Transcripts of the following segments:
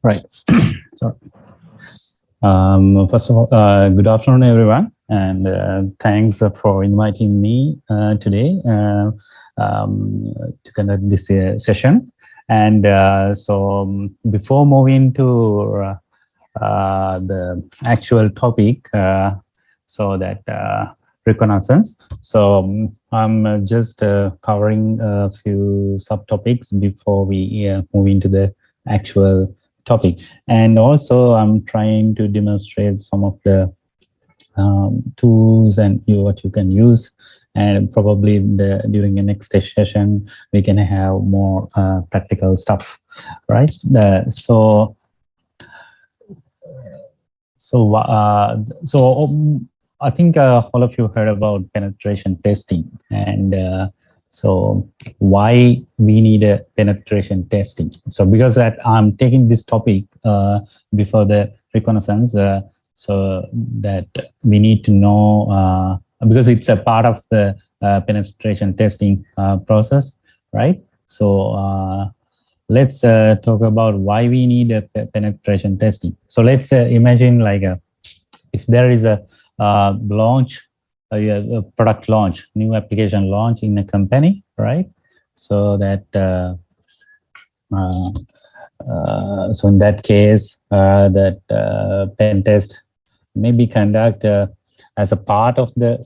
Right. Sorry. First of all, good afternoon, everyone, and thanks for inviting me today to conduct this session. And before moving to the actual topic, reconnaissance. So I'm just covering a few subtopics before we move into the actual topic. And also I'm trying to demonstrate some of the tools and what you can use, and probably during the next session we can have more practical stuff, right? I think all of you heard about penetration testing, and so why we need a penetration testing. So because that I'm taking this topic before the reconnaissance, so that we need to know, because it's a part of the penetration testing process, right? So let's talk about why we need a penetration testing. So let's imagine like if there is a launch, a product launch, new application launch in a company, right? So that so in that case, that pen test may be conducted as a part of the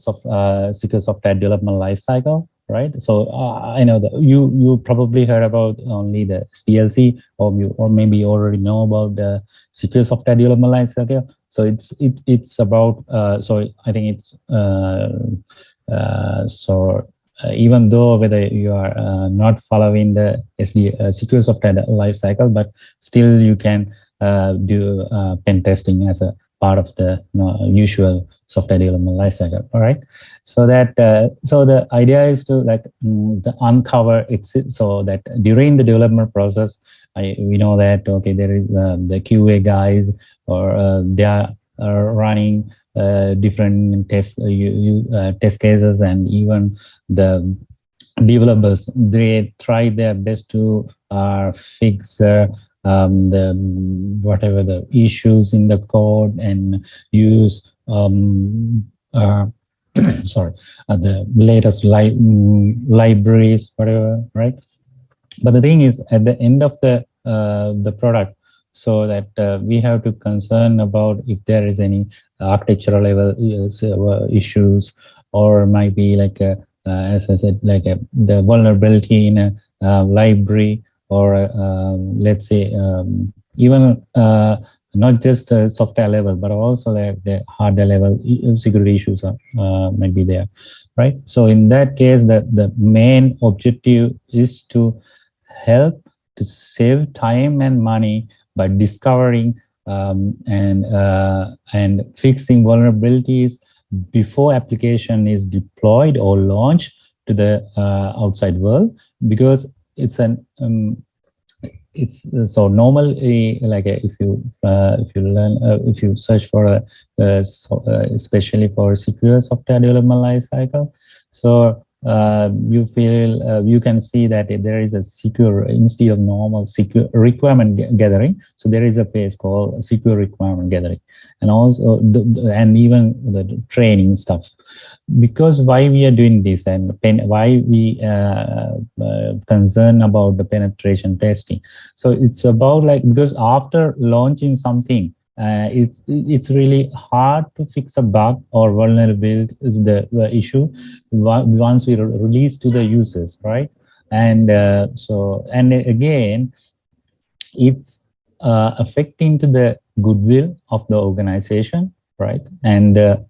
secure software development lifecycle, right? So I know that you probably heard about only the SDLC, or maybe you already know about the secure software development lifecycle. So it's about so I think it's even though whether you are not following the secure software lifecycle, but still you can do pen testing as a part of the usual software development lifecycle. All right, so that so the idea is to like uncover exit, so that during the development process, we know that okay, there is the QA guys, or they are running different test cases, and even the developers, they try their best to fix the whatever the issues in the code, and use sorry, the latest libraries, whatever, right? But the thing is, at the end of the product, so that we have to concern about if there is any architectural level issues, or might be like as I said, like the vulnerability in a library, or let's say even not just software level, but also like the hardware level security issues might be there, right? So in that case, the main objective is to help to save time and money by discovering and fixing vulnerabilities before application is deployed or launched to the outside world, because it's an it's so normally like if you learn if you search for especially for secure software development lifecycle, so you feel you can see that there is a secure instead of normal secure requirement gathering. So there is a page called secure requirement gathering, and also and even the training stuff. Because why we are doing this, and why we concern about the penetration testing. So it's about like, because after launching something, it's really hard to fix a bug or vulnerability is the issue once we release to the users, right? And so, and again, it's affecting to the goodwill of the organization, right? And the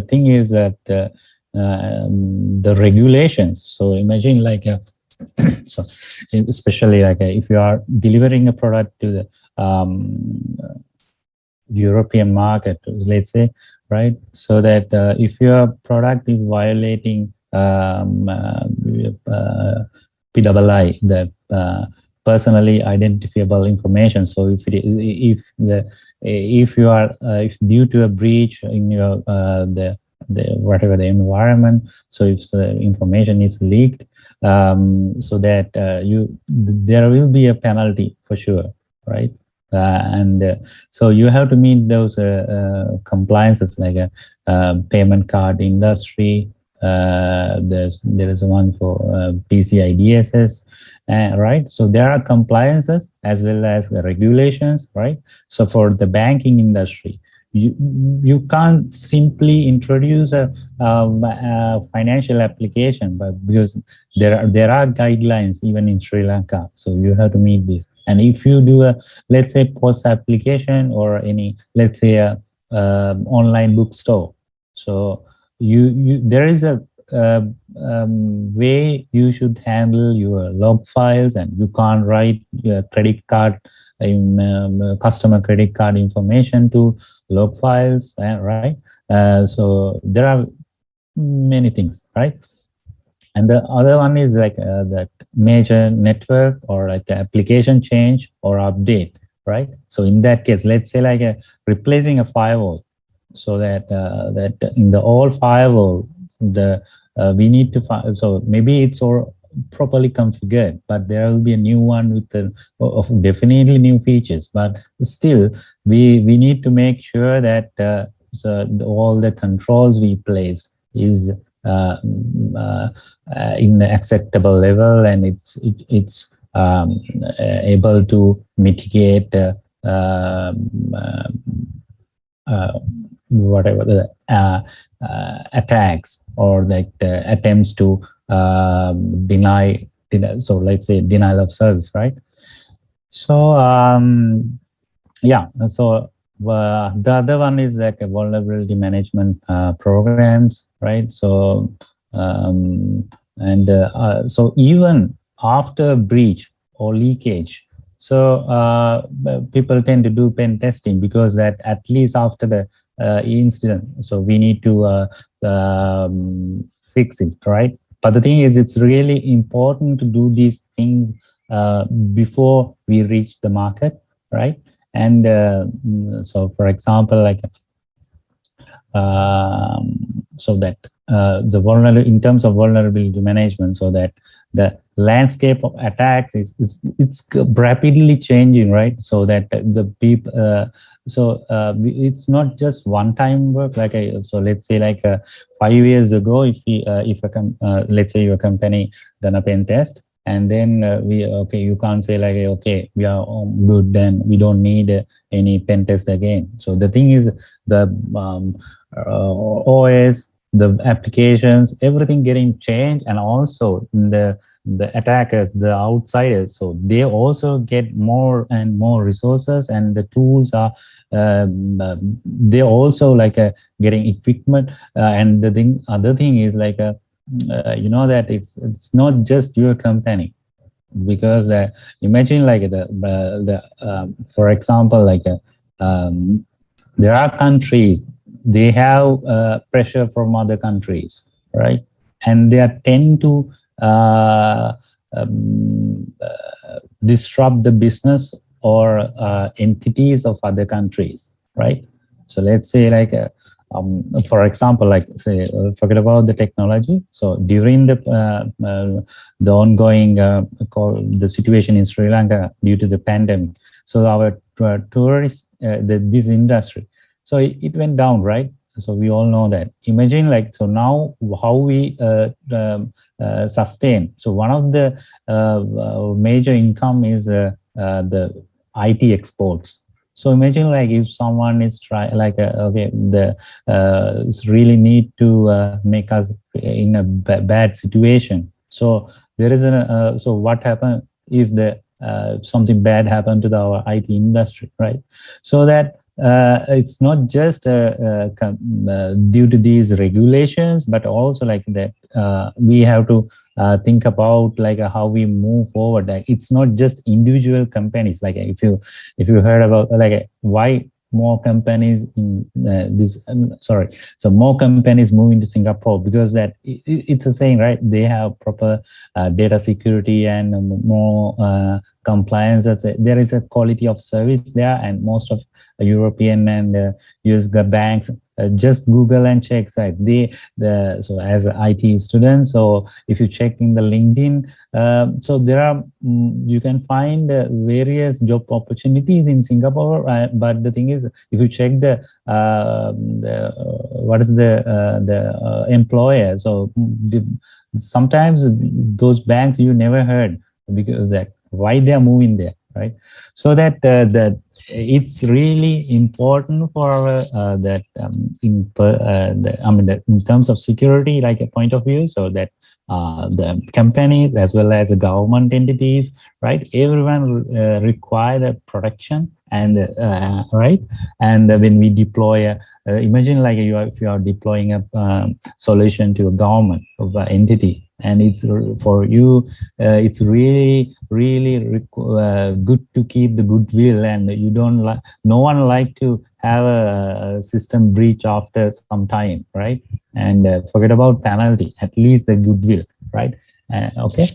thing is that the regulations. So imagine like so especially like if you are delivering a product to the European market, let's say, right? So that if your product is violating PII, the personally identifiable information. So if you are if due to a breach in your the whatever the environment, so if the information is leaked, so that there will be a penalty for sure, right? So you have to meet those compliances like a payment card industry. There is one for PCI DSS, right? So there are compliances as well as the regulations, right? So for the banking industry, you can't simply introduce a financial application, but because there are guidelines even in Sri Lanka, so you have to meet this. And if you do a, let's say, post application or any, let's say, a online bookstore, so there is a way you should handle your log files, and you can't write your credit card customer credit card information to log files, right? So there are many things, right? And the other one is like that major network or like application change or update, right? So in that case, let's say like replacing a firewall, so that that in the old firewall, the we need to find, so maybe it's all properly configured, but there will be a new one with the of definitely new features, but still we need to make sure that so all the controls we place is in the acceptable level, and it's able to mitigate whatever the attacks or like the attempts to deny, so let's say denial of service, right? So yeah, so the other one is like a vulnerability management programs, right? So so even after breach or leakage, so people tend to do pen testing, because that at least after the incident, so we need to fix it, right? But the thing is, it's really important to do these things before we reach the market, right? And so, for example, like so that the vulnerability, in terms of vulnerability management, so that the landscape of attacks it's rapidly changing, right? So that the people, it's not just one-time work. Like so let's say like 5 years ago, if let's say your company done a pen test, and then you can't say like, okay, we are good, then we don't need any pen test again. So the thing is, the OS, the applications, everything getting changed, and also the attackers, the outsiders, so they also get more and more resources, and the tools are they also like getting equipment, and the other thing is like you know that it's not just your company, because imagine like for example, like there are countries, they have pressure from other countries, right? And they tend to disrupt the business or entities of other countries, right? So let's say like for example, like say forget about the technology. So during the ongoing the situation in Sri Lanka due to the pandemic, so our tourists, this industry, so it went down, right? So we all know that. Imagine like, so now how we sustain. So one of the major income is the IT exports. So imagine like if someone is okay, really need to make us in a bad situation. So there is so what happened if the something bad happened to our IT industry, right? So that it's not just due to these regulations, but also like that we have to think about like how we move forward. Like it's not just individual companies. Like if you heard about like why more companies in so more companies move into Singapore, because that it's a saying, right? They have proper data security and more compliance. There is a quality of service there, and most of European and US banks just Google and check site. So as an IT student, so if you check in the LinkedIn, so there are you can find various job opportunities in Singapore. But the thing is, if you check what is the employer, so sometimes those banks you never heard, because that why they are moving there, right? So that it's really important for that in terms of security, like a point of view, so that the companies as well as the government entities, right? Everyone require the protection, and right. And when we deploy, imagine like if you are deploying a solution to a government of an entity, and it's for you, it's really good to keep the goodwill, and you don't like, no one like to have a system breach after some time, right? And forget about penalty, at least the goodwill, right? Okay.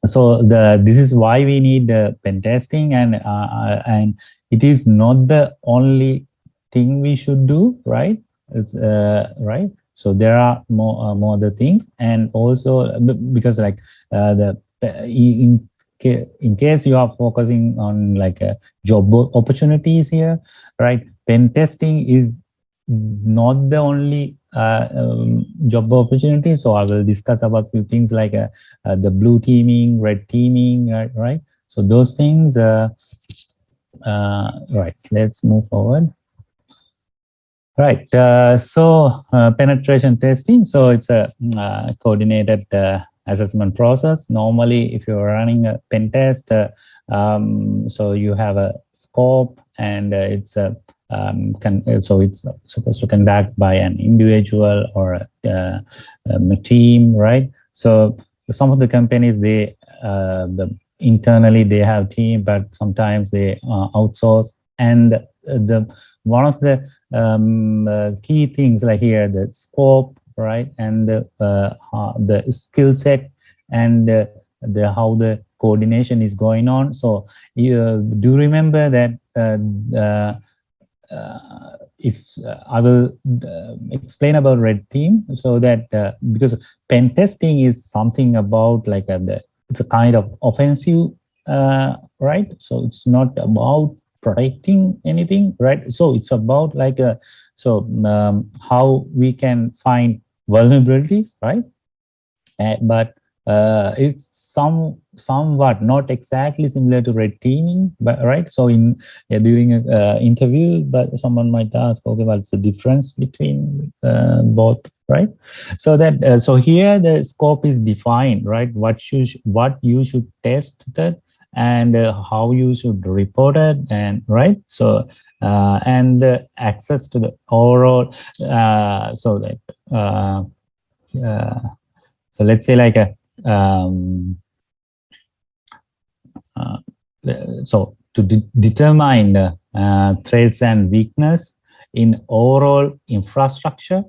So this is why we need pen testing, and it is not the only thing we should do, right? It's right. So there are more other things, and also because like in case you are focusing on like job opportunities here, right? Pen testing is not the only job opportunity. So I will discuss about few things like the blue teaming, red teaming, right? So those things, right, let's move forward. Right, so penetration testing. So it's a coordinated assessment process. Normally, if you're running a pen test, so you have a scope, and so it's supposed to conduct by an individual or a team, right? So some of the companies, internally they have team, but sometimes they outsource. And one of the key things like here, the scope, right, and the skill set, and how the coordination is going on. So you do remember that if I will explain about red team, so that because pen testing is something about like it's a kind of offensive, right? So it's not about protecting anything, right? So it's about like how we can find vulnerabilities, right? But it's somewhat not exactly similar to red teaming, but right. So during an interview, but someone might ask, okay, what's the difference between both, right? So that so here the scope is defined, right? What you should test that, and how you should report it, and right. So and access to the overall, so that so let's say like a so to determine threats and weakness in overall infrastructure,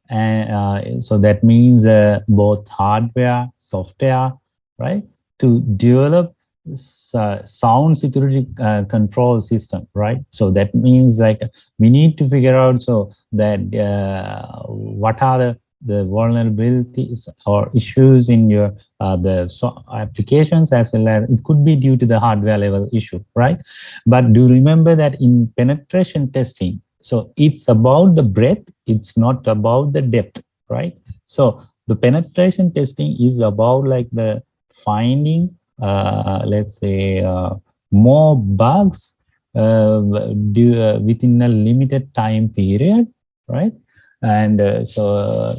and so that means both hardware, software, right, to develop sound security control system, right? So that means like we need to figure out so that what are the vulnerabilities or issues in your applications, as well as it could be due to the hardware level issue, right? But do remember that in penetration testing, so it's about the breadth, it's not about the depth, right? So the penetration testing is about like the finding, let's say, more bugs within a limited time period, right? And so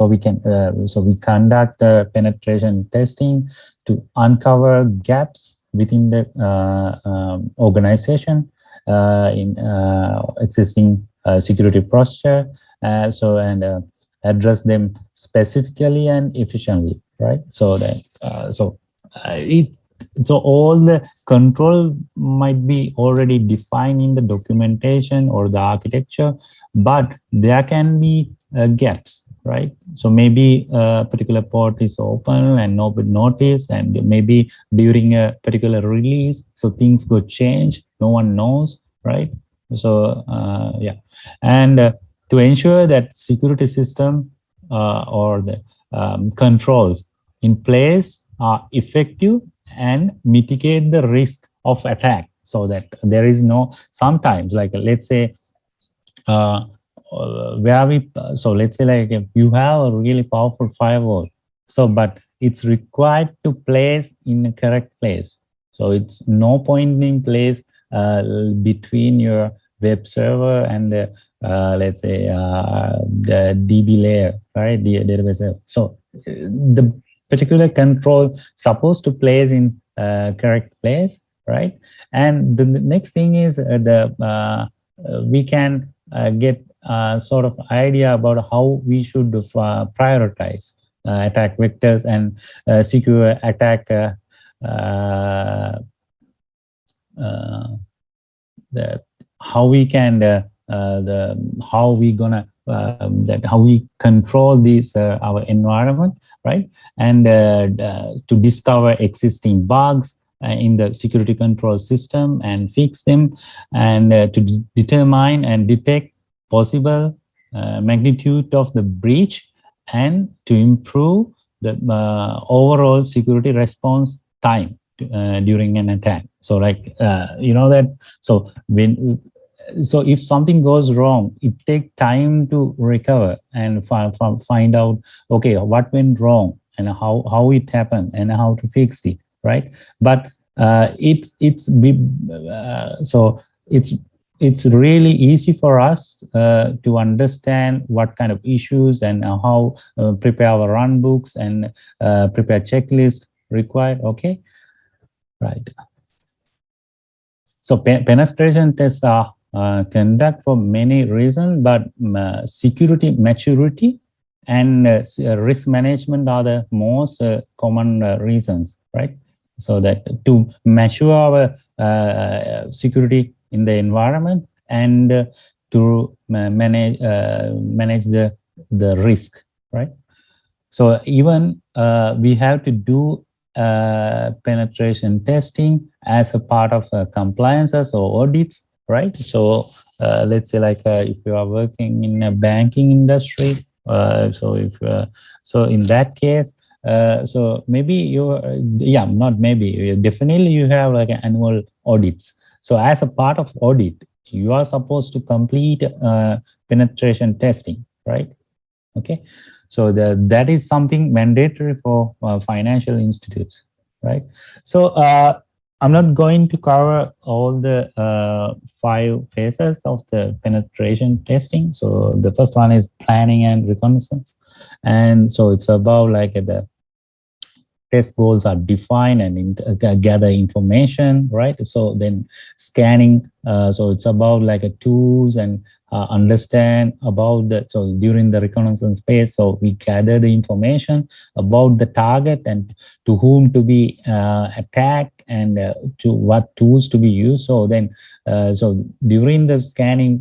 we conduct the penetration testing to uncover gaps within the organization in existing security posture, and address them specifically and efficiently, right? So that so all the control might be already defined in the documentation or the architecture, but there can be gaps, right? So maybe a particular port is open and nobody noticed, and maybe during a particular release, so things go change, no one knows, right? So yeah, and to ensure that security system or the controls in place are effective and mitigate the risk of attack, so that there is no, sometimes, like let's say where we, so let's say like if you have a really powerful firewall, so but it's required to place in a correct place, so it's no point in place between your web server and the let's say the DB layer, right, the database layer. So the particular control supposed to place in correct place, right? And the next thing is we can get sort of idea about how we should prioritize attack vectors and secure attack the how we can how we gonna that how we control these our environment, right? And to discover existing bugs in the security control system and fix them, and to determine and detect possible magnitude of the breach, and to improve the overall security response time during an attack. So like you know that, so when, so if something goes wrong, it takes time to recover and find out, okay, what went wrong and how it happened and how to fix it, right? But so it's really easy for us to understand what kind of issues and how prepare our run books and prepare checklists required. Okay, right. So penetration tests are conduct for many reasons, but security maturity and risk management are the most common reasons, right? So that to mature our security in the environment and to manage the risk, right? So even we have to do penetration testing as a part of compliances or audits, right? So let's say like if you are working in a banking industry, so if so in that case, so maybe you yeah, not maybe, definitely you have like annual audits. So as a part of audit, you are supposed to complete penetration testing, right? Okay, so that is something mandatory for financial institutes, right? So I'm not going to cover all the 5 phases of the penetration testing. So the first one is planning and reconnaissance, and so it's about like the test goals are defined and gather information, right? So then scanning, so it's about like a tools and understand about the, so during the reconnaissance phase, so we gather the information about the target and to whom to be attacked and to what tools to be used. So then, so during the scanning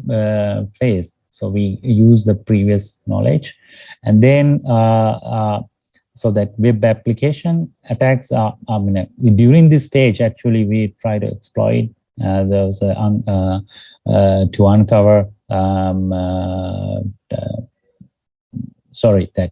phase, so we use the previous knowledge, and then so that web application attacks are, during this stage, actually, we try to exploit those to uncover, sorry, that,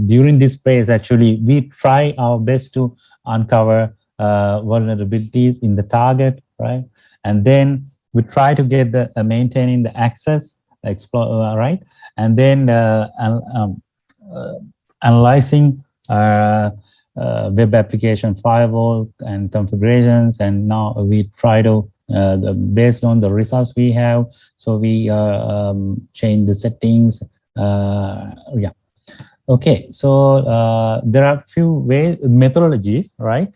during this phase, actually, we try our best to uncover vulnerabilities in the target, right? And then we try to get the maintaining the access, right? And then analyzing web application firewall and configurations, and now we try to based on the results we have, so we change the settings. Yeah, okay, so there are few ways, methodologies, right?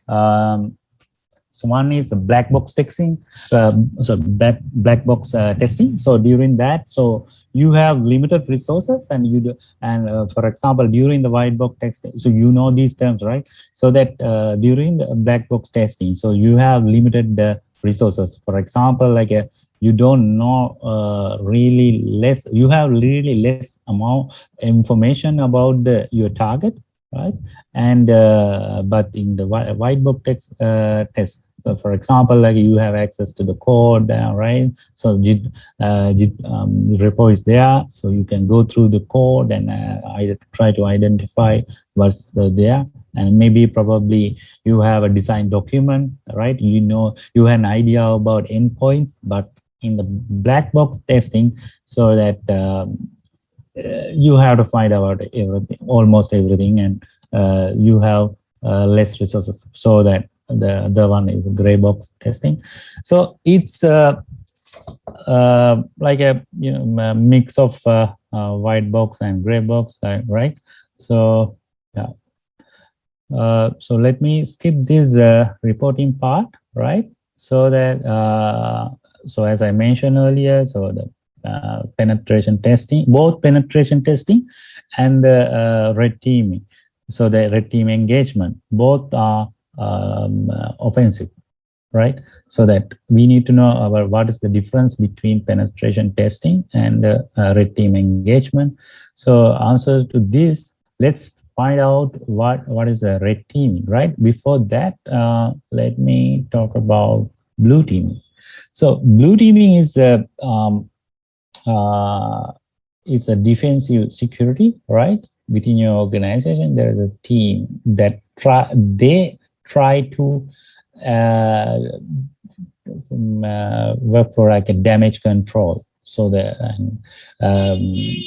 So one is black box testing, so black box testing. So during that, so you have limited resources, and you do, and for example, during the white box testing, so you know these terms, right? So that during the black box testing, so you have limited resources. For example, like you don't know really less, you have really less amount information about your target, right? And but in the white box test, for example, like you have access to the code, right? So Git repo is there, so you can go through the code and try to identify what's there. And maybe probably you have a design document, right? You have an idea about endpoints, but in the black box testing, so that you have to find out everything, almost everything, and you have less resources. So that the other one is gray box testing. So it's like a a mix of white box and gray box, right? So yeah. So let me skip this reporting part, right? So that so as I mentioned earlier, so the penetration testing, both penetration testing and the red teaming. So the red team engagement, both are offensive, right? So that we need to know about what is the difference between penetration testing and red team engagement. So answer to this, let's find out what is a red teaming, right? Before that, let me talk about blue teaming. So blue teaming is it's a defensive security, right? Within your organization, there is a team that try to work for like a damage control. So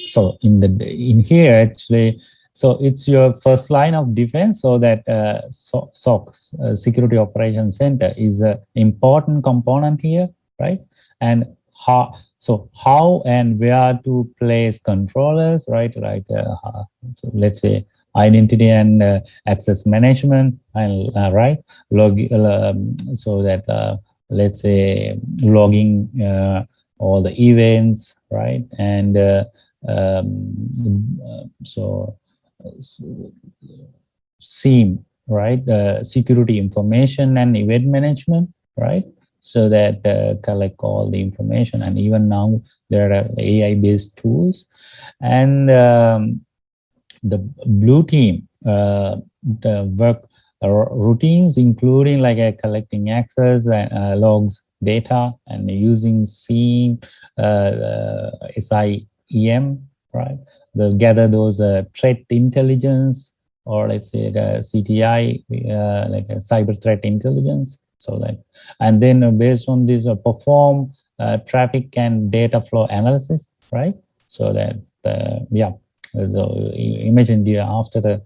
so in here actually, so it's your first line of defense. So that SOC, Security Operations Center, is an important component here, right? And how and where to place controllers, right? So let's say identity and access management, and right, so that let's say logging all the events, right? And so SIEM, right? Security information and event management, right? So that collect all the information. And even now there are AI-based tools. And the blue team, the work routines, including like collecting access and logs data and using SIEM, SIEM, right? They'll gather those threat intelligence, or let's say the CTI, like a cyber threat intelligence. So that, and then based on this, perform traffic and data flow analysis, right? So that, yeah. So imagine after the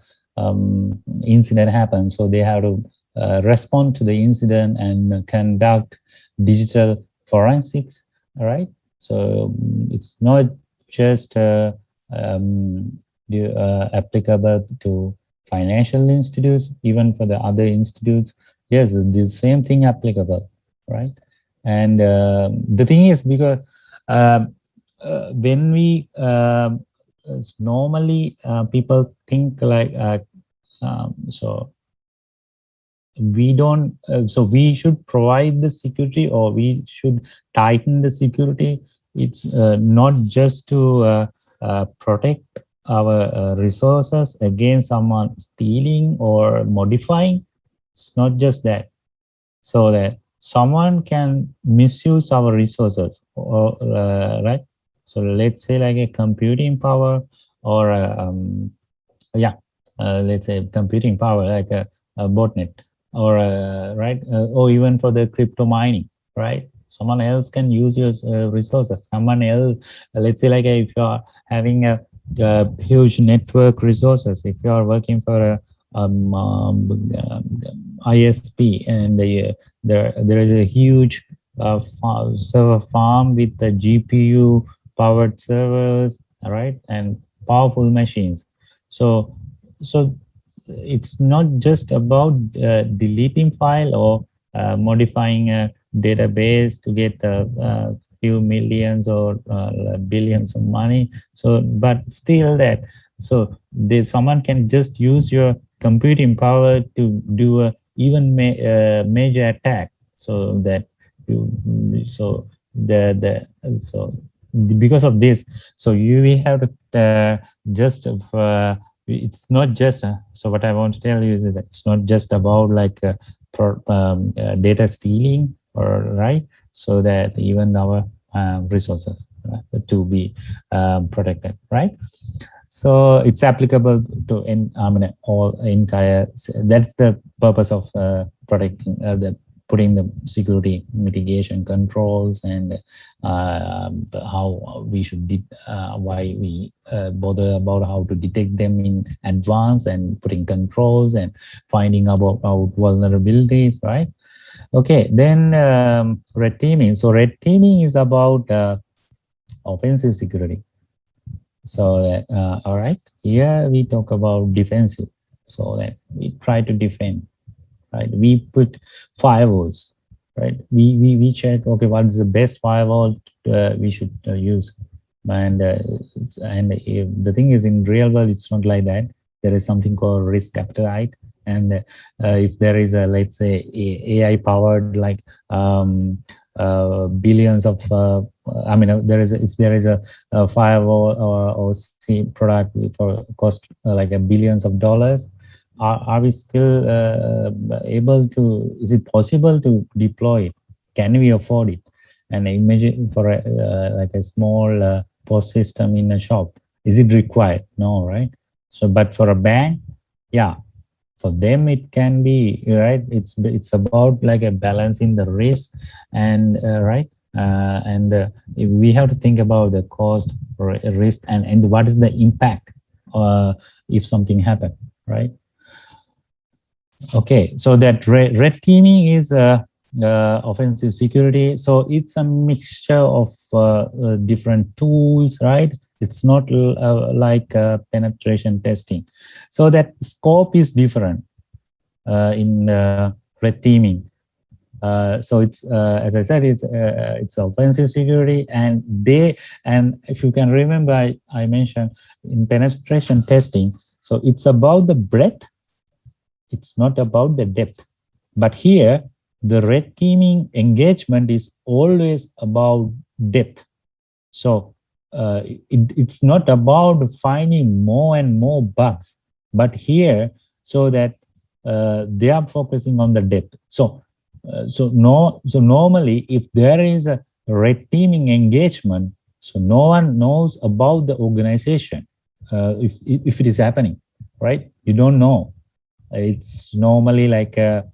incident happens, so they have to respond to the incident and conduct digital forensics, all right? So it's not just applicable to financial institutes, even for the other institutes. Yes, the same thing applicable, right? And the thing is, because when we normally people think like so we don't so we should provide the security, or we should tighten the security. It's not just to protect our resources against someone stealing or modifying. It's not just that, so that someone can misuse our resources, or right? So let's say like a computing power, or yeah, let's say computing power, like a botnet, or right, or even for the crypto mining, right? Someone else can use your resources. Someone else, let's say like if you are having a huge network resources, if you are working for a ISP, and there is a huge server farm with the GPU powered servers, right, and powerful machines. So it's not just about deleting file or modifying a database to get a few millions or billions of money. So, but still that, so someone can just use your computing power to do a even major attack. So that because of this, so we have to just it's not just so what I want to tell you is that it's not just about like data stealing, or right, so that even our resources to be protected, right? So it's applicable to all entire. That's the purpose of protecting putting the security mitigation controls, and how we should why we bother about how to detect them in advance, and putting controls and finding out vulnerabilities, right? Okay, then red teaming. So red teaming is about offensive security. So that all right, here we talk about defensive. So that we try to defend, right? We put firewalls, right? We check, okay, what is the best firewall we should use, and the thing is, in real world, it's not like that. There is something called risk appetite, and if there is a, let's say, AI powered, like billions of if there is a firewall or product for cost like a billions of dollars, are we still able to, is it possible to deploy it? Can we afford it? And imagine for a, like a small POS system in a shop, is it required? No, right? So, but for a bank, yeah, for them it can be, right? It's about like a balancing the risk, and right, and we have to think about the cost, risk, and what is the impact if something happened, right? Okay, so that red teaming is offensive security. So it's a mixture of different tools, right? It's not like penetration testing. So that scope is different in red teaming. So it's as I said, it's offensive security, and if you can remember, I mentioned in penetration testing. So it's about the breadth. It's not about the depth. But here, the red teaming engagement is always about depth. So it's not about finding more and more bugs, but here, so that they are focusing on the depth. So normally, if there is a red teaming engagement, so no one knows about the organization if it is happening, right? You don't know. It's normally like a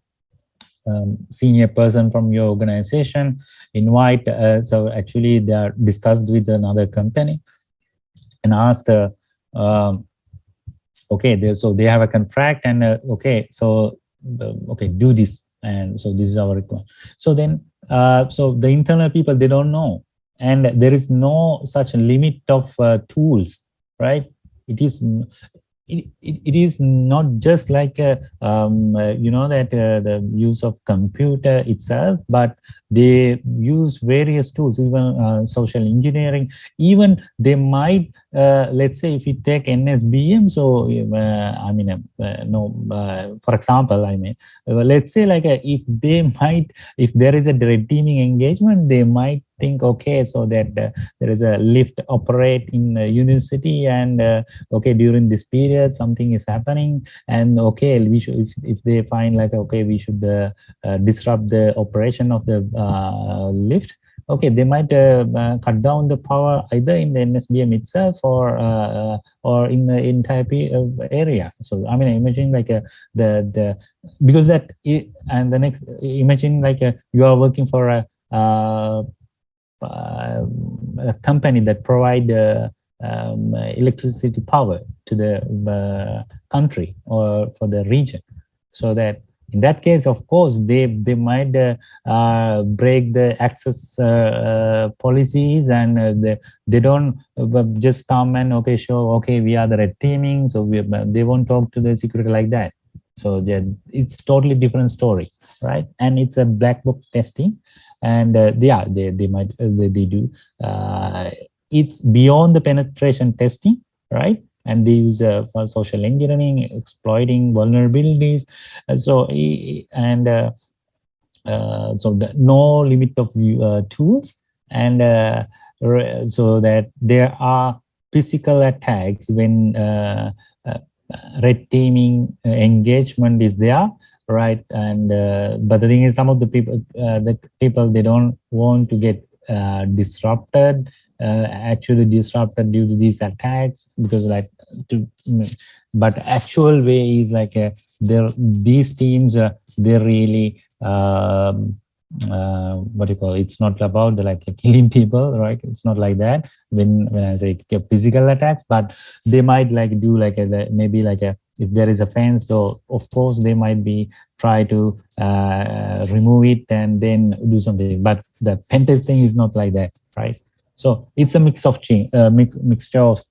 senior person from your organization invite. So actually, they are discussed with another company and asked, okay, so they have a contract, and okay, so okay, do this, and so this is our requirement. So then, so the internal people, they don't know, and there is no such limit of tools, right? It is it is not just like that the use of computer itself, but they use various tools, even social engineering. Even they might, let's say, if you take NSBM, so for example, let's say, like if they might, if there is a redeeming engagement, they might think, okay, so that there is a lift operate in a university, and okay, during this period something is happening, and okay, we should, if they find like, okay, we should disrupt the operation of the lift, okay, they might cut down the power either in the NSBM itself, or in the entire area. So I mean, imagine like the because that and the next, imagine like you are working for a company that provide electricity power to the country or for the region. So that in that case, of course, they might break the access policies, and they don't just come and, okay, sure, okay, we are the red teaming, so they won't talk to the security like that. So it's totally different story, right? And it's a black box testing, and they might they do. It's beyond the penetration testing, right? And they use for social engineering, exploiting vulnerabilities. So no limit of tools, and so that there are physical attacks when red teaming engagement is there. right? And but the thing is, some of the people, they don't want to get disrupted, actually disrupted due to these attacks, because like to, but actual way is like these teams, they really what do you call it? It's not about the, like killing people, right? It's not like that when I say physical attacks, but they might like do like maybe like if there is a fence, so of course they might be try to remove it and then do something. But the pen testing is not like that, right? So it's a mix of mixture of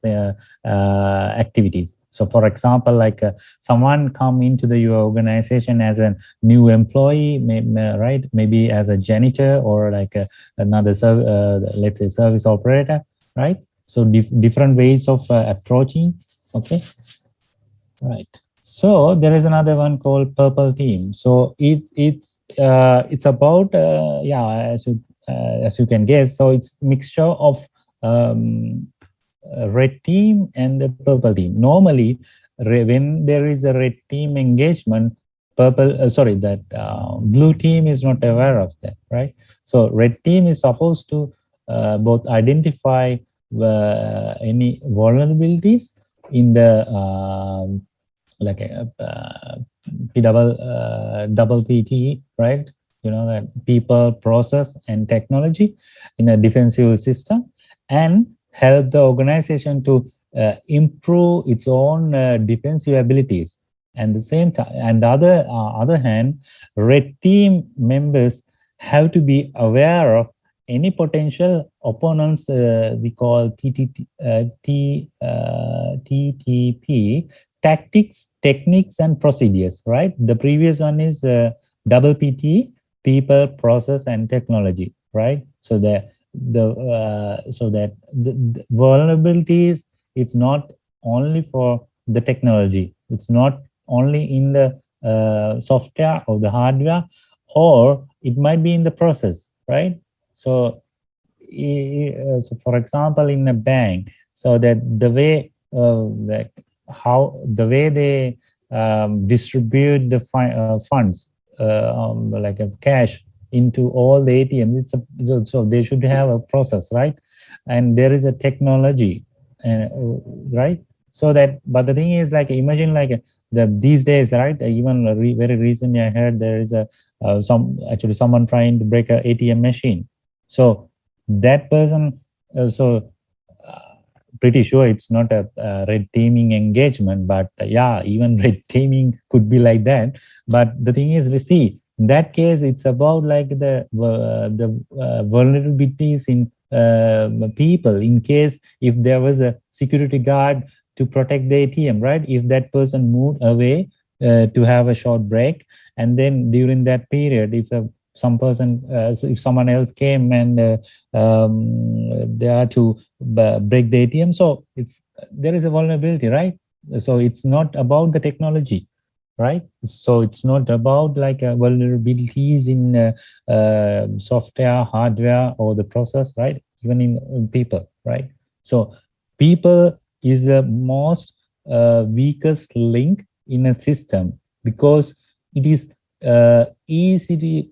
activities. So for example, like someone come into your organization as a new employee, right? Maybe as a janitor or like another let's say service operator, right? So different ways of approaching. Okay, right. So there is another one called purple team. So it's about yeah, as you can guess. So it's mixture of um, red team and the purple team. Normally, when there is a red team engagement, purple sorry, that blue team is not aware of that, right? So red team is supposed to both identify any vulnerabilities in the like a double PT, right? You know, that people, process, and technology in a defensive system, and help the organization to improve its own defensive abilities. And the same time, and the other hand, red team members have to be aware of any potential opponents, we call TTP, tactics, techniques, and procedures, right? The previous one is double PT, people, process, and technology, right? So the vulnerabilities, it's not only for the technology, it's not only in the software or the hardware, or it might be in the process, right? So so for example, in a bank, so that the way like how the way they distribute the funds, like a cash into all the ATMs, so they should have a process, right? And there is a technology, uh, right? So that, but the thing is, like, imagine like these days, right? Even very recently I heard there is a someone trying to break a ATM machine. So that person, so uh, pretty sure it's not a red teaming engagement, but yeah, even red teaming could be like that. But the thing is, see, in that case, it's about like the vulnerabilities in people, in case if there was a security guard to protect the ATM, right? If that person moved away to have a short break, and then during that period, if some person, so if someone else came and they are to break the ATM, so it's there is a vulnerability, right? So it's not about the technology, right? So it's not about like vulnerabilities in software, hardware, or the process, right? Even in people, right? So people is the most weakest link in a system, because it is easily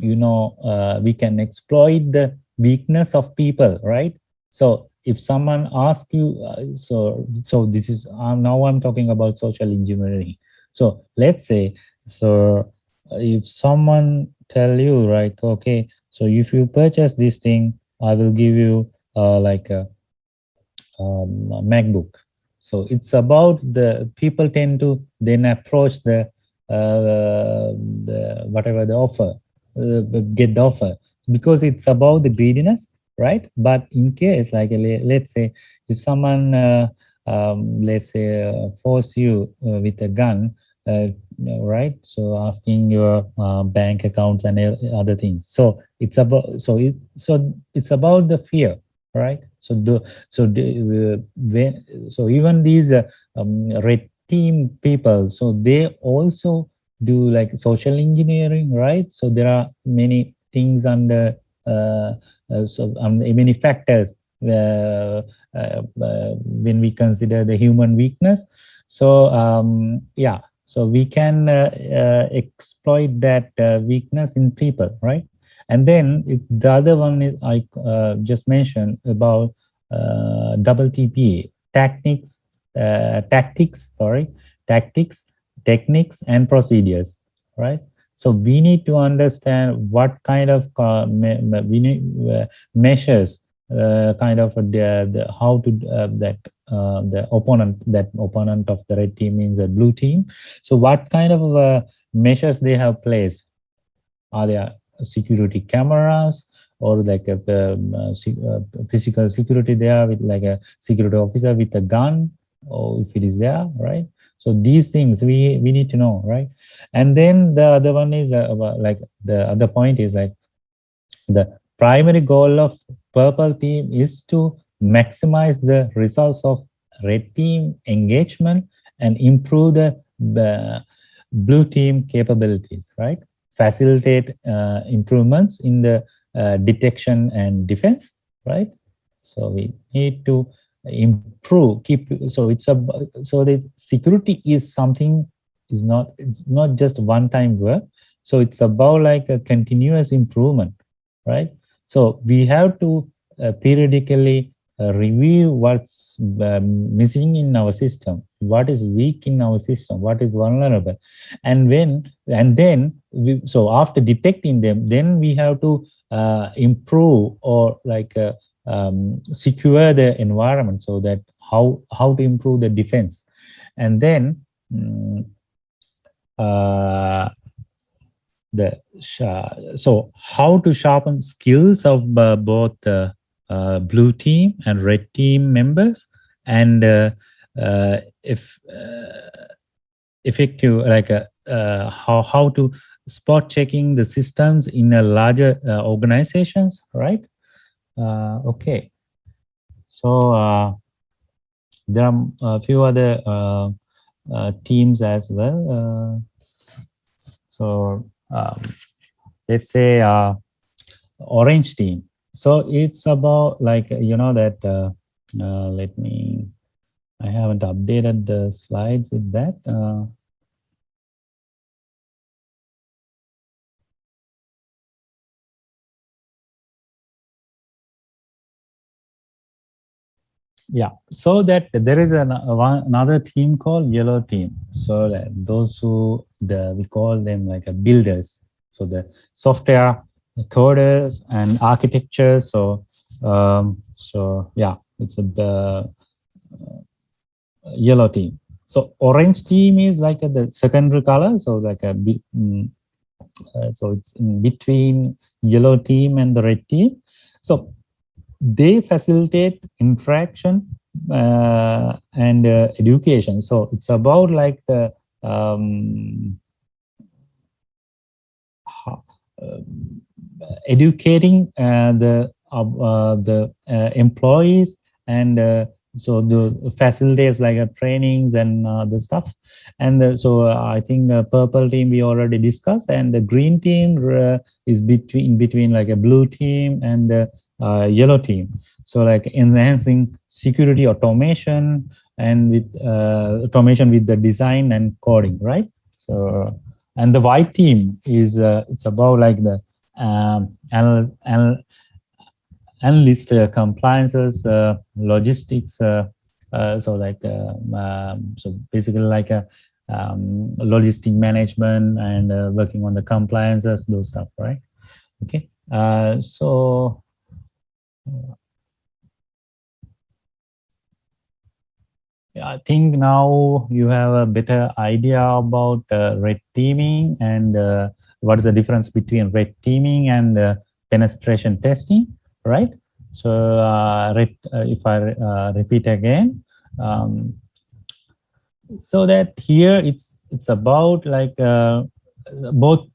we can exploit the weakness of people, right? So if someone asks you, so this is now I'm talking about social engineering. So let's say, so if someone tell you, right, okay, so if you purchase this thing, I will give you like a MacBook. So it's about the people tend to then approach the whatever the offer, get the offer, because it's about the greediness, right? But in case like let's say if someone let's say force you with a gun, right? So asking your bank accounts and other things. So it's about the fear, right? So even these red team people, so they also do like social engineering, right? So there are many things under many factors when we consider the human weakness. So yeah, So we can exploit that weakness in people, right? And then the other one is I just mentioned about double TPA, tactics, techniques, and procedures, right? So we need to understand what kind of measures, kind of how to the opponent of the red team means a blue team. So what kind of measures they have placed? Are there security cameras or like a physical security there with like a security officer with a gun, or if it is there, right? So these things we need to know, right? And then the other one is like the other point is like the primary goal of purple team is to maximize the results of red team engagement and improve the blue team capabilities, right? Facilitate improvements in the detection and defense, right? So we need to improve, so so the security is something, it's not just one time work. So it's about like a continuous improvement, right? So we have to periodically review what's missing in our system, what is weak in our system, what is vulnerable, and then so after detecting them, then we have to improve or like secure the environment, so that how to improve the defense, and then uh, so how to sharpen skills of both blue team and red team members, and if effective like how to spot checking the systems in a larger organizations, right? Okay, so there are a few other teams as well. So let's say orange team. So it's about like, that I haven't updated the slides with that. Yeah, so that there is another team called yellow team. So that those who we call them like a builders. So the software coders and architecture. So yeah, it's a yellow team. So orange team is like the secondary color. So like so it's in between yellow team and the red team. So they facilitate interaction and education. So it's about like the educating the employees, and so the facilities like trainings and the stuff. And so I think the purple team we already discussed, and the green team is between like a blue team and the yellow team. So like enhancing security automation, and with automation with the design and coding, right? So and the white team is it's about like the analyst compliances, logistics. So like so basically like a logistic management and working on the compliances, those stuff, right? Okay. So I think now you have a better idea about red teaming, and what is the difference between red teaming and penetration testing, right? So if I repeat again, so that here it's about like both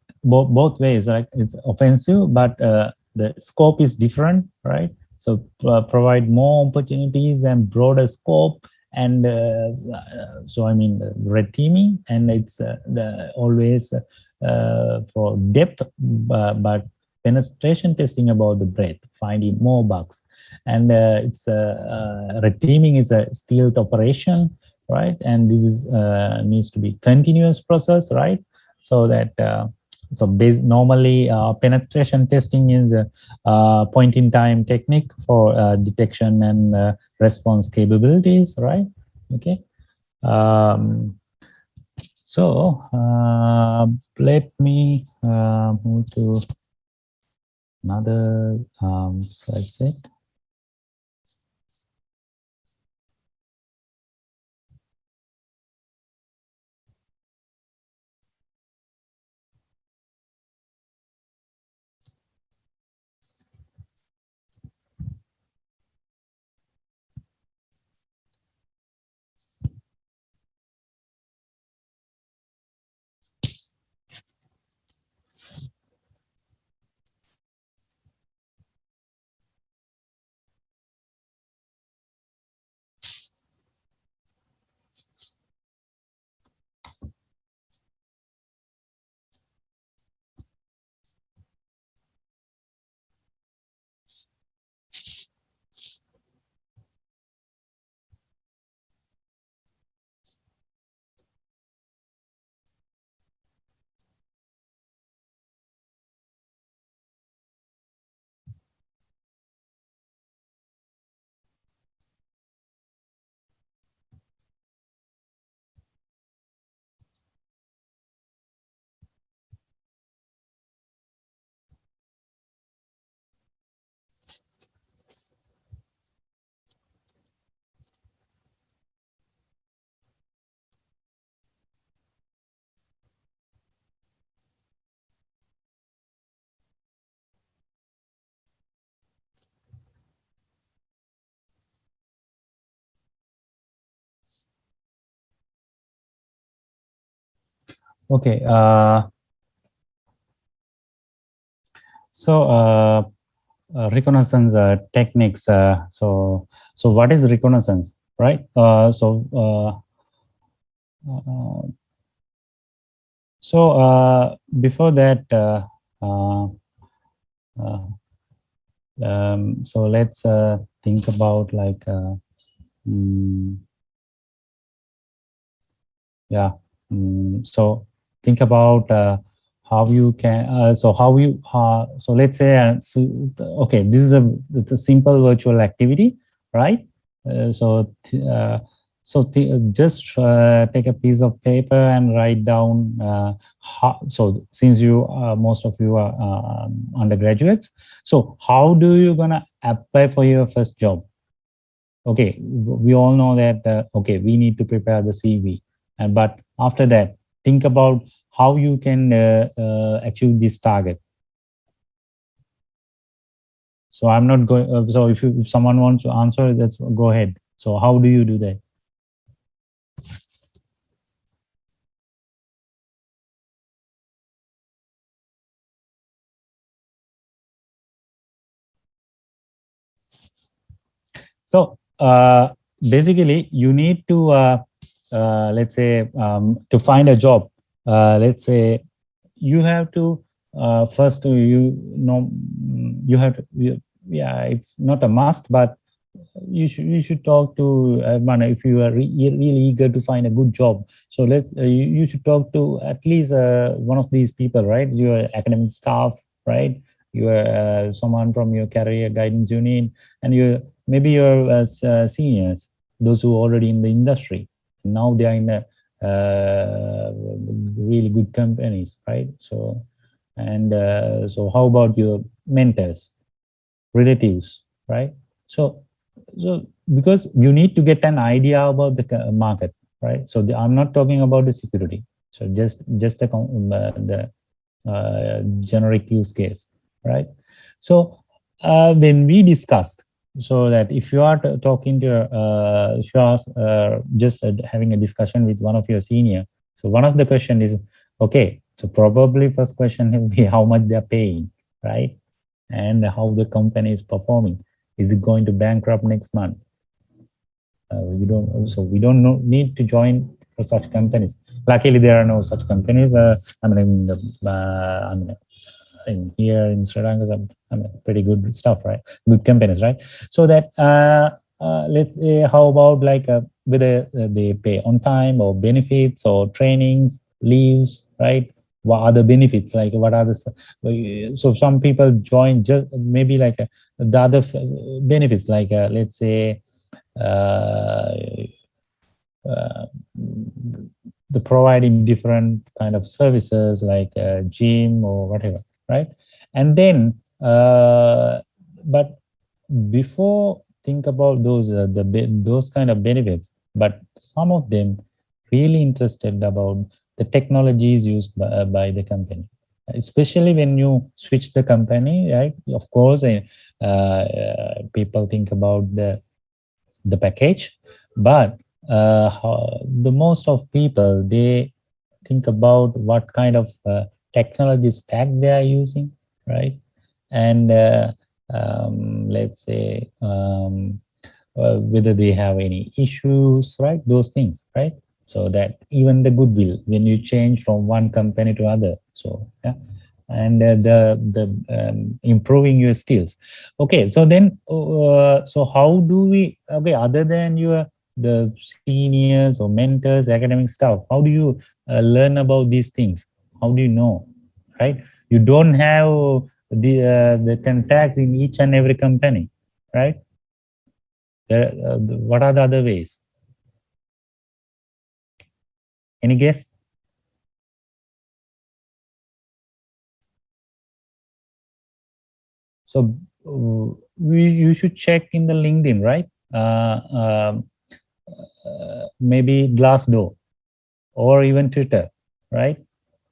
ways, like it's offensive, but the scope is different, right? So provide more opportunities and broader scope, and so I mean red teaming, and it's always for depth, but penetration testing about the breadth, finding more bugs. And it's red teaming is a stealth operation, right? And this needs to be continuous process, right? So that normally penetration testing is a point in time technique for detection and response capabilities, right? Okay. So let me move to another slide set. Okay. Reconnaissance techniques. So what is reconnaissance, right? Uh, Before that, uh, uh, so let's think about like mm, yeah. So think about how you can. So let's say. Okay, this is a simple virtual activity, right? So just take a piece of paper and write down. So since you most of you are undergraduates, so how do you gonna apply for your first job? Okay, we all know that okay, we need to prepare the CV, and but after that think about how you can achieve this target. So I'm not going so if someone wants to answer, let's go ahead. So how do you do that? So basically you need to let's say to find a job, let's say you have to first you know you have to yeah, it's not a must, but you should talk to if you are really eager to find a good job. So you should talk to at least one of these people, right? Your academic staff, right? Your someone from your career guidance unit, and maybe your seniors, those who are already in the industry. Now they are in really good companies, right? So how about your mentors, relatives, right? So so because you need to get an idea about the market, right? So I'm not talking about the security. So just the generic use case, right? So when we discussed, so that if you are talking to if you are just having a discussion with one of your senior, so one of the question is, okay, so probably first question will be how much they're paying, right? And how the company is performing. Is it going to bankrupt next month? We don't need to join for such companies. Luckily, there are no such companies. Here in Sri Lanka, pretty good stuff, right? Good companies, right? So that let's say, how about like whether they pay on time or benefits or trainings, leaves, right? What are the benefits? Like what are the, so some people join just maybe like the other benefits, like let's say, uh, uh, the providing different kind of services like gym or whatever, right? And then, but before think about those those kind of benefits, but some of them really interested about the technologies used by the company, especially when you switch the company, right? Of course, people think about the package, but the most of people, they think about what kind of technology stack they are using, right? And let's say whether they have any issues, right? Those things, right? So that even the goodwill when you change from one company to other, so yeah. And the improving your skills. Okay, so then so how do we, okay, other than your the seniors or mentors, academic staff, how do you learn about these things? How do you know, right? You don't have the contacts in each and every company, right? What are the other ways? Any guess? So you should check in the LinkedIn, right? Maybe Glassdoor or even Twitter, right?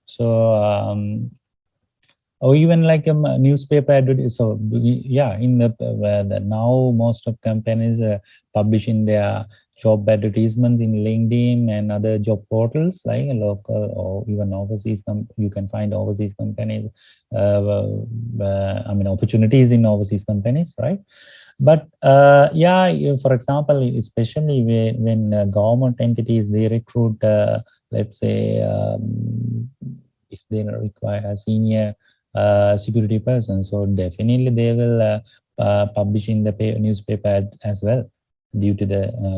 So or even like a newspaper advertisement. So yeah, in the now most of companies publishing their job advertisements in LinkedIn and other job portals like local or even overseas. You can find overseas companies. I mean opportunities in overseas companies, right? But yeah, for example, especially when government entities, they recruit, let's say, if they require a senior security person, so definitely they will publish in the newspaper as well, due to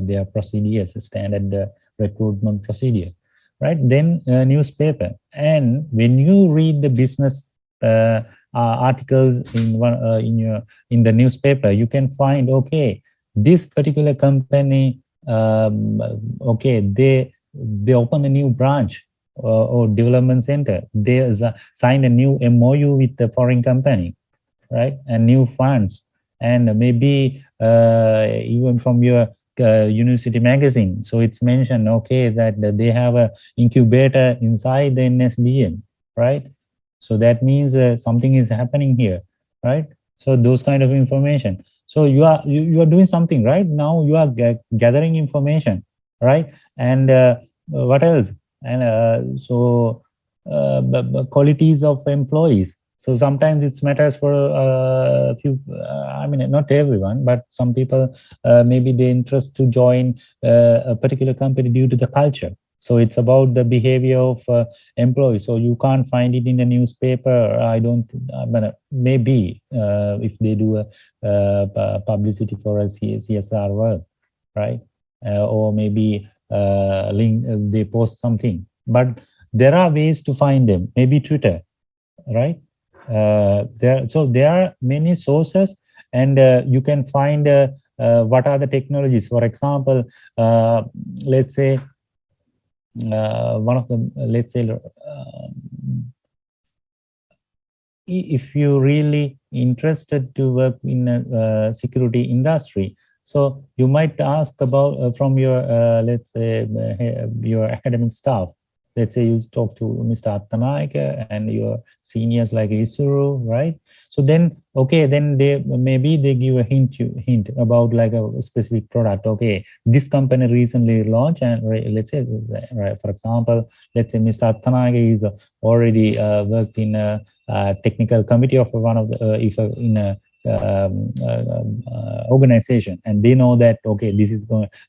their procedures, standard recruitment procedure, right? Then newspaper, and when you read the business articles in the newspaper, you can find, okay, this particular company, okay, they open a new branch or development center. They signed a new MOU with the foreign company, right? And new funds, and maybe even from your university magazine. So it's mentioned, okay, that they have a incubator inside the NSBM, right? So that means something is happening here, right? So those kind of information. So you are doing something right now. You are gathering information, right? And what else? And qualities of employees. So sometimes it matters for a few, I mean, not everyone, but some people, maybe they interest to join a particular company due to the culture. So it's about the behavior of employees. So you can't find it in the newspaper. I don't, but maybe if they do a publicity for a CSR work, right? Or maybe link, they post something. But there are ways to find them, maybe Twitter, right? So there are many sources, and you can find what are the technologies. For example, let's say one of the, let's say, if you really interested to work in a security industry, so you might ask about from your let's say your academic staff. Let's say you talk to Mr. Attanayake and your seniors like Isuru, right? So then, okay, then they give a hint about like a specific product. Okay, this company recently launched, and let's say, right, for example, let's say Mr. Attanayake is already worked in a technical committee of one of the if in a organization, and they know that, okay,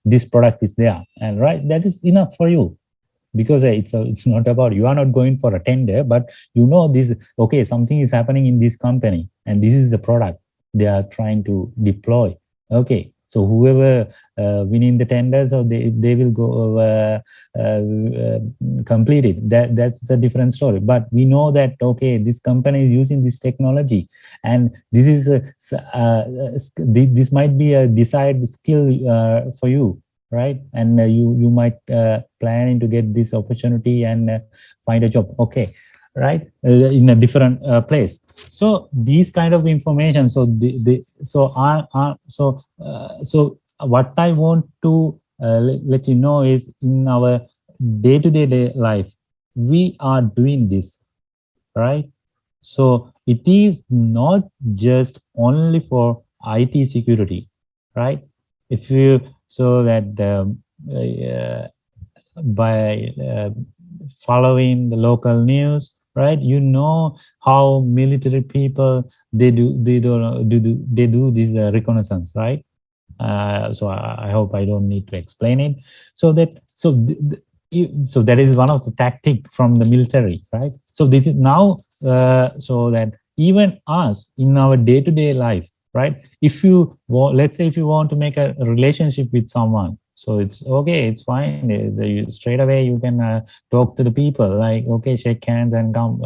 this product is there, and right, that is enough for you, because it's not about, you are not going for a tender, but you know this, okay, something is happening in this company and this is the product they are trying to deploy. Okay, So whoever winning the tenders, or they will go complete it. That's the different story. But we know that, okay, this company is using this technology, and this is this might be a desired skill for you, right? And you might planning to get this opportunity and find a job, okay, right, in a different place. So these kind of information, so so what I want to let you know is, in our day-to-day life, we are doing this, right? So it is not just only for IT security, right? If you, so that by following the local news, right, you know how military people, they do this reconnaissance, right? So I hope I don't need to explain it. So that, so that is one of the tactic from the military, right? So this is now so that even us in our day-to-day life, right? If you want, let's say if you want to make a relationship with someone, so it's okay, it's fine. Straight away you can talk to the people, like, okay, shake hands and come.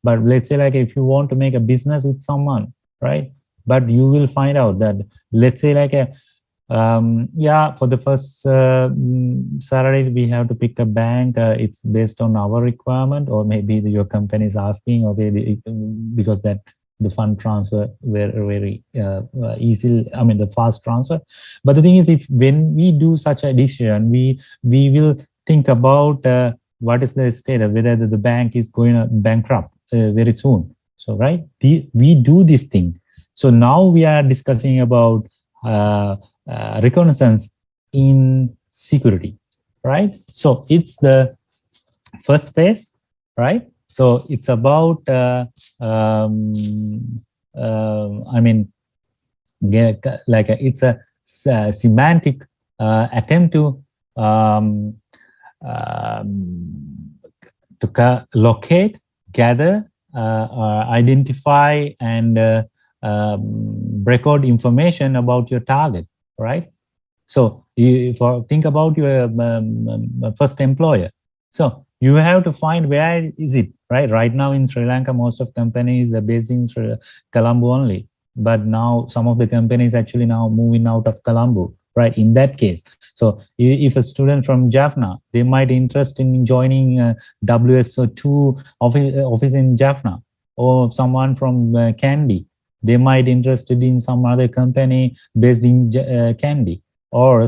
But let's say, like, if you want to make a business with someone, right? But you will find out that, let's say, like a yeah, for the first salary, we have to pick a bank. It's based on our requirement, or maybe your company is asking, okay, because that the fund transfer very easy. I mean, the fast transfer. But the thing is, if when we do such a decision, we will think about what is the status, whether the bank is going to bankrupt very soon. So, right, we do this thing. So now we are discussing about reconnaissance in security, right? So it's the first phase, right? So it's about, I mean, like it's a semantic attempt to locate, gather, identify, and record information about your target, right? So think about your first employer. So you have to find where is it, right? Right now in Sri Lanka, most of companies are based in Colombo only. But now some of the companies actually now moving out of Colombo, right? In that case, so if a student from Jaffna, they might interested in joining WSO2 office in Jaffna, or someone from Kandy, they might interested in some other company based in Kandy, or I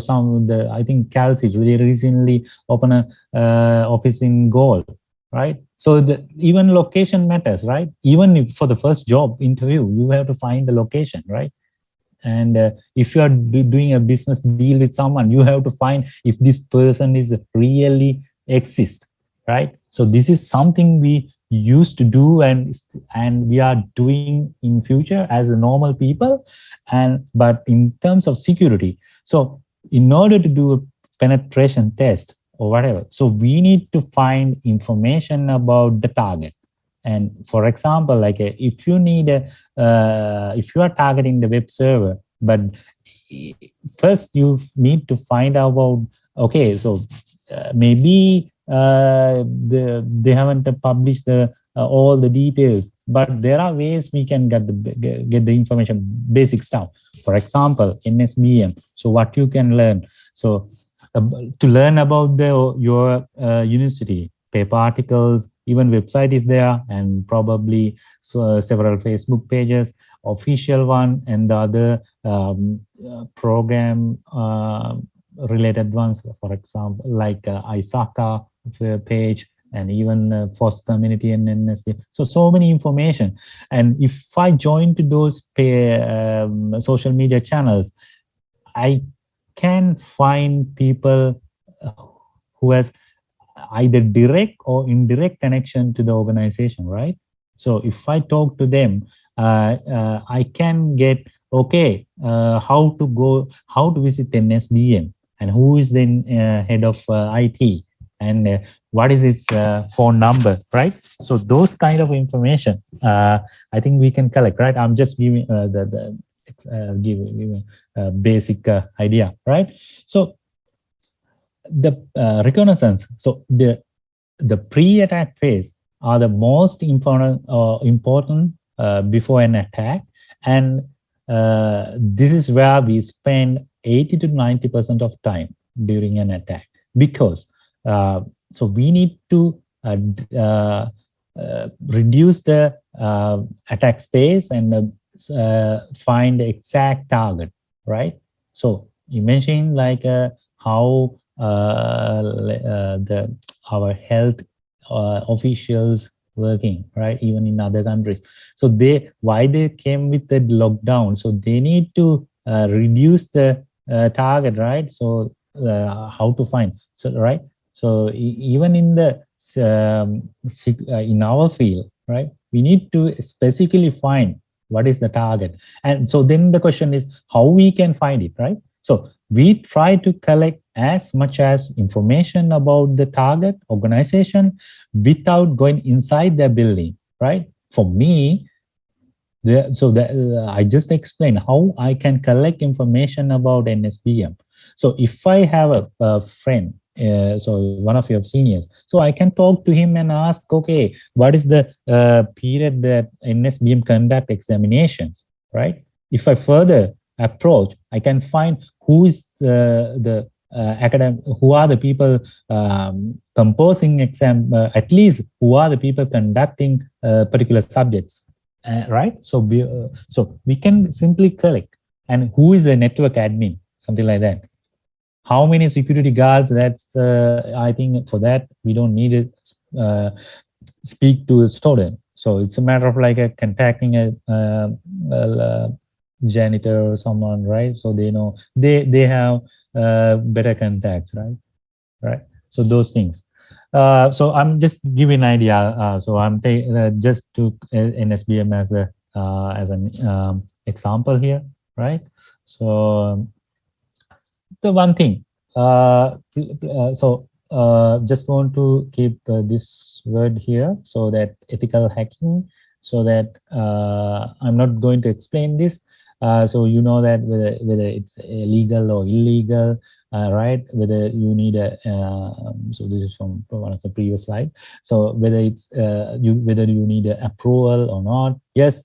think Calcit, they recently opened a office in Galle, right? So even location matters, right? Even if for the first job interview, you have to find the location, right? And if you are doing a business deal with someone, you have to find if this person is really exist, right? So this is something we used to do, and we are doing in future as a normal people. And but in terms of security, so in order to do a penetration test or whatever, so we need to find information about the target. And for example, like if you need if you are targeting the web server, but first you need to find out about, okay, so maybe they haven't published all the details, but there are ways we can get the information, basic stuff. For example, NSBM. So what you can learn, so to learn about your university, paper articles, even website is there, and probably several Facebook pages, official one, and the other program related ones, for example, like ISACA page, and even FOSS community and NSB. So many information. And if I join to those social media channels, I can find people who has either direct or indirect connection to the organization, right? So if I talk to them, I can get, okay, how to visit NSBM, and who is the head of IT, and what is his phone number, right? So those kind of information, I think we can collect, right? I'm just giving the give a basic idea, right? So the reconnaissance, so the pre-attack phase are the most important before an attack, and this is where we spend 80 to 90% of time during an attack, because so we need to reduce the attack space and find the exact target, right? So you mentioned like how our health officials working, right, even in other countries. So why they came with the lockdown, so they need to reduce the target, right? So how to find, so right, so even in the in our field, right, we need to specifically find what is the target. And so then the question is how we can find it, right? So we try to collect as much as information about the target organization without going inside the building, right? For me, I just explained how I can collect information about NSBM. So if I have a friend, so one of your seniors, so I can talk to him and ask, okay, what is the period that NSBM conduct examinations, right? If I further approach, I can find who is the academic, who are the people composing exam, at least who are the people conducting particular subjects. Right, so we can simply collect, and who is a network admin, something like that. How many security guards? That's I think for that we don't need to speak to a student. So it's a matter of like contacting a janitor or someone, right? So they know they have better contacts, right? So those things. So I'm just giving an idea. So I'm just took NSBM as an example here, right? So the one thing. Just want to keep this word here, so that ethical hacking, so that I'm not going to explain this. So you know that whether it's legal or illegal, right? Whether you need a so this is from one of the previous slide. So whether it's whether you need an approval or not. Yes,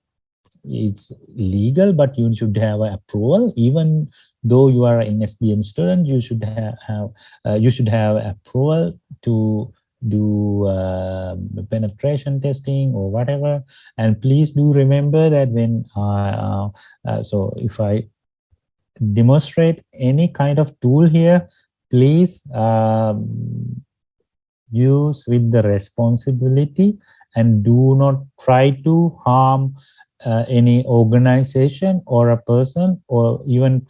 it's legal, but you should have an approval. Even though you are an NSBM student, you should have approval to do penetration testing or whatever. And please do remember that when so if I demonstrate any kind of tool here, please use with the responsibility, and do not try to harm any organization or a person, or even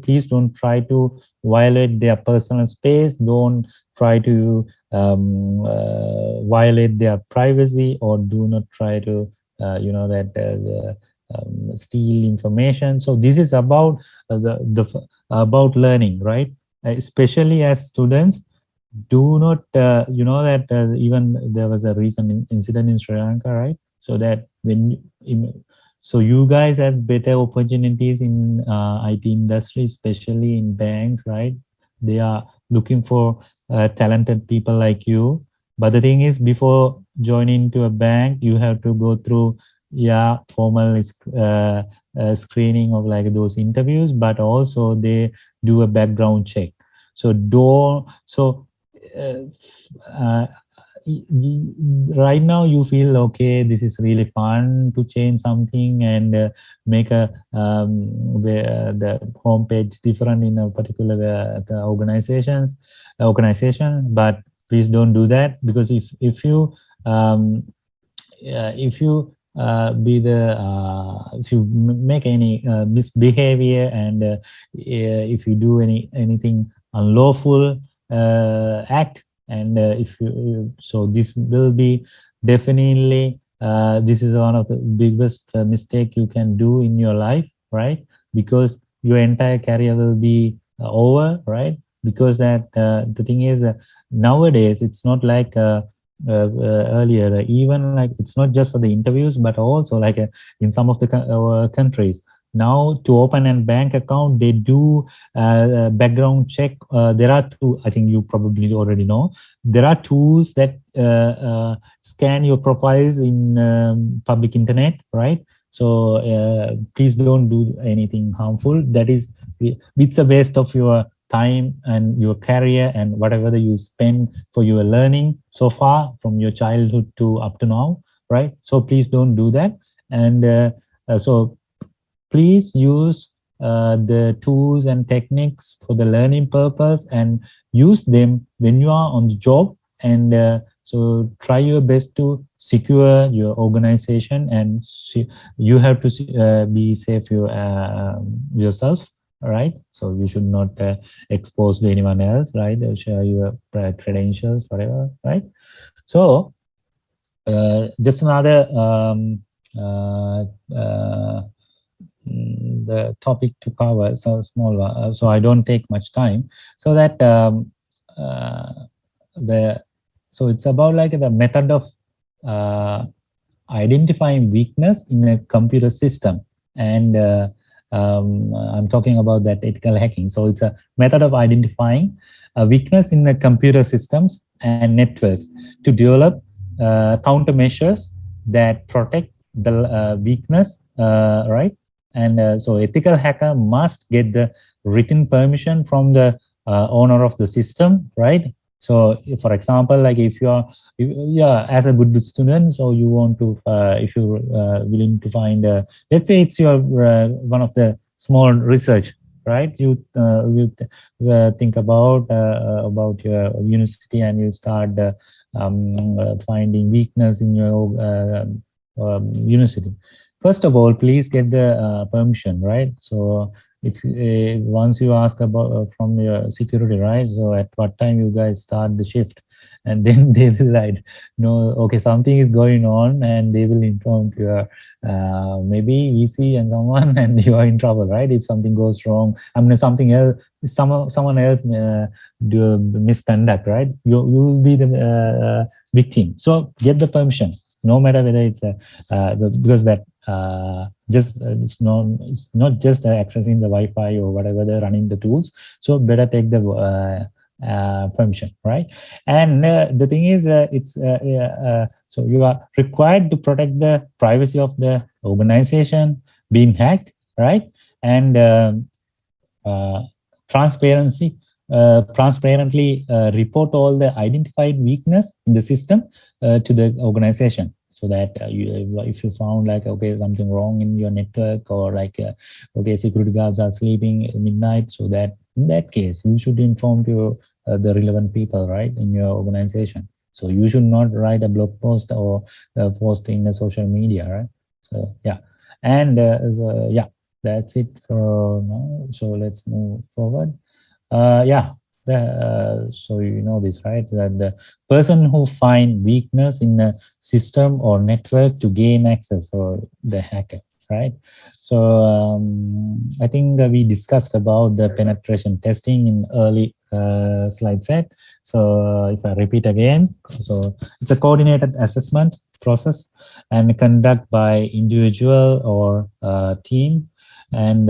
please don't try to violate their personal space. Don't try to violate their privacy, or do not try to steal information. So this is about about learning, right? Especially as students, do not that even there was a recent incident in Sri Lanka, right? So that so you guys have better opportunities in IT industry, especially in banks, right? They are looking for talented people like you. But the thing is, before joining to a bank, you have to go through formal screening of like those interviews, but also they do a background check. So right now you feel okay, this is really fun to change something and make a the homepage different in a particular organization, but please don't do that, because if you if you make any misbehavior, and if you do anything unlawful act, and if you so this will be definitely this is one of the biggest mistake you can do in your life, right? Because your entire career will be over, right? Because that the thing is nowadays it's not like earlier, even like it's not just for the interviews, but also like in some of the countries, now to open a bank account, they do background check. There are two, I think you probably already know. There are tools that scan your profiles in public internet, right? So please don't do anything harmful. That is, it's a waste of your time and your career and whatever that you spend for your learning so far from your childhood to up to now, right? So please don't do that. And so please use the tools and techniques for the learning purpose and use them when you are on the job. And so try your best to secure your organization, and you have to be safe yourself. All right. So you should not expose to anyone else, right? Share your credentials, whatever, right? So just another the topic to cover, so small one, so I don't take much time. So that so it's about like the method of identifying weakness in a computer system, and I'm talking about that ethical hacking. So it's a method of identifying a weakness in the computer systems and networks to develop countermeasures that protect the weakness, right? And so ethical hacker must get the written permission from the owner of the system, right? So for example, like if you are, yeah, as a good student, so you want to, if you're willing to find, let's say it's your one of the small research, right? You think about your university, and you start finding weakness in your university. First of all, please get the permission, right? So if once you ask about from your security, right? So at what time you guys start the shift, and then they will like, no, okay, something is going on, and they will inform your maybe VC and someone, and you are in trouble, right? If something goes wrong, I mean something else, someone else do misconduct, right? You will be the victim. So get the permission, no matter whether it's because that it's not just accessing the Wi-Fi or whatever they're running the tools. So better take the permission, right? And the thing is, so you are required to protect the privacy of the organization being hacked, right? And transparency. Transparently report all the identified weakness in the system to the organization, so that if you found like, okay, something wrong in your network, or like okay, security guards are sleeping at midnight, so that in that case you should inform to the relevant people, right, in your organization. So you should not write a blog post or post in the social media, right? So yeah, and yeah, that's it for now. So let's move forward. Yeah, so you know this, right? That the person who find weakness in a system or network to gain access, or the hacker, right? So I think we discussed about the penetration testing in early slide set. So if I repeat again, so it's a coordinated assessment process and conduct by individual or team, and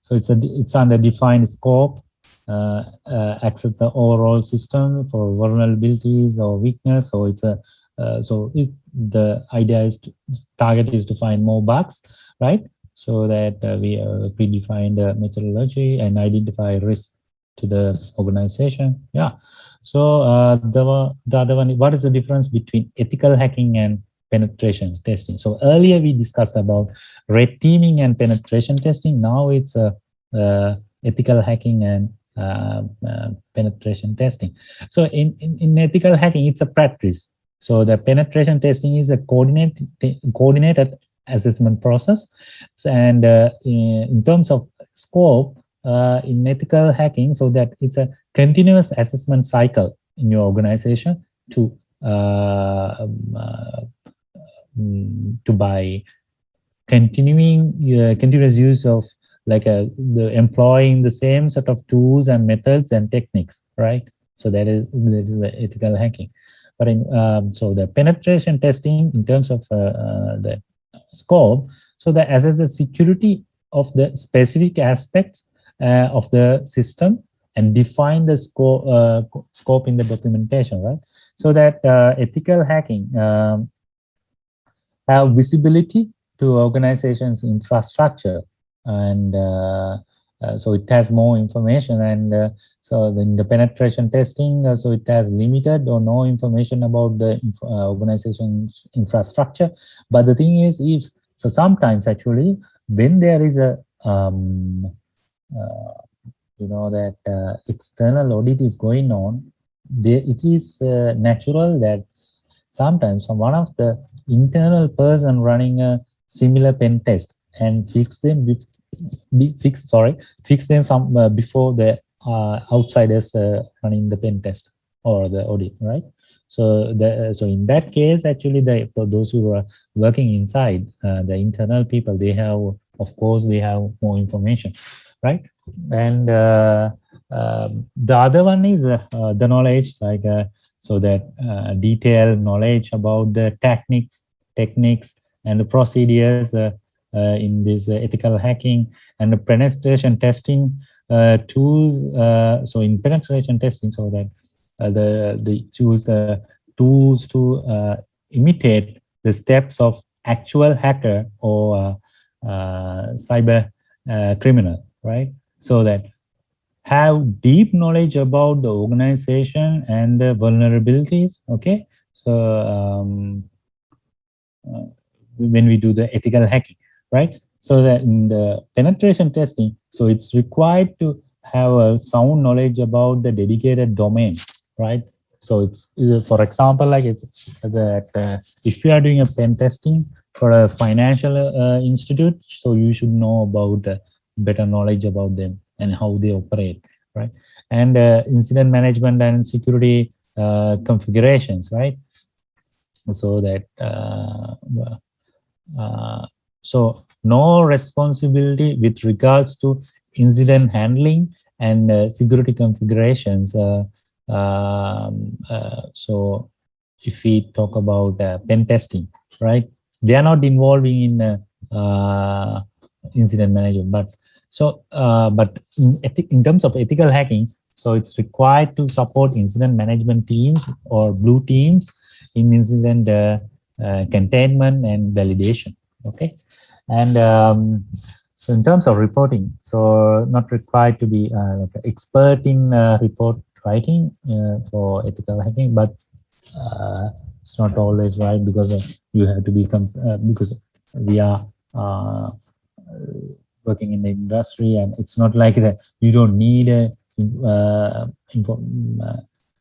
so it's under defined scope. Access the overall system for vulnerabilities or weakness. So it's a the idea is target is to find more bugs, right? So that we predefine the methodology and identify risk to the organization. Yeah. So the other one, what is the difference between ethical hacking and penetration testing? So earlier we discussed about red teaming and penetration testing. Now it's ethical hacking and penetration testing. So in ethical hacking, it's a practice. So the penetration testing is a coordinated assessment process. And in terms of scope, in ethical hacking, so that it's a continuous assessment cycle in your organization to by continuing continuous use of like the employing the same sort of tools and methods and techniques, right? So that is the ethical hacking. But in so the penetration testing in terms of the scope, so that assess the security of the specific aspects of the system and define the scope in the documentation, right? So that ethical hacking have visibility to organizations' infrastructure, and so it has more information. And so in the penetration testing, so it has limited or no information about the organization's infrastructure. But the thing is, if so, sometimes actually when there is a that external audit is going on, it is natural that sometimes one of the internal person running a similar pen test and fix them before the outsiders running the pen test or the audit, right? So in that case, actually, those who are working inside, the internal people, they have, of course, they have more information, right? And the other one is the knowledge, like so that detailed knowledge about the techniques and the procedures in this ethical hacking and the penetration testing tools. So in penetration testing, so that they choose tools to imitate the steps of actual hacker or cyber criminal, right? So that have deep knowledge about the organization and the vulnerabilities. Okay, so when we do the ethical hacking, right? So that in the penetration testing, so it's required to have a sound knowledge about the dedicated domain, right? So it's, for example, like it's that if you are doing a pen testing for a financial institute, so you should know about better knowledge about them and how they operate, right? And incident management and security configurations, right? So that so no responsibility with regards to incident handling and security configurations. So if we talk about pen testing, right? They are not involving in incident management, but in terms of ethical hacking, so it's required to support incident management teams or blue teams in incident containment and validation. Okay, and so in terms of reporting, so not required to be like an expert in report writing for ethical hacking, but it's not always right, because you have to be because we are working in the industry, and it's not like that you don't need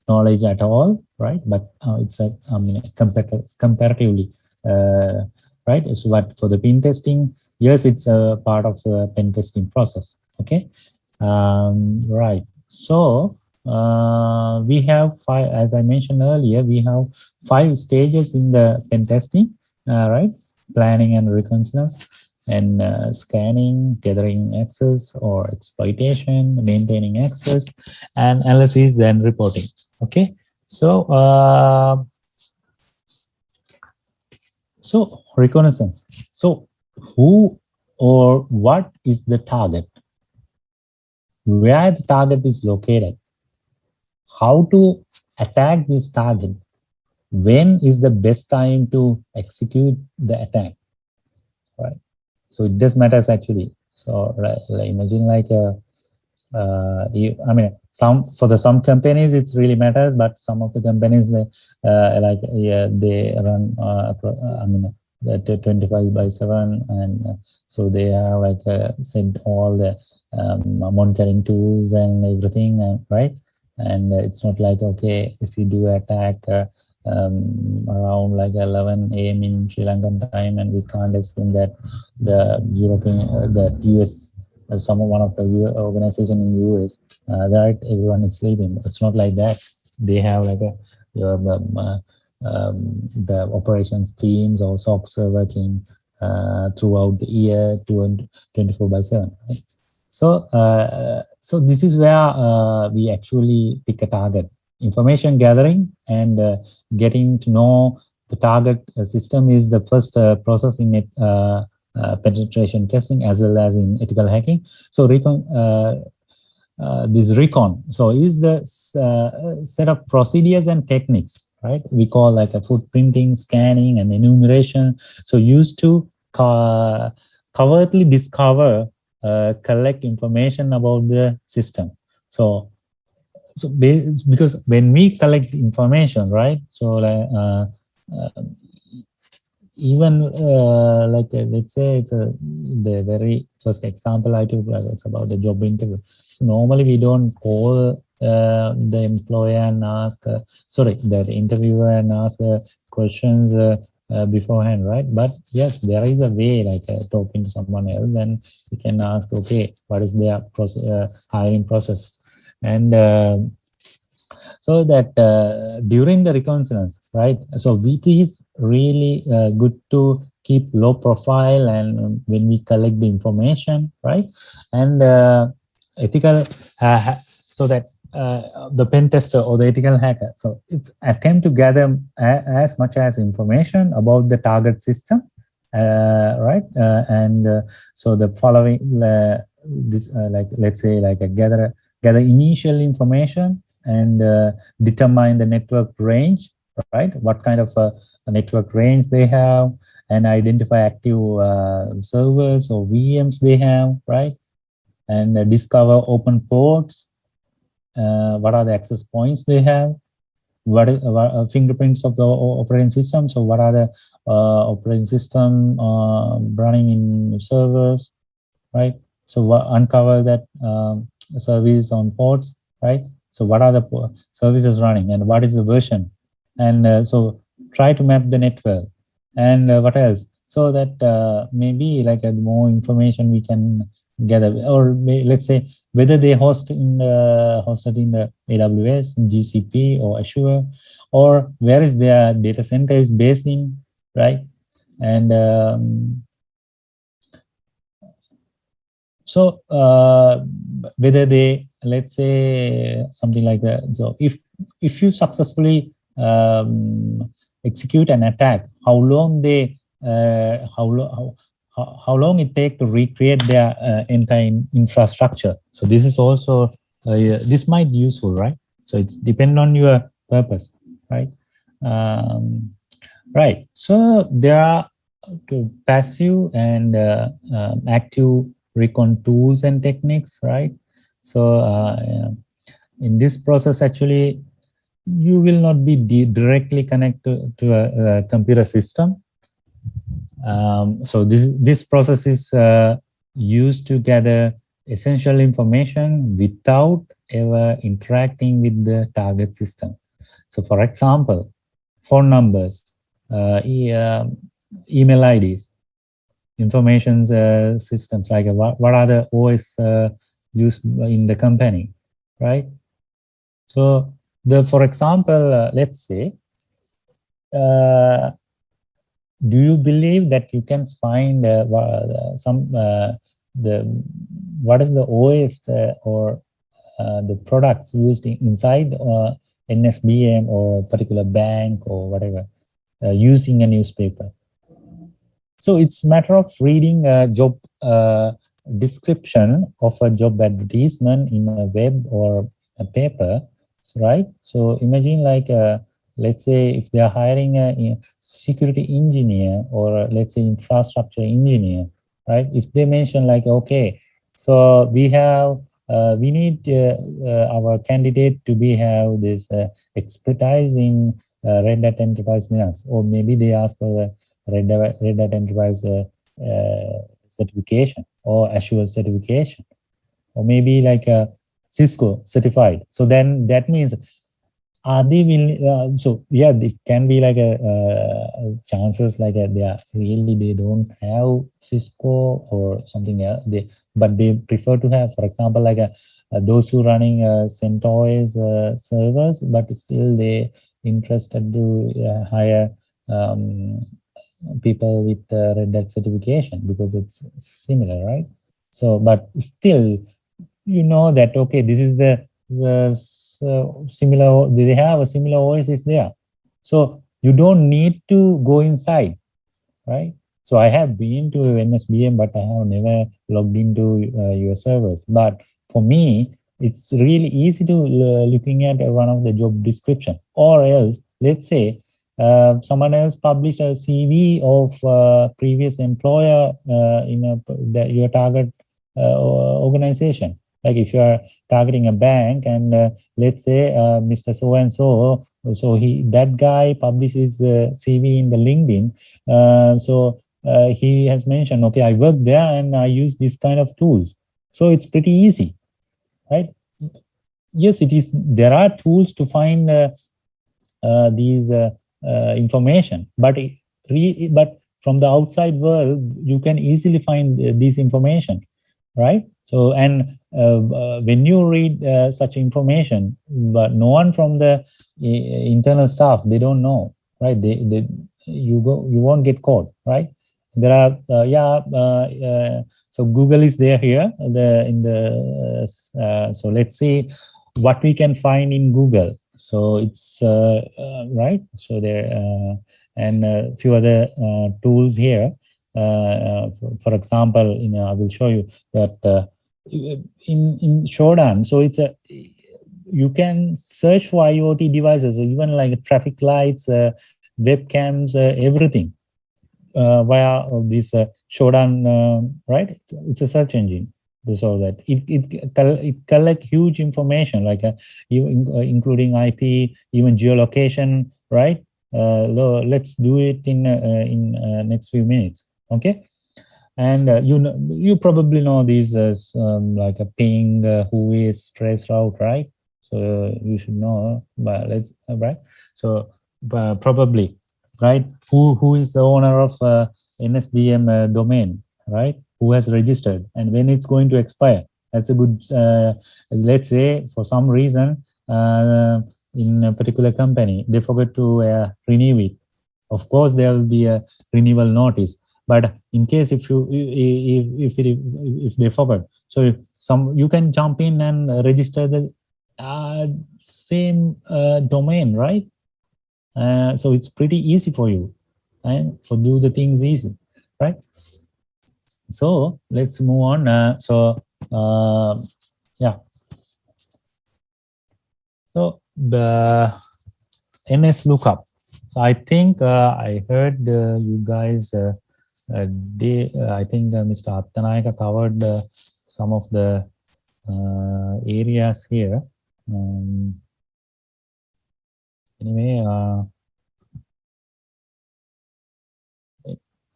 knowledge at all, right? But it's a comparatively right. So but for the pen testing, yes, it's a part of the pen testing process. Okay, right. So we have 5, as I mentioned earlier, we have 5 stages in the pen testing, right? Planning and reconnaissance, and scanning, gathering access or exploitation, maintaining access, and analysis and reporting. Okay, so so reconnaissance. So who or what is the target? Where the target is located? How to attack this target? When is the best time to execute the attack? Right. So it does matters actually. So like imagine like some companies it really matters, but some of the companies they run 25/7, and so they have like sent all the monitoring tools and everything, and right, and it's not like, okay, if you do attack around like 11 a.m. in Sri Lankan time, and we can't assume that the European that US one of the organization in US, that everyone is sleeping. It's not like that. They have like the operations teams or SOCs working throughout the year, 24/7. Right? So so this is where we actually pick a target. Information gathering and getting to know the target system is the first process in it penetration testing as well as in ethical hacking. So this recon so is the set of procedures and techniques, right? We call like a footprinting, scanning, and enumeration, so used to covertly discover, collect information about the system. So because when we collect information, right, so uh, even like let's say it's the very first example I took, it's about the job interview. So normally we don't call the employer and ask sorry, the interviewer and ask questions beforehand, right? But yes, there is a way, like talking to someone else, and you can ask, okay, what is their hiring process, and so that during the reconnaissance, right? So VT is really good to keep low profile, and when we collect the information, right? And ethical, so that the pen tester or the ethical hacker, so it's attempt to gather as much as information about the target system, right? And so the following, this like let's say like a gather initial information and determine the network range, right? What kind of network range they have, and identify active servers or VMs they have, right? And discover open ports. What are the access points they have? What are fingerprints of the operating system? So what are the operating system running in servers, right? So uncover that service on ports, right? So what are the services running and what is the version? And so try to map the network. And what else? So that maybe like more information we can gather, or let's say whether they hosted in the AWS, GCP, or Azure, or where is their data center is based in, right? And so whether they, let's say something like that. So if you successfully execute an attack, how long they how long it take to recreate their entire infrastructure. So this is also this might be useful, right? So it's depend on your purpose, right? Right. So there are passive and active recon tools and techniques, right? So in this process, actually, you will not be directly connected to a computer system. So this process is used to gather essential information without ever interacting with the target system. So for example, phone numbers, email IDs, information systems, like what are the OS used in the company, right? So for example, let's say, do you believe that you can find some what is the OS or the products used inside NSBM or particular bank or whatever using a newspaper? So it's a matter of reading a job description of a job advertisement in a web or a paper, right? So imagine like, let's say if they are hiring a security engineer or let's say infrastructure engineer, right? If they mention like, okay, so we need our candidate to have this expertise in Red Hat Enterprise Linux, or maybe they ask for the Red Hat Enterprise certification or Azure certification, or maybe like a Cisco certified. So then that means, are they will? So yeah, it can be like a chances like they don't have Cisco or something else. But they prefer to have, for example, like those who running CentOS servers, but still they interested to hire people with Red Hat certification because it's similar, right? So, but still, you know that, okay, this is the similar, they have a similar OS is there. So you don't need to go inside, right? So I have been to NSBM, but I have never logged into your servers. But for me, it's really easy to looking at one of the job description, or else let's say someone else published a CV of previous employer in your target organization. Like if you are targeting a bank, and let's say Mr. So and so, so that guy publishes CV in the LinkedIn. He has mentioned, okay, I work there and I use this kind of tools. So it's pretty easy, right? Yes, it is. There are tools to find these information, but but from the outside world, you can easily find this information, right? So, and when you read such information, but no one from the internal staff, they don't know, right? You won't get caught, right? There are so Google is there here so let's see what we can find in Google. So it's right. So there and a few other tools here. For example, I will show you that in Shodan. So it's a you can search for IoT devices, even like traffic lights, webcams, everything via this Shodan, right? It's a search engine. So that it collect huge information, like including IP, even geolocation, right? Let's do it in next few minutes, okay? And you probably know these as like a ping, who is trace route, right? So you should know, but let's right. So probably, right? Who is the owner of NSBM domain, right? Who has registered and when it's going to expire? That's a good. Let's say for some reason in a particular company they forget to renew it. Of course, there will be a renewal notice, but in case if they forgot, so you can jump in and register the same domain, right? So it's pretty easy for you, and for do the things easy, right? So let's move on. Yeah. So the NS lookup. So I think I heard you guys. I think Mr. Attanayaka covered some of the areas here. Anyway,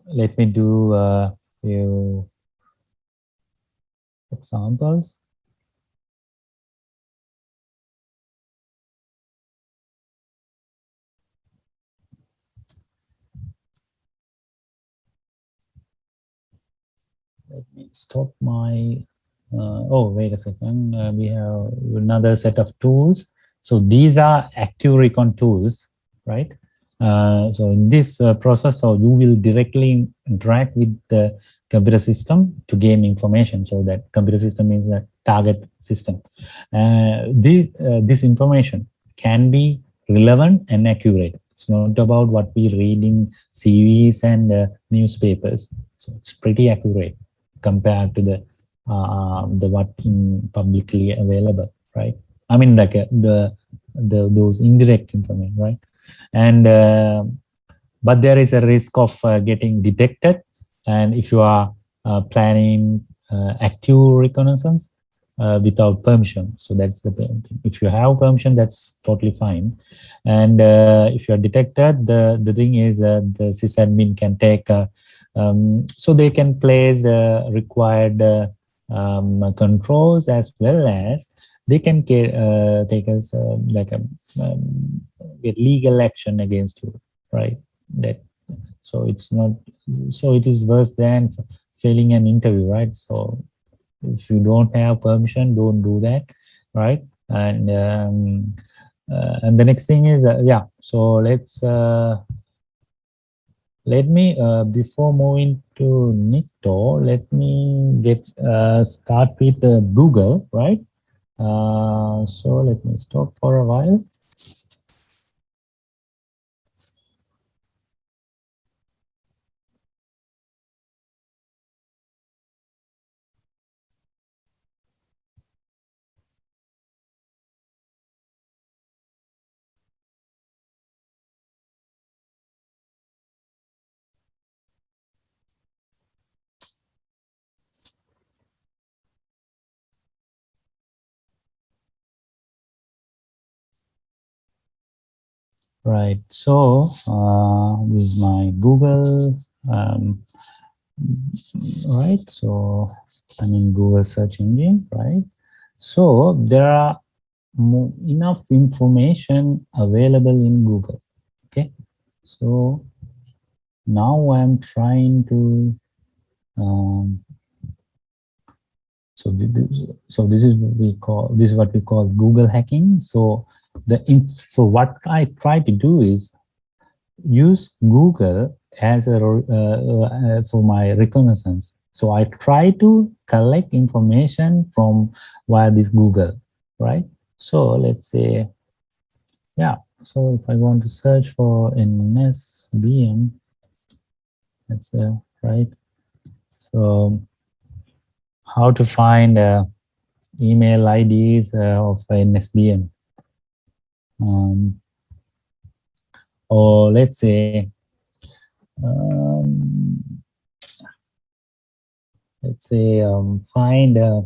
let me do a few examples. Let me stop my, oh, wait a second. We have another set of tools. So these are active recon tools, right? So in this process, so you will directly interact with the computer system to gain information. So that computer system is the target system. This information can be relevant and accurate. It's not about what we read in CVs and newspapers. So it's pretty accurate compared to the what in publicly available, right? I mean, like those indirect information, right? And but there is a risk of getting detected, and if you are planning active reconnaissance without permission, so that's the thing. If you have permission, that's totally fine. And if you are detected, the thing is the sysadmin can take so they can place required controls, as well as they can take us like a get legal action against you, right? That so it's not, so it is worse than failing an interview, right? So if you don't have permission, don't do that, right? And the next thing is yeah, so let me before moving to Nikto, let me get start with Google, right? So let me stop for a while. right. So this is my Google, right? So I'm in Google search engine, right? So there are enough information available in Google. Okay, so now I'm trying to this is what we call Google hacking. So what I try to do is use Google as a for my reconnaissance. So I try to collect information from via this Google, right? So let's say, yeah. So if I want to search for NSBM, that's right. So how to find email IDs of NSBM, or let's say, um, find a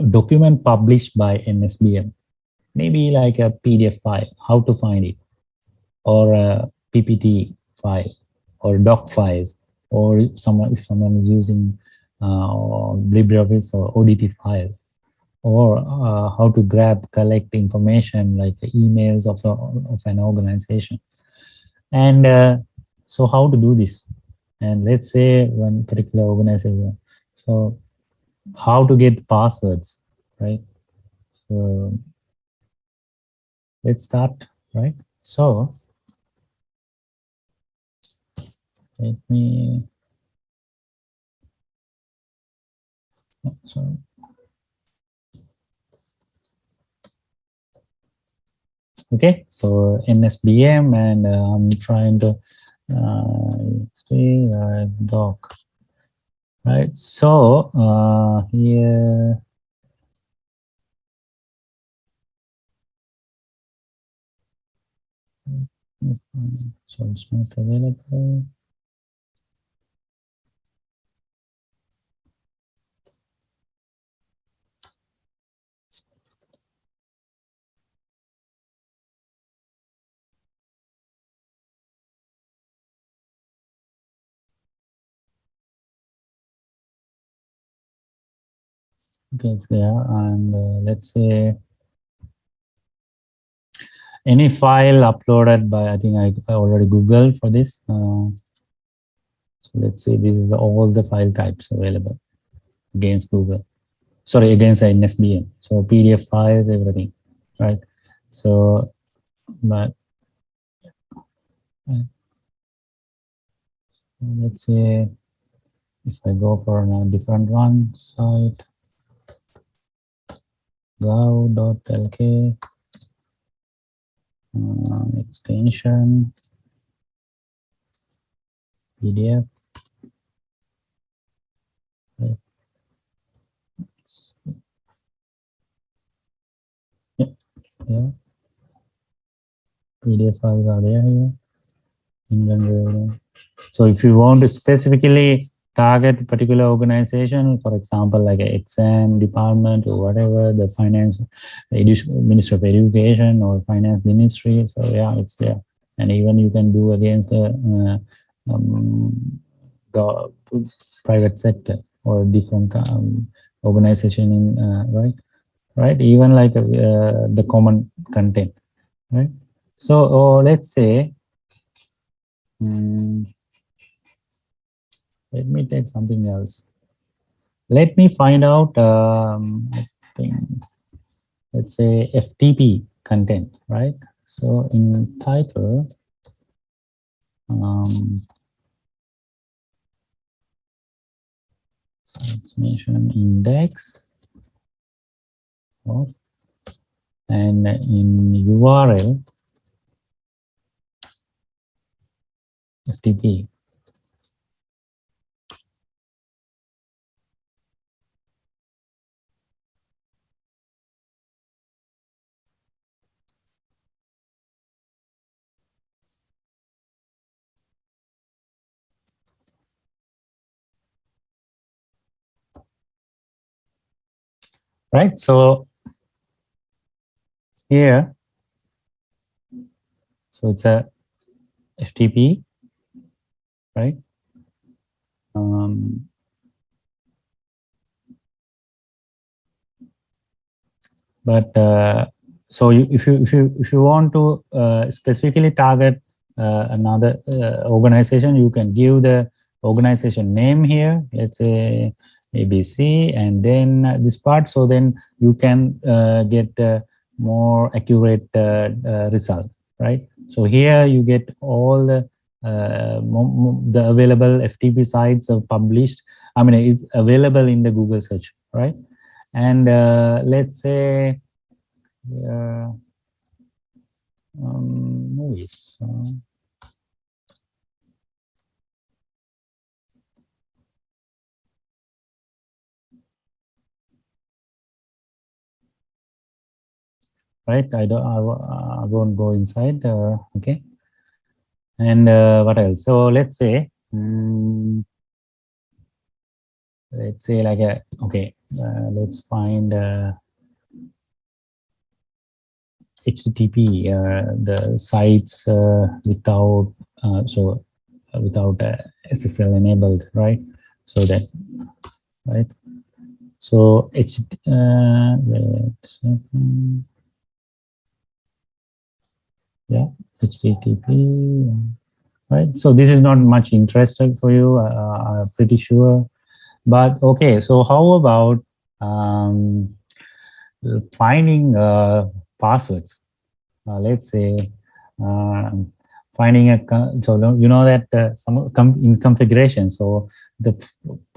document published by NSBM, maybe like a PDF file, how to find it, or a PPT file, or doc files, or if someone is using LibreOffice or ODT files, or how to collect information like the emails of an organization. And so how to do this? And let's say one particular organization, so how to get passwords, right? So let's start, right? So let me, sorry. Okay, so NSBM, and I'm trying to stay doc, right? So here, so it's not available. Okay, it's there, and let's say any file uploaded by, I think I already Googled for this. So let's say this is all the file types available against Google. Sorry, against NSBM. So PDF files, everything, right? So, but let's say if I go for a different one, site gov.lk, extension PDF, right? Yeah, PDF files are there here. So if you want to specifically target a particular organization, for example, like an exam department or whatever, the finance, Ministry of Education or finance ministry, so yeah, it's there. And even you can do against the private sector or different organization in right, even like the common content, right? So let's say, let me take something else. Let me find out, I think, let's say FTP content, right? So in title, mention index of, and in URL, FTP. Right, so here So it's a FTP, right? But so if you want to specifically target another organization, you can give the organization name here. Let's say ABC, and then this part. So then you can get more accurate result, right? So here you get all the available FTP sites are published. I mean, it's available in the Google search, right? And let's say movies. Right, I won't go inside. Okay, and what else? So let's say like a okay. Let's find HTTP, the sites without without SSL enabled, right? So that, right? So yeah, HTTP, right? So this is not much interesting for you, I'm pretty sure. But okay, so how about finding passwords? Let's say finding a so you know that some in configuration, so the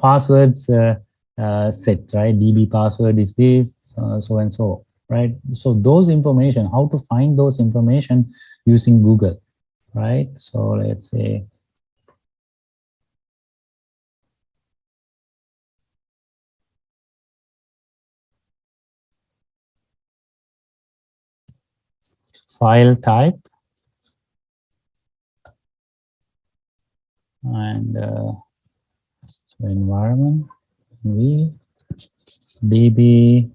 passwords set, right? DB password is this, so and so, right? So those information, how to find those information using Google, right? So let's say file type and so environment v db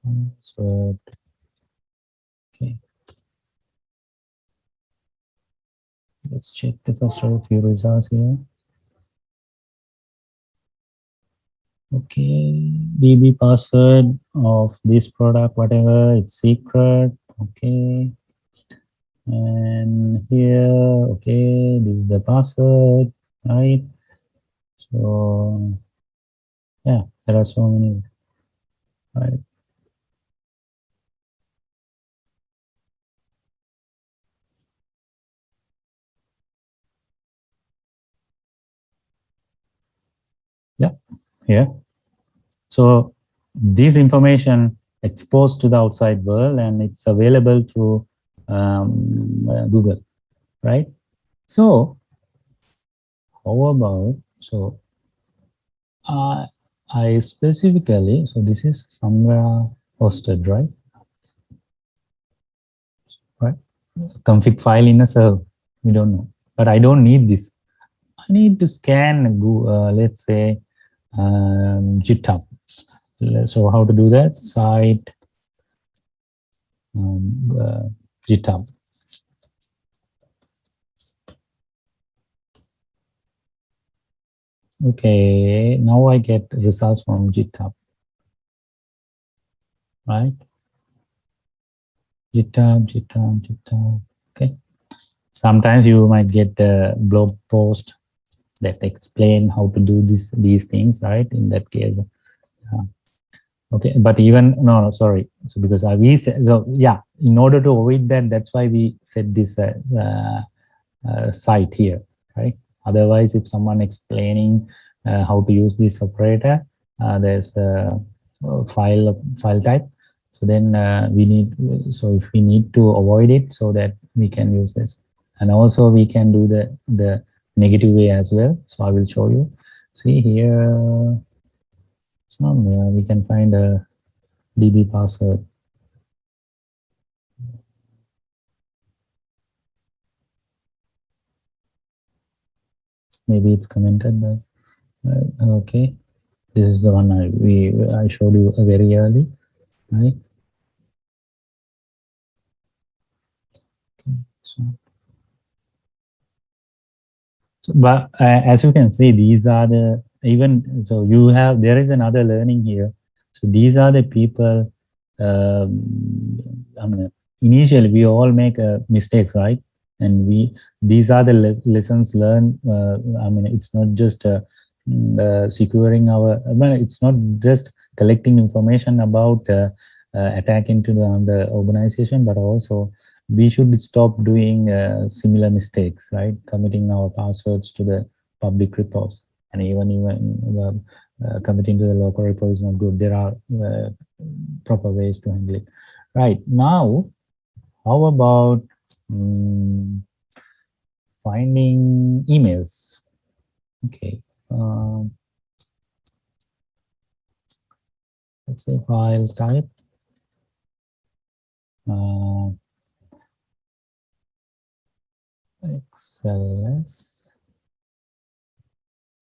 password. Okay, let's check the first few results here. Okay, DB password of this product, whatever, it's secret. Okay, and here, okay, this is the password, right? So yeah, there are so many, right? Yeah, here. So this information exposed to the outside world, and it's available through Google, right? So how about, so I specifically, so this is somewhere hosted, right? Right? Config file in a server, we don't know, but I don't need this. I need to scan Google, let's say GitHub. So how to do that? Site GitHub. Okay, now I get results from GitHub, right? GitHub. Okay. Sometimes you might get a blog post that explain how to do these things, right? In that case, okay. But even no, sorry. So because we said, so yeah, in order to avoid that, that's why we set this site here, right? Otherwise, if someone explaining how to use this operator, there's a file type. So then we need, so if we need to avoid it, so that we can use this, and also we can do the negative way as well. So I will show you. See here, somewhere we can find a DB password. Maybe it's commented, but okay. This is the one I showed you very early, right? So, but as you can see, these are the even so you have there is another learning here. So these are the people. I mean, initially we all make mistakes, right? And these are the lessons learned. I mean, it's not just securing our. I mean, it's not just collecting information about attacking to the organization, but also we should stop doing similar mistakes, right? Committing our passwords to the public repos, and even committing to the local repo is not good. There are proper ways to handle it. Right now, how about finding emails? Okay, let's say file type. Uh, XLS,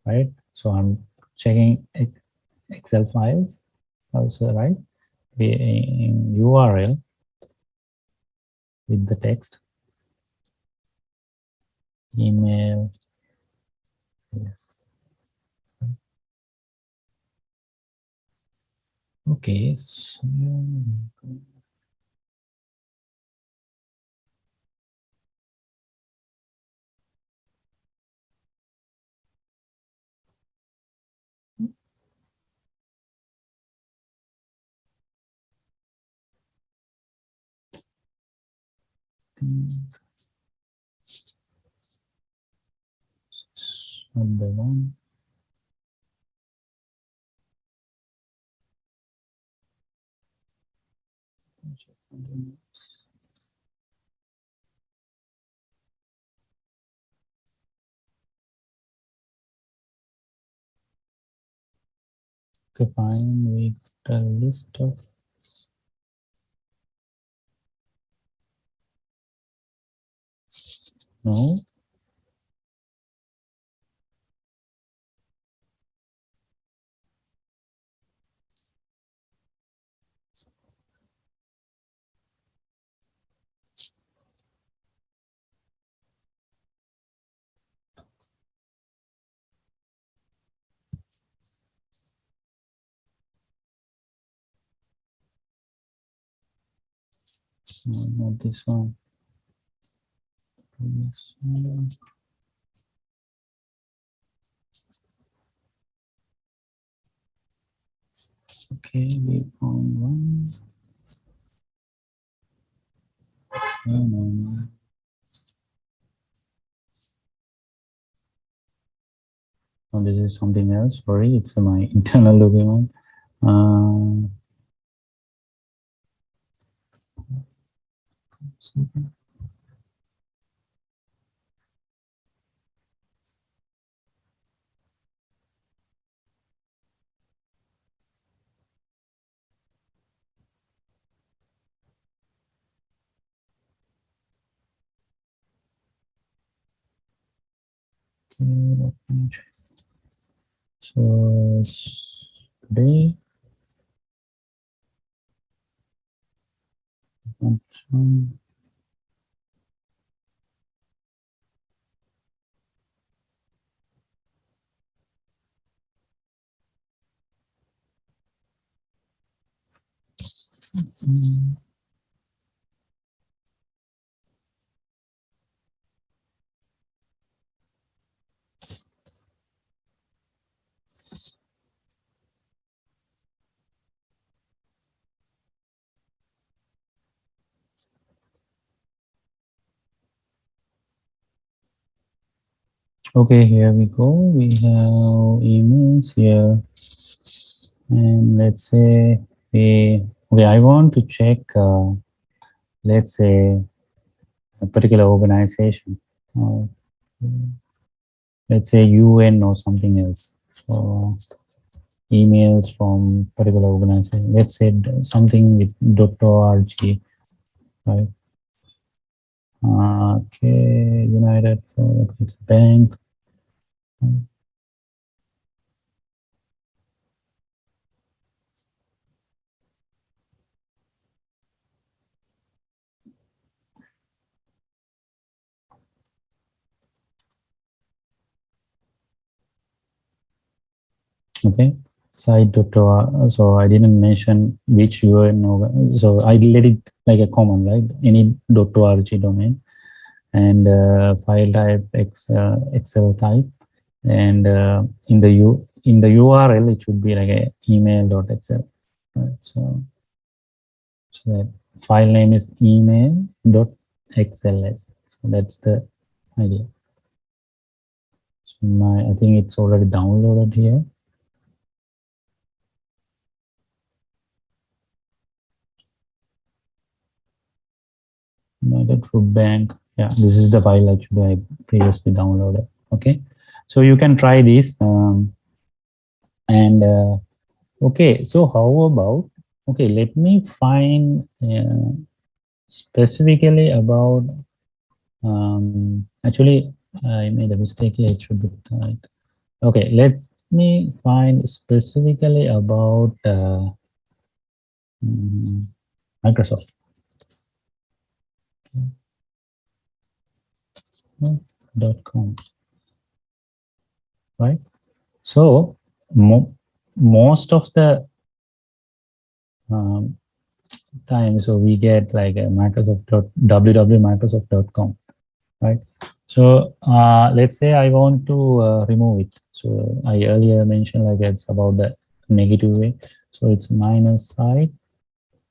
right? So I'm checking Excel files also, right? In URL with the text, email, yes. Okay, so number one. Okay, fine. We got a list of no. No, not this one. This one. Okay, we found one. No, no, no. Oh, this is something else. Sorry, it's my internal document. Okay, let me check. So today, one. Okay, here we go. We have emails here, and let's say okay, I want to check. Let's say a particular organization. Uh, let's say UN or something else. So emails from particular organization. Let's say something with .org, right? Okay, United, it's a bank. Okay, site.org. So I didn't mention which URL. So I let it like a common, right? Any .org domain, and file type Excel type, and in the URL it should be like a email.xl. Right? So that file name is email.xls. So that's the idea. So I think it's already downloaded here. United Food Bank. Yeah, this is the file actually I previously downloaded. Okay, so you can try this. And okay, so how about, okay, let me find specifically about, actually I made a mistake here, it should be right. Okay, let me find specifically about Microsoft. .com, right? So most of the um, time, so we get like a www.microsoft.com, right? So let's say I want to remove it. So I earlier mentioned like it's about the negative way. So it's minus site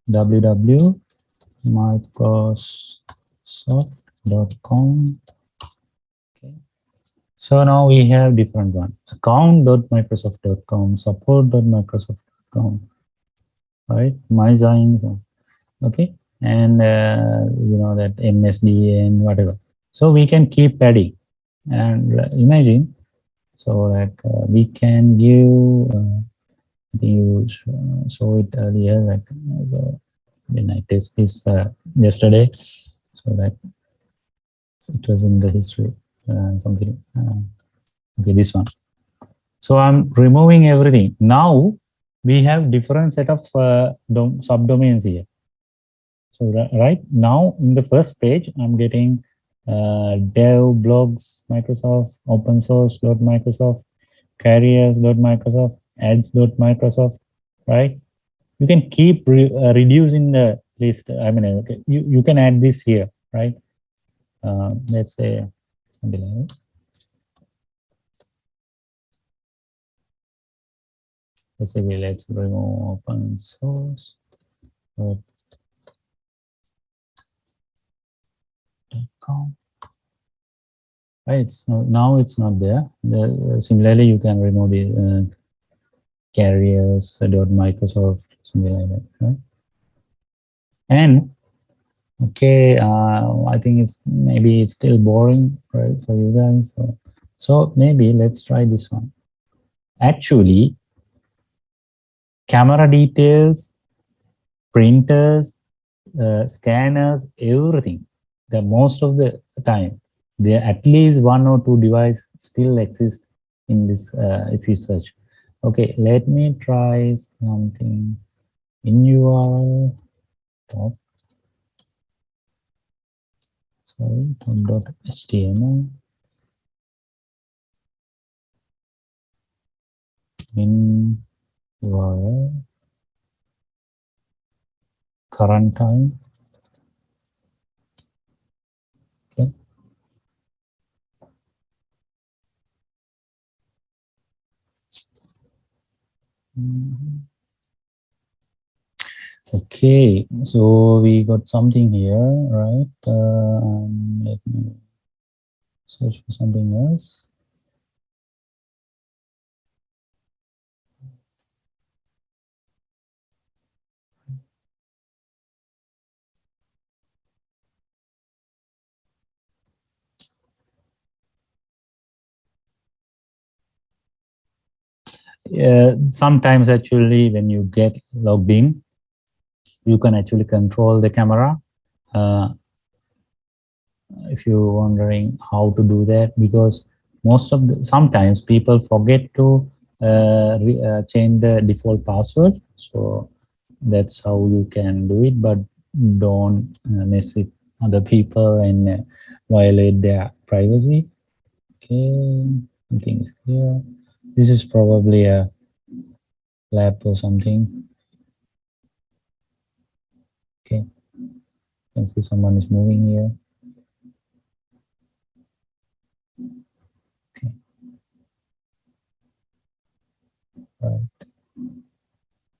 www.microsoft.com. Okay. So now we have different one, account.microsoft.com, support.microsoft.com, right? My signs, okay, and you know that MSDN, whatever. So we can keep adding, and imagine, so like we can give, you saw it earlier, like so when I test this yesterday, so that it was in the history, something, okay, this one. So I'm removing everything. Now we have different set of subdomains here. So right now in the first page, I'm getting dev blogs, Microsoft, open source Microsoft, careers.microsoft, ads.microsoft, right? You can keep reducing the list. I mean, okay, you can add this here, right? Let's say something like that. Let's say let's remove open source. .com. Right, it's now it's not there. Similarly, you can remove the carriers.microsoft, something like that, right? And okay, I think maybe it's still boring, right, for you guys. So maybe let's try this one. Actually, camera details, printers, scanners, everything. The most of the time, there at least one or two devices still exist in this. If you search, okay, let me try something in URL top. Sorry, top.html in URL current time. Okay. Okay, so we got something here, right? Let me search for something else. Sometimes actually when you get logged in, you can actually control the camera. If you're wondering how to do that, because sometimes people forget to change the default password. So that's how you can do it, but don't mess with other people and violate their privacy. Okay, something is here. This is probably a lab or something. Okay, you can see someone is moving here. Okay, right.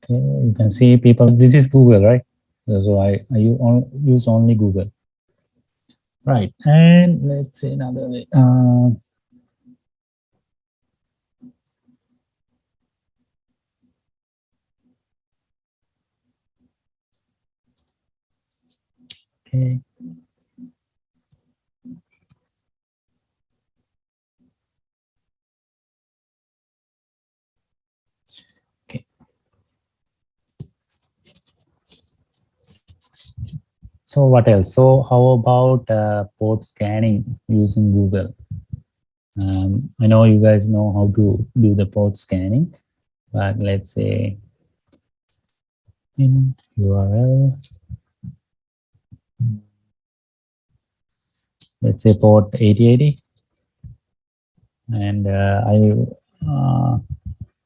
Okay, you can see people. This is Google, right? So I use only Google, right? And let's say another way. Okay. Okay. So what else? So how about port scanning using Google? I know you guys know how to do the port scanning, but let's say in URL, let's say port 8080, and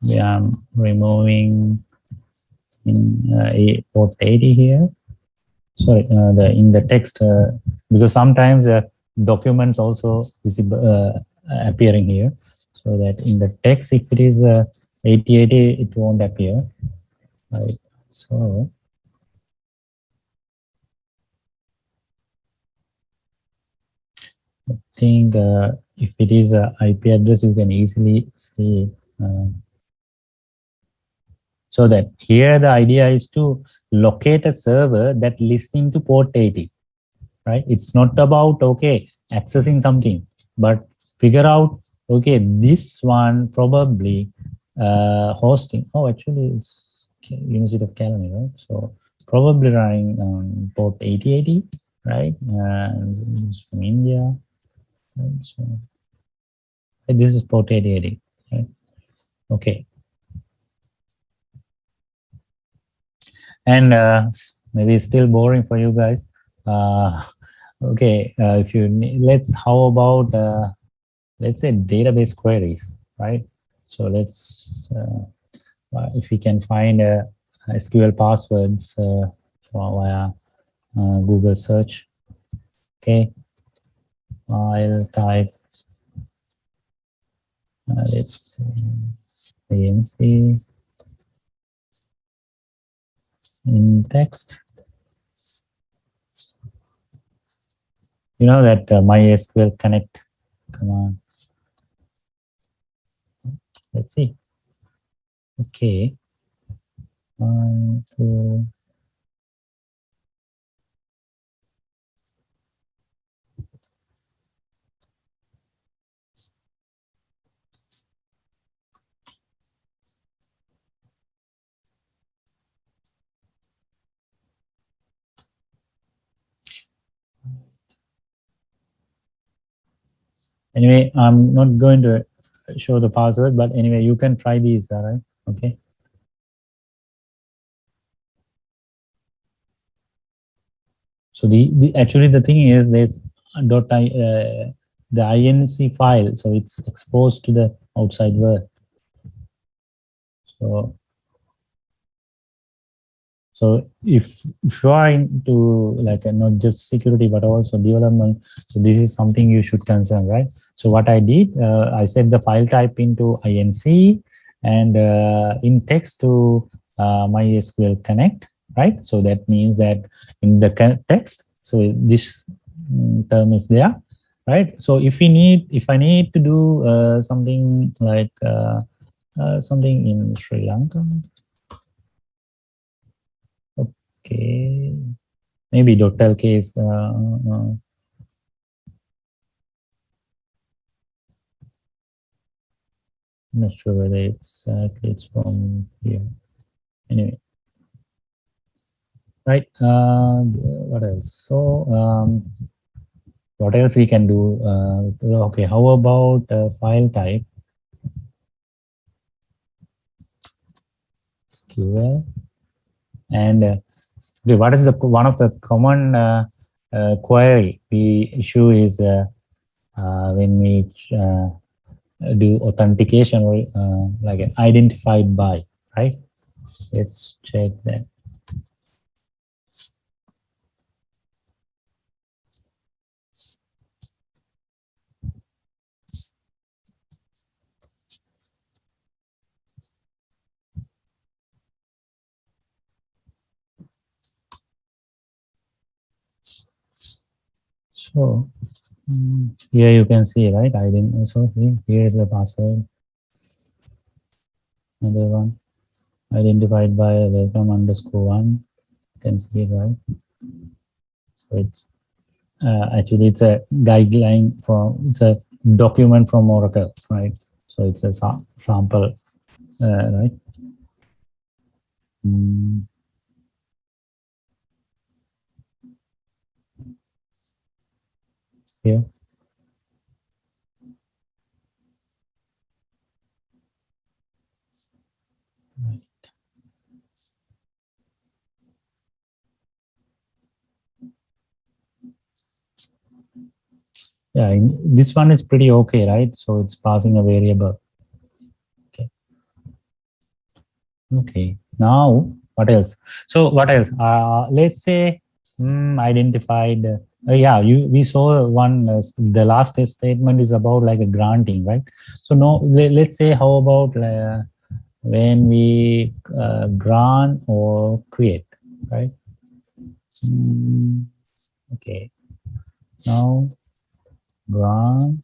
we are removing in port 80 here. Sorry, in the text, because sometimes documents also visible appearing here, so that in the text, if it is 8080, it won't appear, right? So I think if it is a IP address, you can easily see it. So that here the idea is to locate a server that listening to port 80, right? It's not about, okay, accessing something, but figure out, okay, this one probably hosting. Oh, actually, it's University of California, right? So probably running on port 8080, right? This is from India, right? So this is port 8080, right? Okay. And maybe it's still boring for you guys. Okay, if you need, how about let's say database queries, right? So let's if we can find SQL passwords via Google search. Okay, I'll type let's say ANC in text. You know that MySQL connect command. Let's see. Okay. 1, 2. Anyway, I'm not going to show the password, but anyway, you can try these, all right? Okay. So actually the thing is there's the INC file, so it's exposed to the outside world. So if you are into like not just security but also development, so this is something you should concern, right? So what I did, I set the file type into INC and in text to MySQL connect, right? So that means that in the text, so this term is there, right? So if I need to do something like something in Sri Lanka. Okay, maybe .lk is I'm not sure whether it's from here. Anyway, right? What else? So what else we can do? Okay, how about file type? SQL and what is the one of the common query we issue is when we do authentication or like identified by, right? Let's check that. So here you can see, right? I didn't. So here is the password. Another one identified by welcome_1. You can see it, right? So it's actually it's a guideline it's a document from Oracle, right? So it's a sample, right? Here. Yeah, this one is pretty okay, right? So it's passing a variable. Okay. Okay. Now what else? So what else? Let's say identified. Yeah, we saw one. The last statement is about like a granting, right? So no, let's say how about when we grant or create, right? Okay. Now grant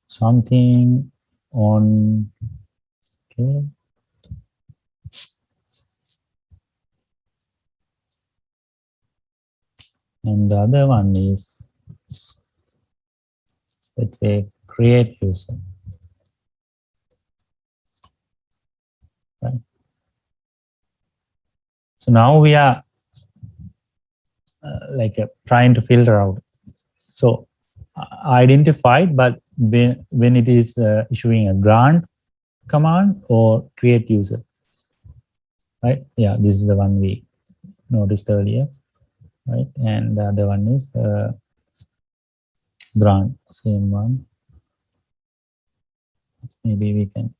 something on. Okay. And the other one is, let's say, create user, right? So now we are trying to filter out. So identified, but when it is issuing a grant command or create user, right? Yeah, this is the one we noticed earlier, right? And the other one is grant, same one. Maybe we can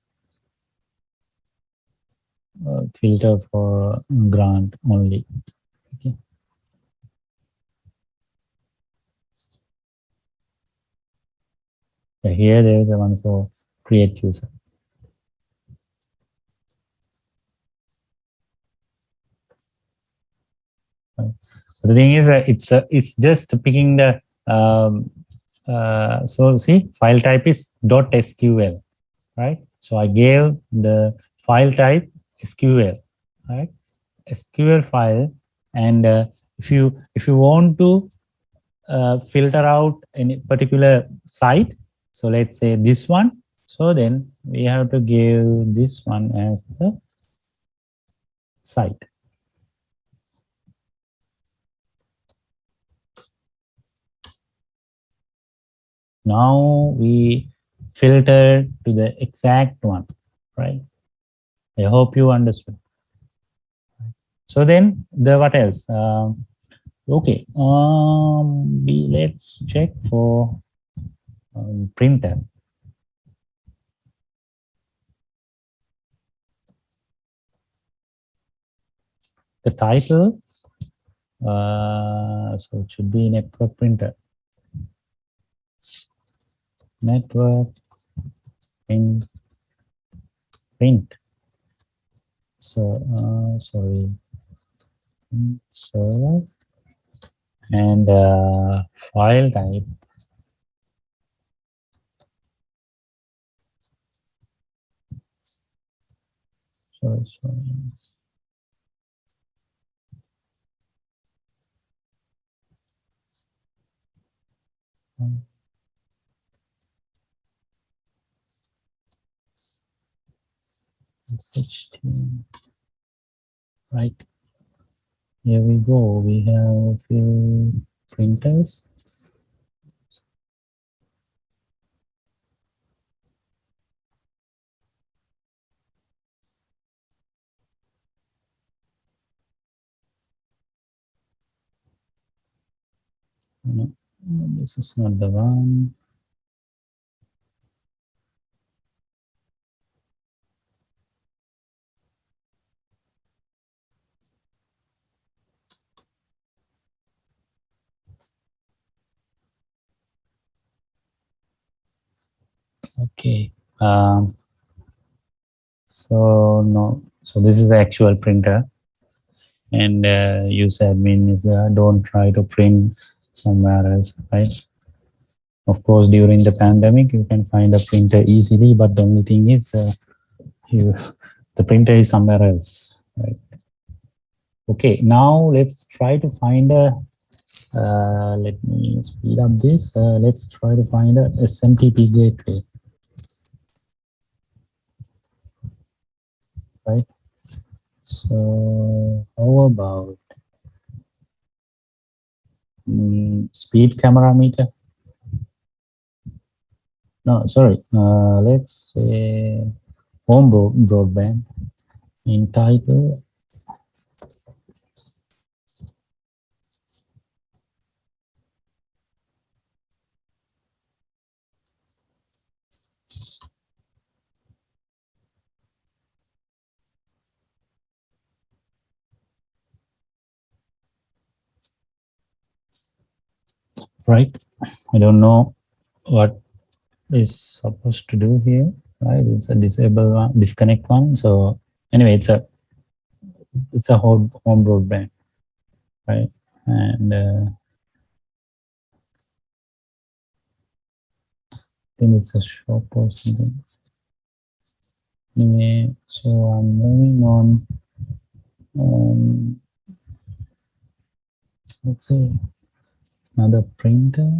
filter for grant only. Okay. Yeah, here there is a one for create user. Right. So the thing is, it's just picking the so see, file type is .sql, right? So I gave the file type SQL, right? SQL file, and if you want to filter out any particular site, so let's say this one, so then we have to give this one as the site. Now we filter to the exact one, right? I hope you understood. So then the what else? Okay, let's check for printer. The title, so it should be network printer. Network print. So sorry, server and file type. Sorry. HTML. Right. Here we go. We have a few printers. No, this is not the one. Okay. So no. So this is the actual printer, and user admin is don't try to print somewhere else, right? Of course, during the pandemic, you can find a printer easily, but the only thing is you, the printer is somewhere else, right? Okay, now let's try to find a, let me speed up this. Let's try to find a SMTP gateway, right? So how about speed camera meter? No, sorry. Let's say home broadband in title. Right. I don't know what is supposed to do here, right? It's a disable one, disconnect one. So anyway, it's a home broadband, right? And I think it's a shop or something. Anyway, so I'm moving on. Let's see, another printer.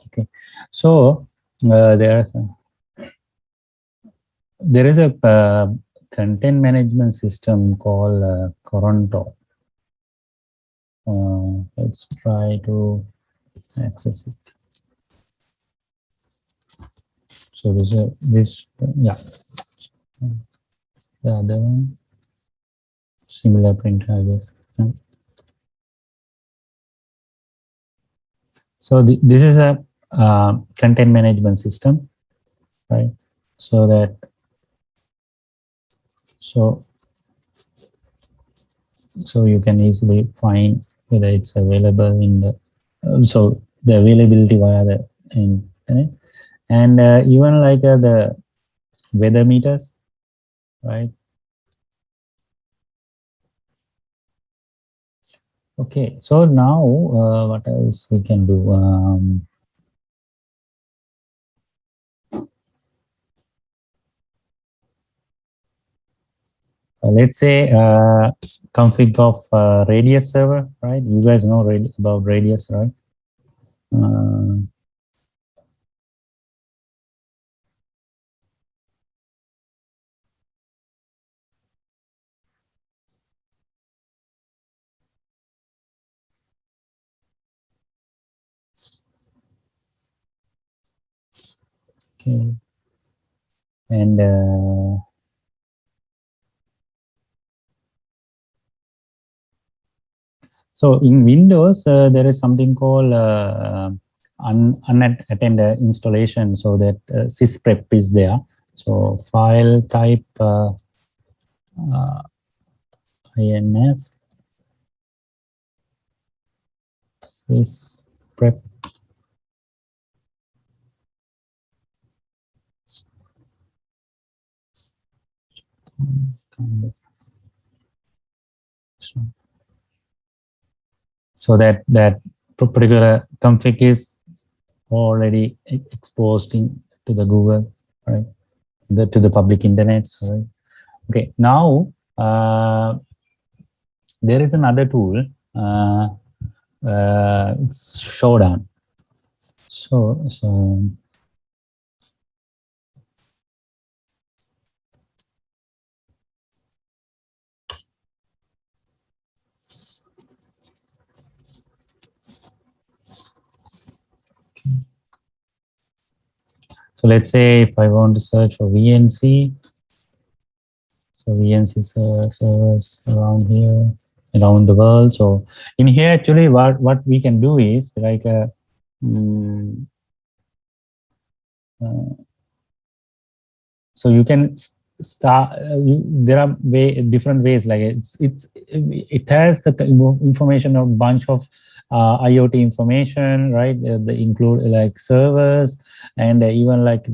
Okay, so there is a content management system called Coronto. Let's try to access it. So this yeah, the other one, similar printer, I guess. So this is a content management system, right? So that so you can easily find whether it's available in the so the availability via the internet, and even like the weather meters, right? Okay, so now what else we can do? Let's say config of radius server, right? You guys know about radius, right? Uh, okay, and so in Windows, there is something called unattended installation, so that sysprep is there. So file type inf sysprep. So that particular config is already exposed to the Google, right? To the public internet. Sorry. Okay. Now there is another tool. It's Showdown. So so let's say if I want to search for VNC, so VNC servers around here, around the world. So in here, actually, what we can do is like So you can start. There are different ways. Like it has the information of bunch of IoT information, right? They include like servers and even like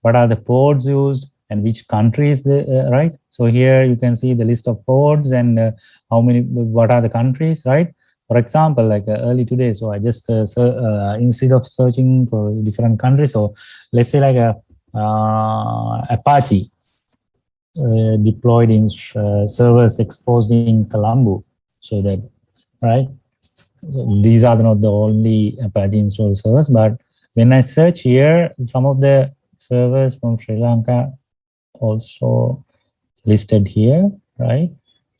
what are the ports used and which countries, right? So here you can see the list of ports and what are the countries, right? For example, like early today, so I just instead of searching for different countries, so let's say like a Apache deployed in servers exposed in Colombo, so that, right? So these are not the only Apache installed servers, but when I search here, some of the servers from Sri Lanka also listed here, right?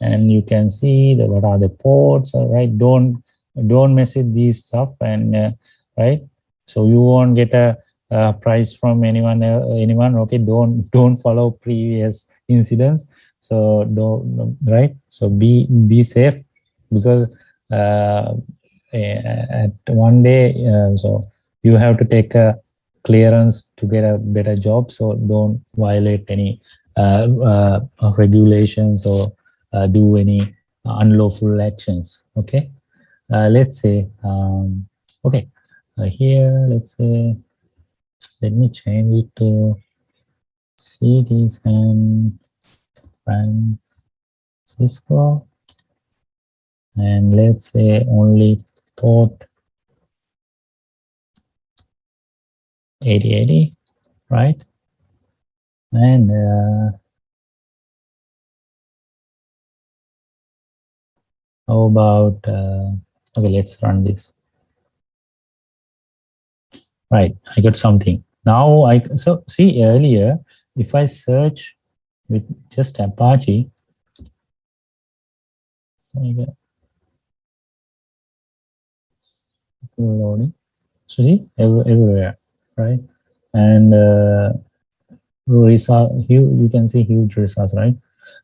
And you can see what are the ports, right? Don't mess with these stuff, and right. So you won't get a price from anyone. Okay, don't follow previous incidents. So don't, right. So be safe, because at one day, so you have to take a clearance to get a better job. So don't violate any regulations or do any unlawful actions. Okay, let's say okay, here let's say, let me change it to cities and Francisco, and let's say only port 8080, right? And how about okay, let's run this. Right, I got something now. So see, earlier if I search with just Apache, loading, so see everywhere, right? And you can see huge results, right?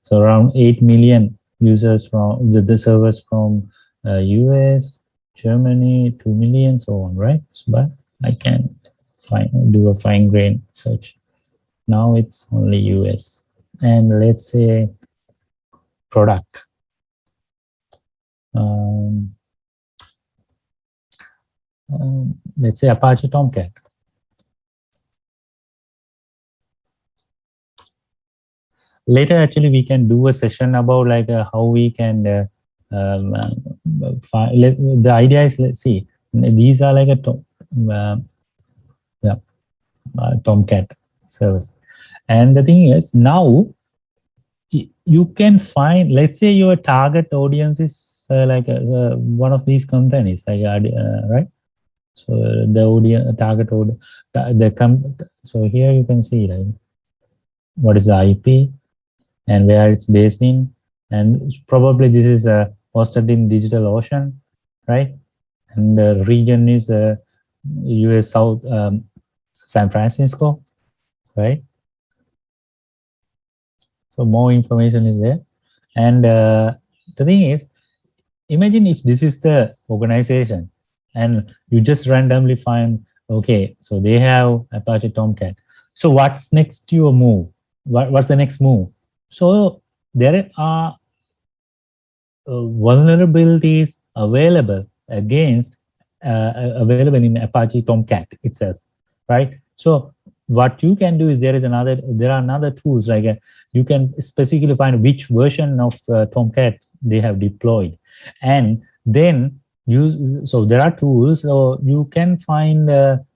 So around 8 million users from the servers from US, Germany, 2 million, so on, right? So, but I can do a fine grain search. Now it's only US. And let's say product. Let's say Apache Tomcat. Later, actually, we can do a session about like how we can the idea is, let's see, these are like a Tomcat service. And the thing is, now you can find, let's say your target audience is like one of these companies, like right? So the audience, target audience, so here you can see like what is the IP and where it's based in, and probably this is hosted in DigitalOcean, right? And the region is US South, San Francisco, right? So more information is there. And the thing is, imagine if this is the organization and you just randomly find, okay, so they have Apache Tomcat. So what's next your move? What's the next move? So there are vulnerabilities available available in Apache Tomcat itself, right? So what you can do is there are another tools, like you can specifically find which version of Tomcat they have deployed, and then so there are tools, so you can find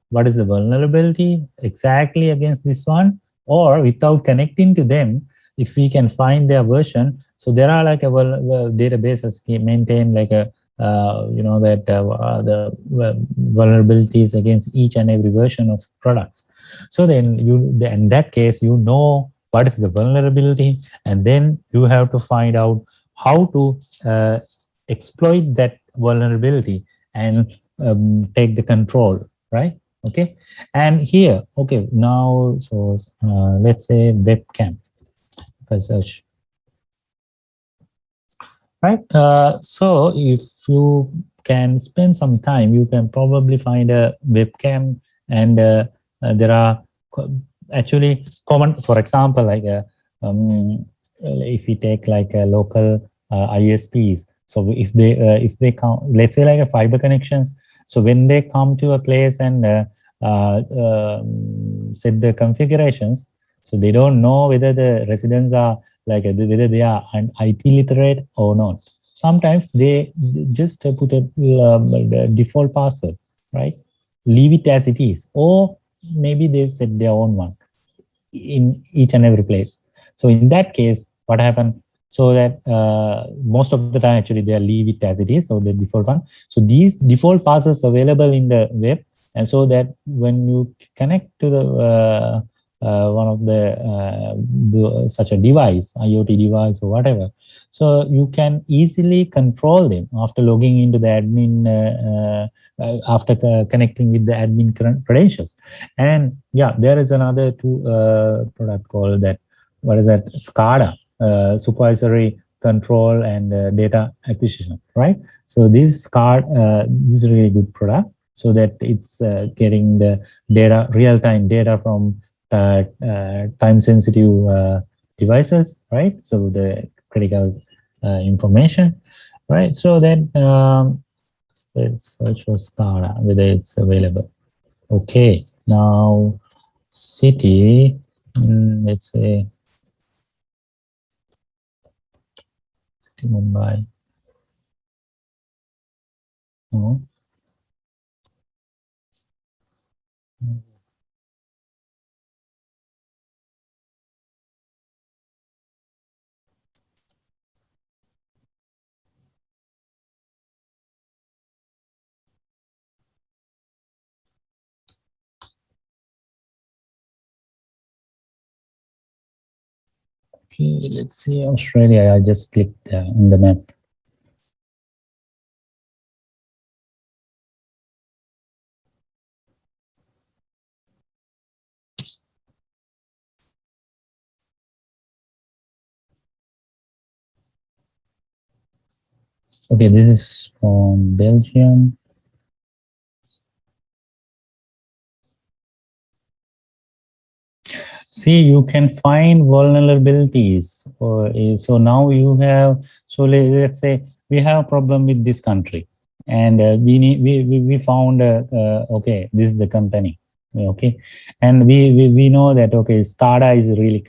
what is the vulnerability exactly against this one, or without connecting to them, if we can find their version. So there are like databases maintain like a the vulnerabilities against each and every version of products. So then in that case, you know what is the vulnerability, and then you have to find out how to exploit that vulnerability and take the control, right? Okay, and here, okay, now so let's say webcam. If I search, right? So if you can spend some time, you can probably find a webcam, and there are actually common, for example, like if we take like a local ISPs. So if they come, let's say like a fiber connections. So when they come to a place and set the configurations, so they don't know whether the residents are like whether they are IT literate or not. Sometimes they just put a default password, right? Leave it as it is, or maybe they set their own one in each and every place. So in that case, what happened? So that most of the time actually they leave it as it is, so the default one. So these default passes available in the web, and so that when you connect to the one of the such a device, IoT device or whatever, so you can easily control them after logging into the admin, after connecting with the admin credentials. And yeah, there is another product called that, what is that, SCADA, supervisory control and data acquisition, right? So this SCADA, this is a really good product, so that it's getting the data, real-time data from time-sensitive devices, right? So the critical information, right? So then let's search for SCADA, whether it's available. Okay, now city, let's say Mumbai. Oh. Okay, let's see Australia. I just clicked in the map. Okay, this is from Belgium. See, you can find vulnerabilities. So now you have, so let's say we have a problem with this country, and we found, okay, this is the company. Okay, and we know that, okay, SCADA is really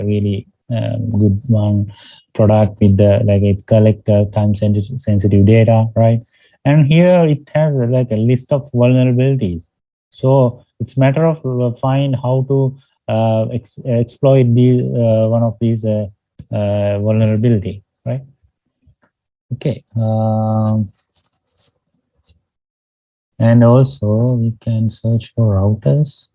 really good one product with the, like, it collect time sensitive data, right? And here it has like a list of vulnerabilities. So it's matter of find how to exploit the one of these vulnerability, right? Okay. And also we can search for routers.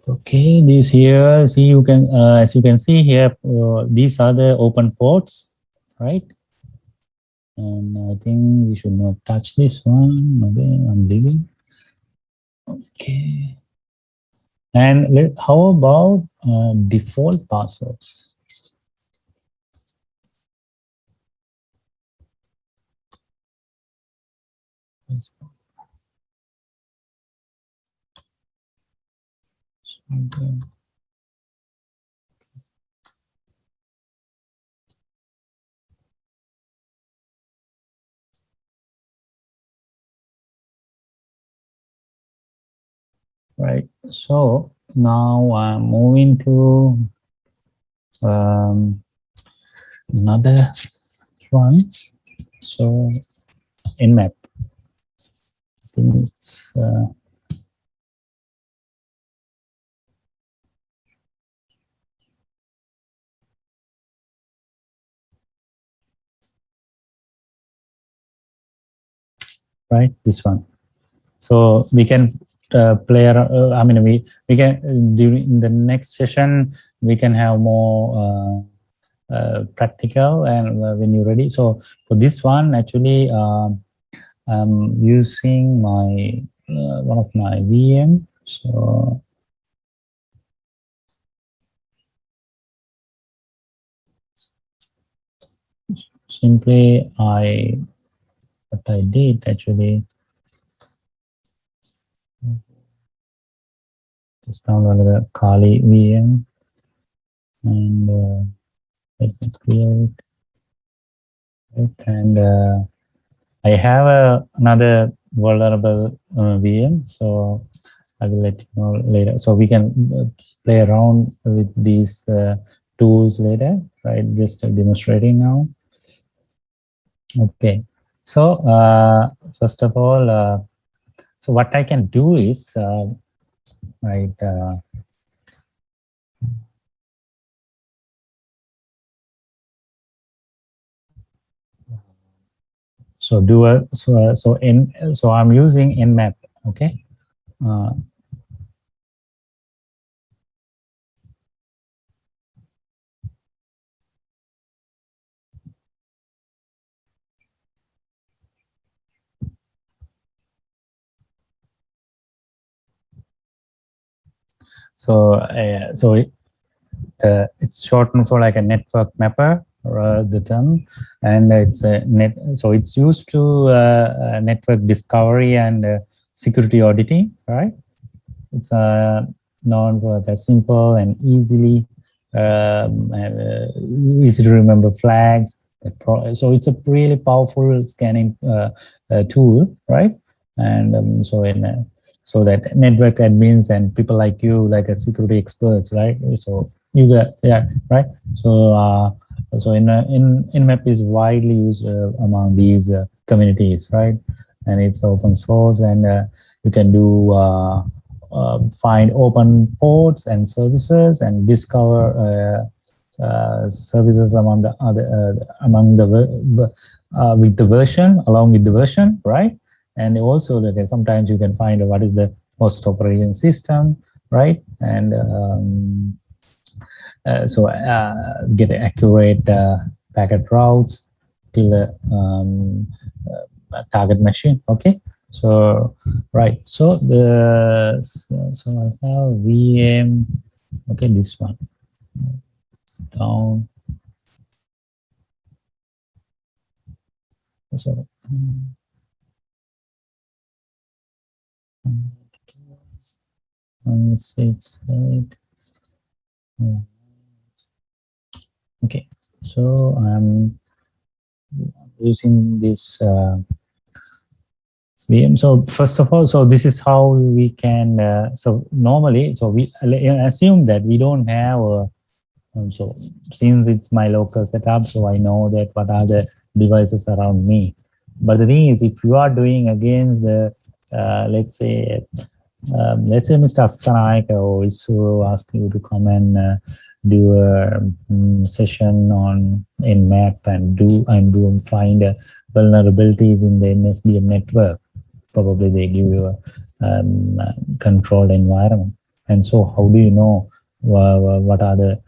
Okay, these here, see, you can, as you can see here, these are the open ports, right? And I think we should not touch this one. Okay, I'm leaving. Okay. And how about default passwords? Okay. Right. So now I'm moving to another one. So Nmap. I think it's right, this one. So we can play around, I mean, we can during the next session we can have more practical, and when you're ready. So for this one, actually, I'm using my one of my VM. So simply what I did actually just downloaded the Kali VM and let me clear it. And I have another vulnerable VM, so I will let you know later. So we can play around with these tools later, right? Just demonstrating now. Okay. So first of all, so what I can do is, right, so do a, so I'm using Nmap, okay? It's shortened for like a network mapper, the term, and it's a net. So it's used to network discovery and security auditing, right? It's known for the simple and easy to remember flags. So it's a really powerful scanning tool, right? And so that network admins and people like you, like a security experts, right? So you got, yeah, right. So Nmap is widely used among these communities, right? And it's open source, and you can do find open ports and services and discover services among the other with the version, along with the version, right? And also that sometimes you can find what is the host operating system, right? And get accurate packet routes till the target machine. Okay, so right, so I have VM. Okay, this one. It's down. So 168. Okay, so I'm using this VM. So first of all, so this is how we can. So normally, so we assume that we don't have. So since it's my local setup, so I know that what are the devices around me. But the thing is, if you are doing against the, let's say Mr. Astanayaka or ISRO ask you to come and do a session on Nmap and find vulnerabilities in the NSBM network. Probably they give you a controlled environment. And so how do you know what are the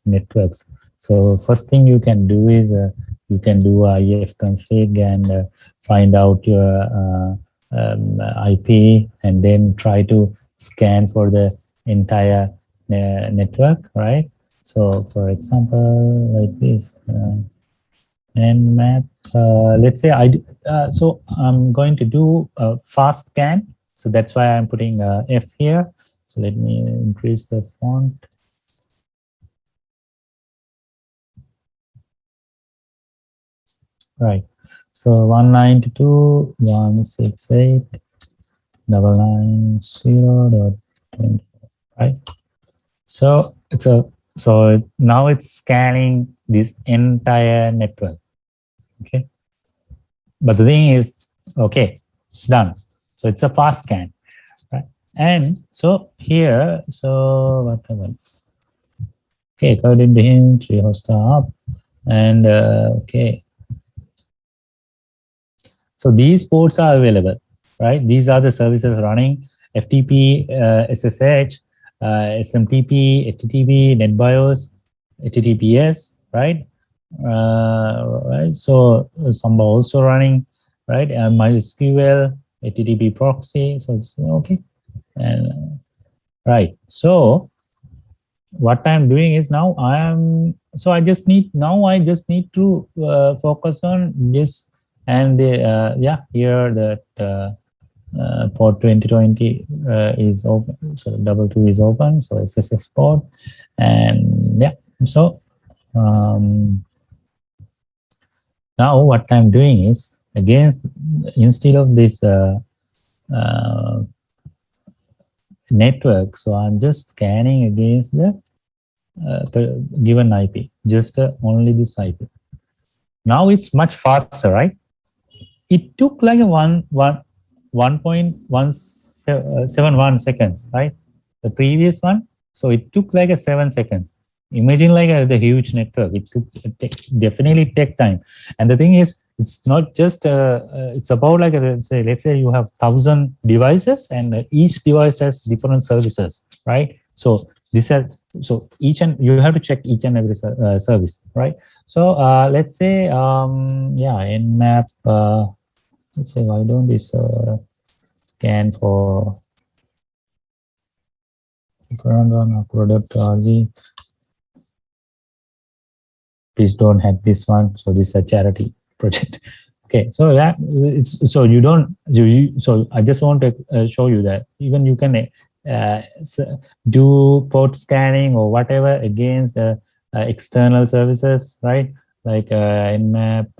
networks? So first thing you can do is you can do ifconfig and find out your IP, and then try to scan for the entire network, right? So for example, like this, Nmap, let's say so I'm going to do a fast scan. So that's why I'm putting F here. So let me increase the font. Right. So 192.168.990.20, right? So now it's scanning this entire network. Okay. But the thing is, okay, it's done. So it's a fast scan, right? And so here, so what happens? Okay, according to him, 3 hosts are up, and okay. So these ports are available, right? These are the services running: FTP, SSH, SMTP, HTTP, NetBIOS, HTTPS, right? Right. So some are also running, right? And MySQL, HTTP proxy. So okay, and right. So what I'm doing is now I just need to focus on this, and yeah, here that port 2020 is open, so double two is open, so SSH port, and yeah, so now what I'm doing is instead of this uh, network, so I'm just scanning against the given IP, just only this IP. Now it's much faster, right? It took like a 1.171 seconds, right? The previous one, so it took like a 7 seconds. Imagine like the huge network. It definitely take time. And the thing is, it's not just it's about like let's say you have 1,000 devices, and each device has different services, right? So this has each, and you have to check each and every service, right? So let's say yeah, nmap. Let's say, why don't this scan for upload.rg? Please don't have this one. So this is a charity project. Okay, so that it's so you don't so I just want to show you that even you can do port scanning or whatever against the external services, right? Like nmap.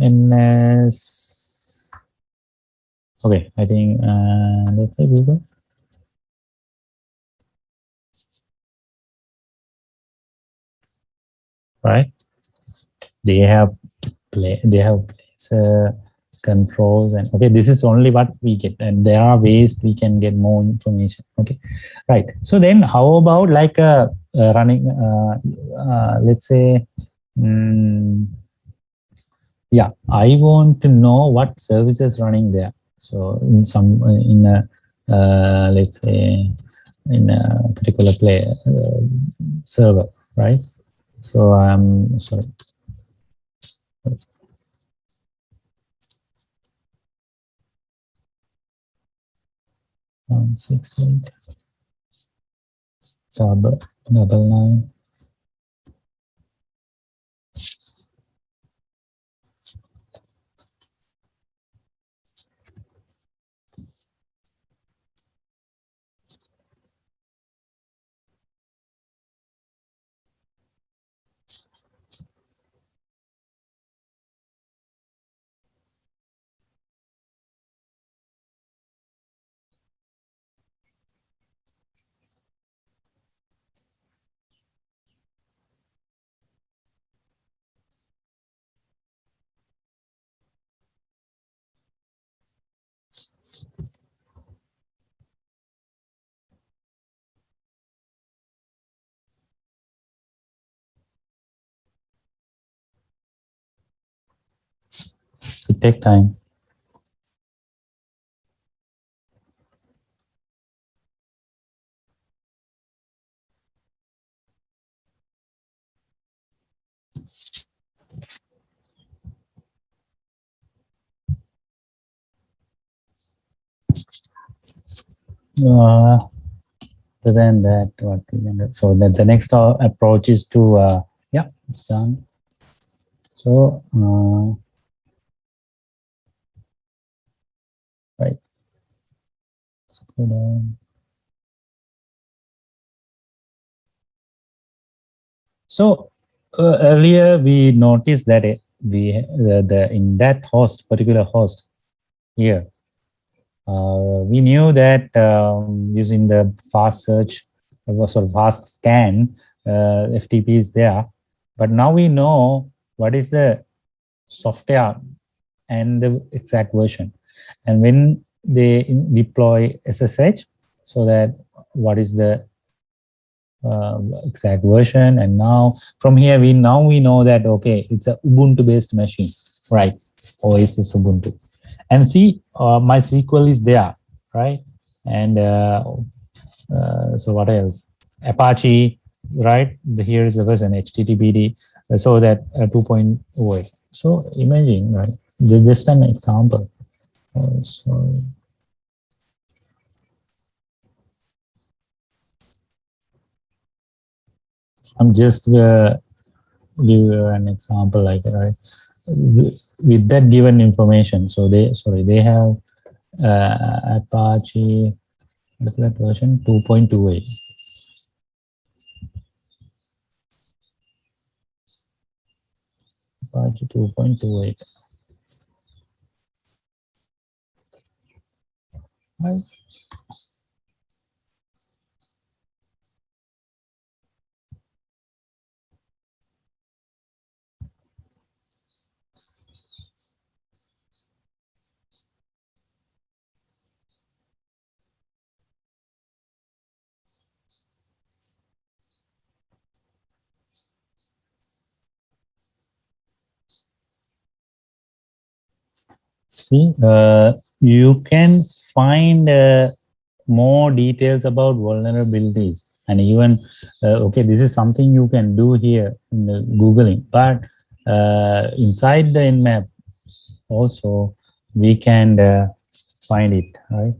NS. Okay, I think let's say Google. Right? They have place controls, and okay, this is only what we get, and there are ways we can get more information. Okay, right. So then, how about like running? Let's say. Yeah, I want to know what services running there. So in some let's say in a particular server, right? So I'm sorry. 168 double 9. It take time. Other than that, what we can do? So that the next approach is to yeah, it's done. So right. Let's go down. So earlier we noticed that in that particular host here, we knew that using the fast search, sort of fast scan, FTP is there, but now we know what is the software and the exact version, and when they deploy SSH, so that what is the exact version, and now from here we know that okay, it's a Ubuntu based machine, right? OS is Ubuntu, and see MySQL is there, right? And so what else? Apache, right? Here is the version HTTPD. so that 2.08. So imagine, right? Just an example. So I'm just give you an example, like, right, with that given information. So they have Apache, what's that version? 2.28. Apache 2.28. Right. See, you can find more details about vulnerabilities, and even okay, this is something you can do here in the Googling, but inside the Nmap also we can find it, right?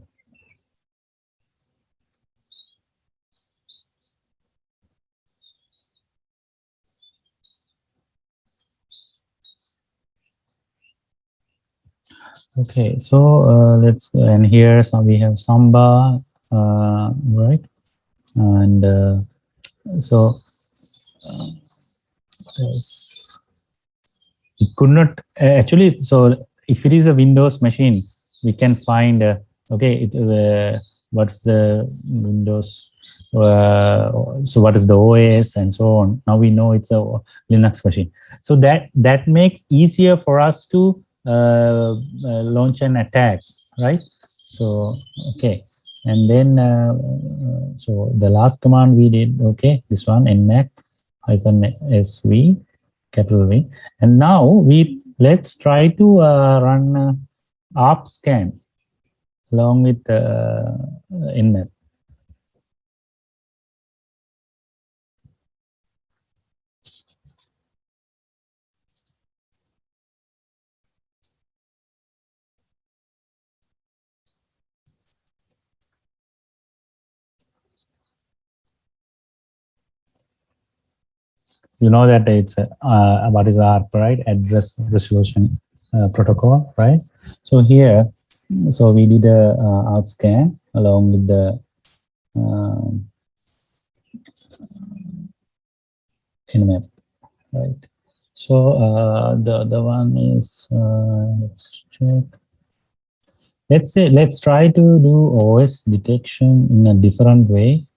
Okay, so let's, and here some we have Samba, right? And so yes, it could not actually. So if it is a Windows machine, we can find okay, what's the Windows. So what is the OS and so on. Now we know it's a Linux machine. So that makes easier for us to launch an attack, right? So okay, and then so the last command we did, okay, this one nmac -sv capital V, and now let's try to run ARP scan along with nmap. You know that it's what is ARP, right? Address resolution protocol, right? So here, so we did a ARP scan along with the nmap, right? So the other one is let's check. Let's try to do OS detection in a different way.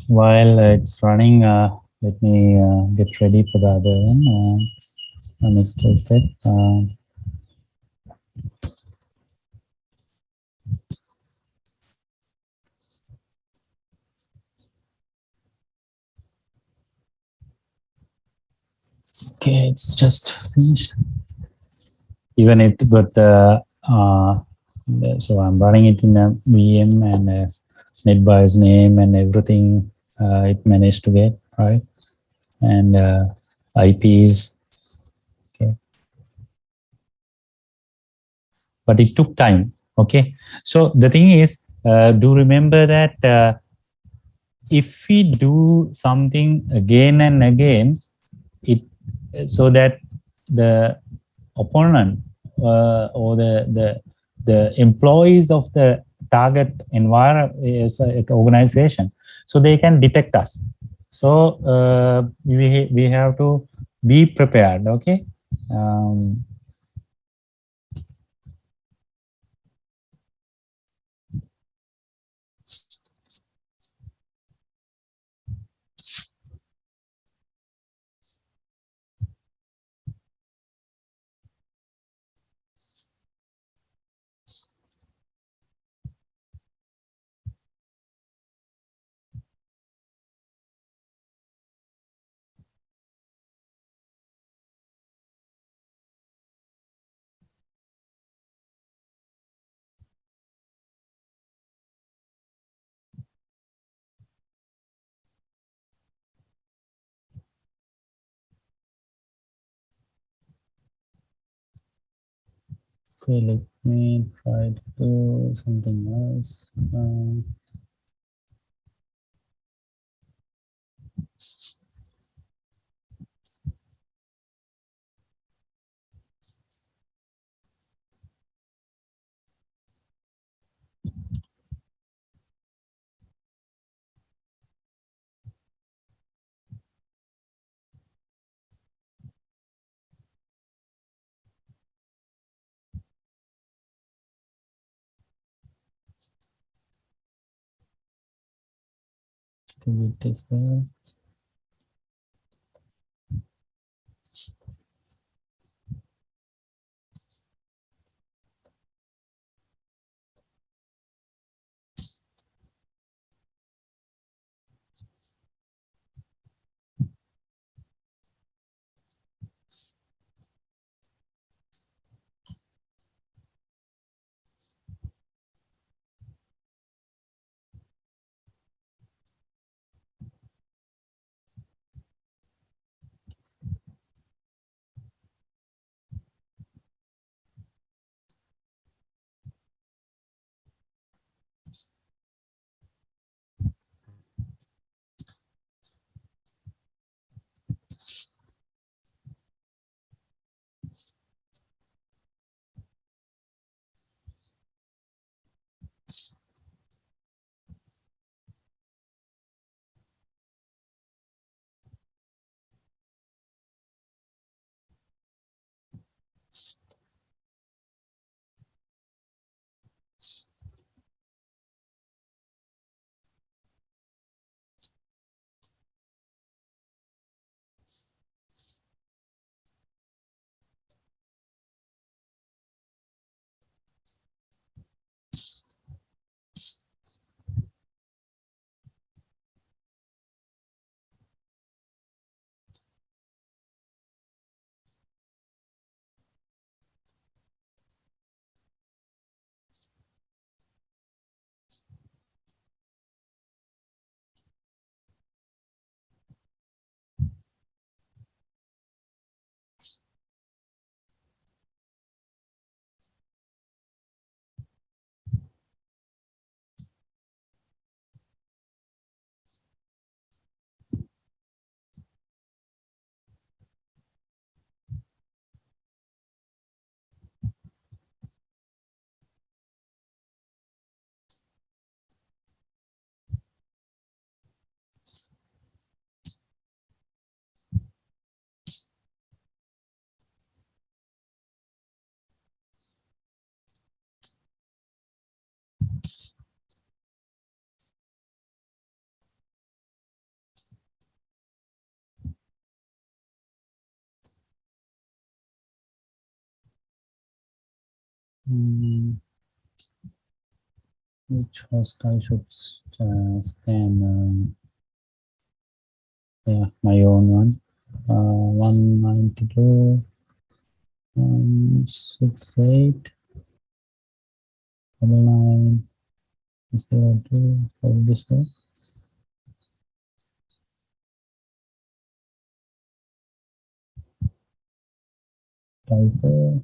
While it's running, let me get ready for the other one. Next step. Okay, it's just finished. Even it got So I'm running it in a VM and NetBuyer's name and everything it managed to get, right? And IPs, okay. But it took time, okay? So the thing is, do remember that if we do something again and again, it so that the opponent or the employees of the target environment is organization, so they can detect us. So we have to be prepared, okay. um, so let me try to do something else. It is there. Which host I should scan? Yeah, my own one. 192.68. Double nine. Is there okay? This one. Type.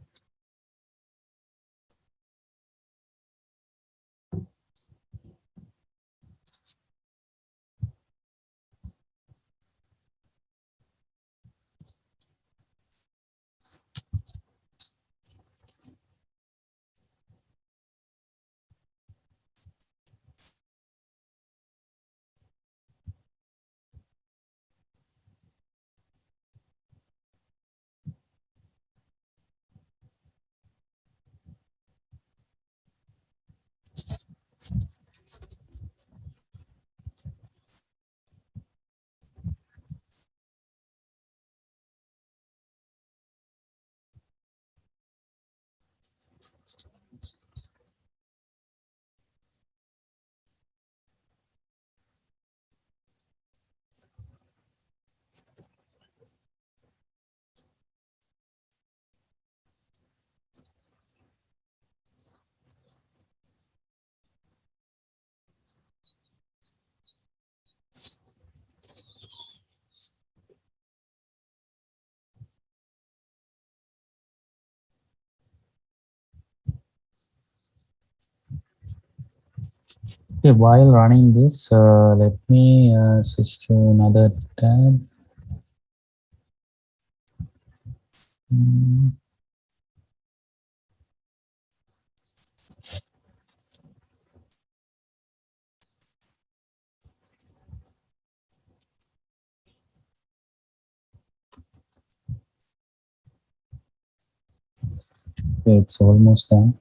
Okay, while running this, let me switch to another tab. Mm. Okay, it's almost done.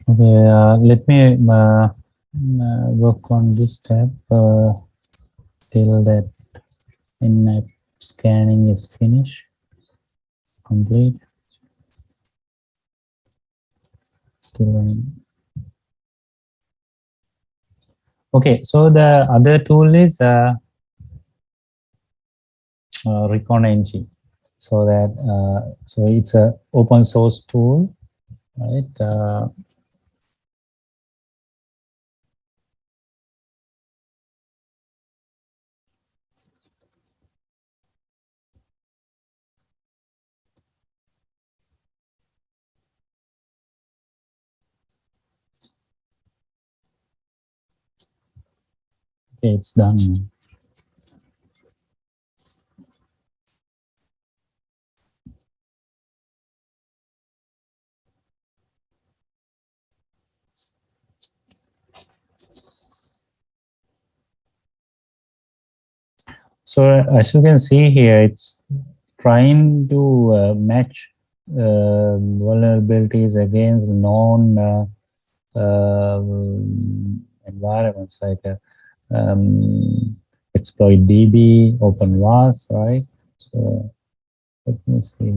Okay, let me work on this tab till that in-app scanning is finished, complete. Still okay, so the other tool is Recon Engine. So that so it's a open source tool, right? Okay, it's done. So as you can see here, it's trying to match vulnerabilities against known environments like exploit DB, OpenVAS, right? So let me see.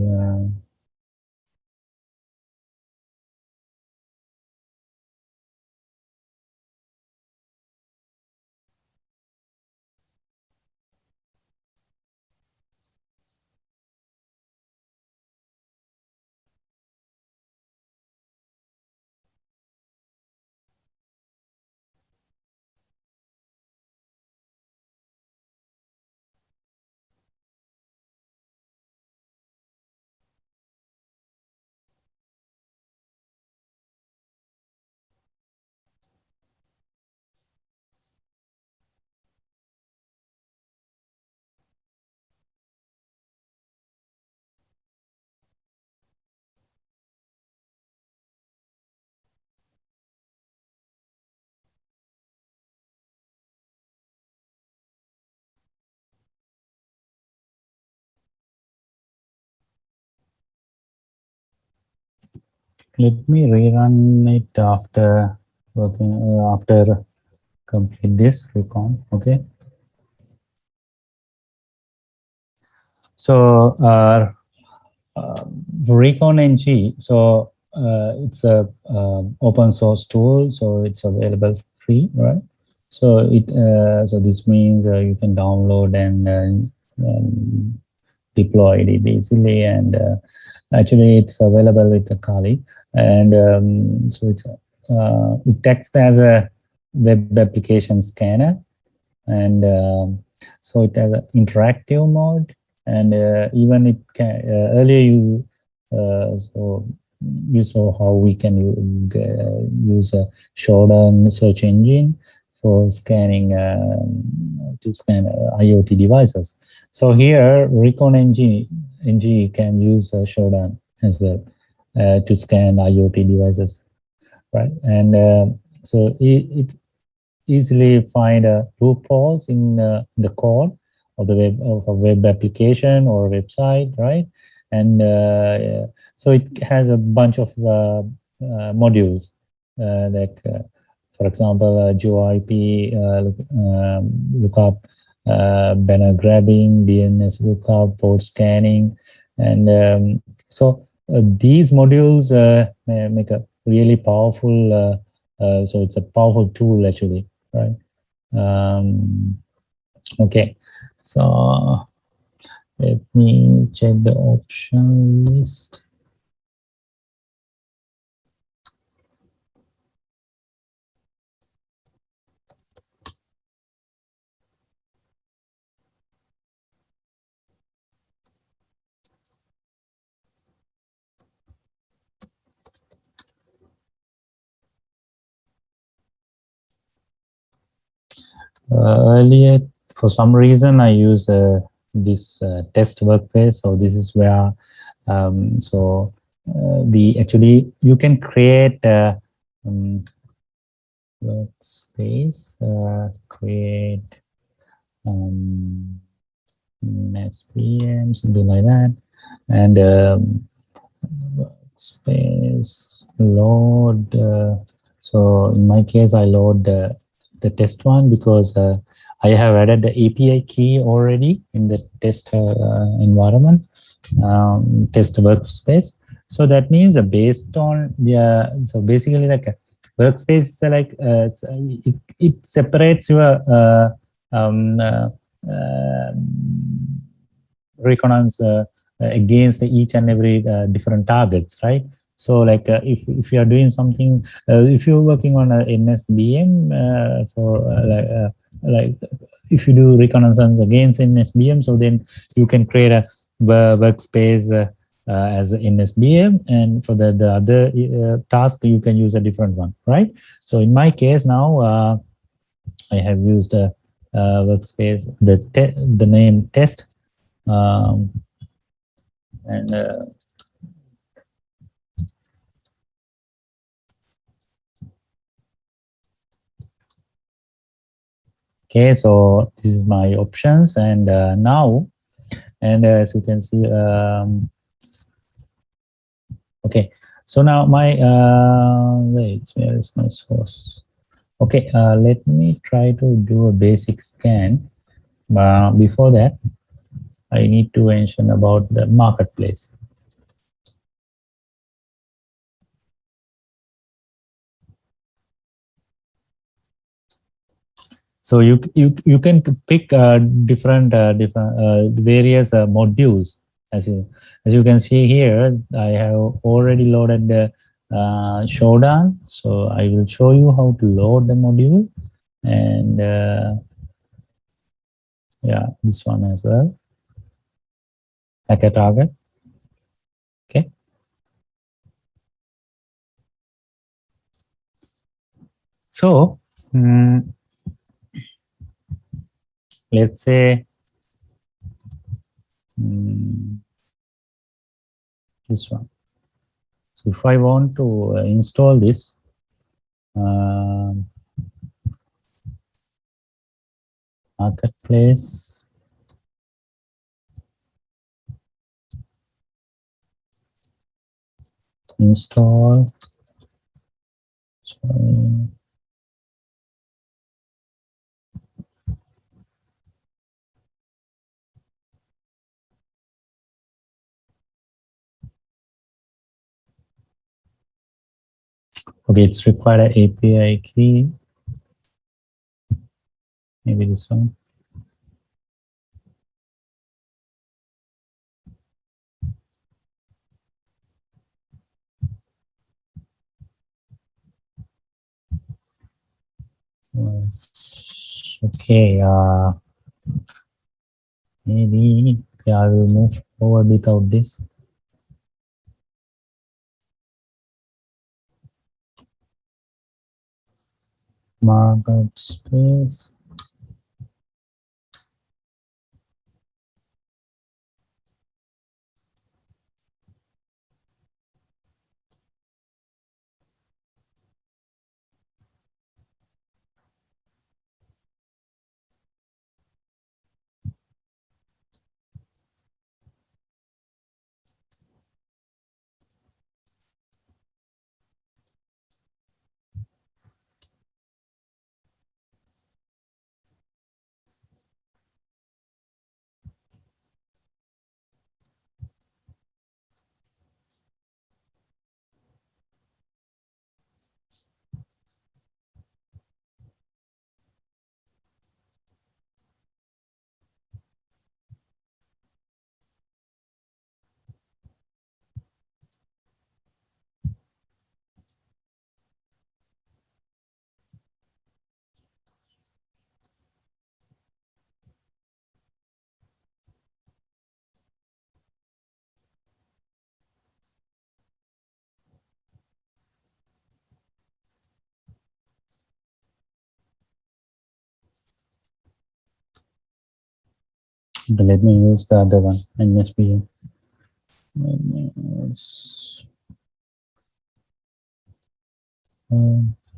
Let me rerun it after working after complete this recon. Okay. So Recon NG, so it's a open source tool, so it's available free, right? So so this means you can download and deploy it easily, and actually it's available with the Kali, and so it acts as a web application scanner, and so it has an interactive mode, and even it can earlier so you saw how we can use a shorter search engine for scanning to scan IoT devices. So here Recon NG can use Shodan as well to scan IoT devices, right? And so it easily find loopholes in the code of the web of a web application or website, right? And so it has a bunch of modules like, for example, GeoIP lookup, banner grabbing, DNS lookup, port scanning, and so these modules make a really powerful. So it's a powerful tool actually, right? Okay, so let me check the option list. Earlier, for some reason, I use this test workspace. So this is where we actually you can create workspace, create SPM, something like that, and workspace load. So in my case, I load the test one because I have added the API key already in the test environment, test workspace. So that means based on so basically like a workspace, it separates your recognize against each and every different targets, right? So like if you are doing something, if you're working on an NSBM, like if you do reconnaissance against NSBM, so then you can create a workspace as an NSBM, and for the other task you can use a different one, right? So in my case now, I have used a workspace, the name test, and okay, so this is my options, and now, and as you can see, okay, so now my wait, where is my source? Okay, let me try to do a basic scan. Before that, I need to mention about the marketplace. So you can pick different various modules. As you can see here, I have already loaded the Shodan. So I will show you how to load the module, and yeah, this one as well. Hacker target. Okay. So let's say this one. So if I want to install this, marketplace, install. Sorry. Okay, it's required an API key. Maybe this one. Okay, maybe okay, I will move forward without this. Market space. But let me use the other one, NSBM.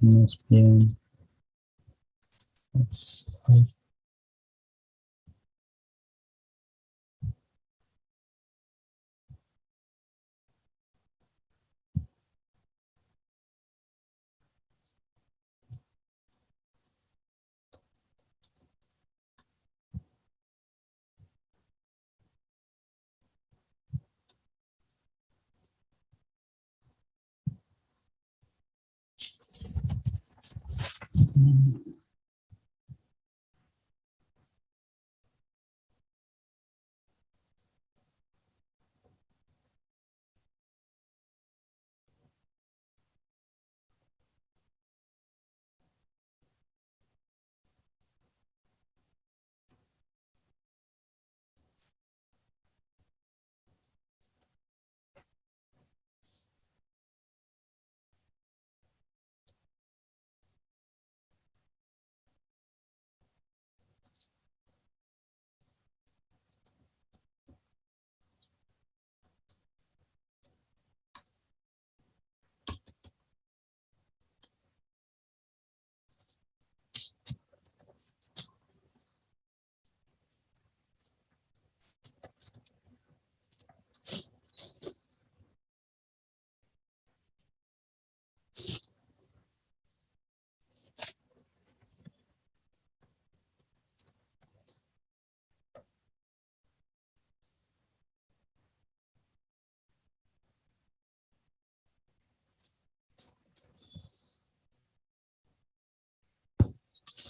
NSBM. That's 5.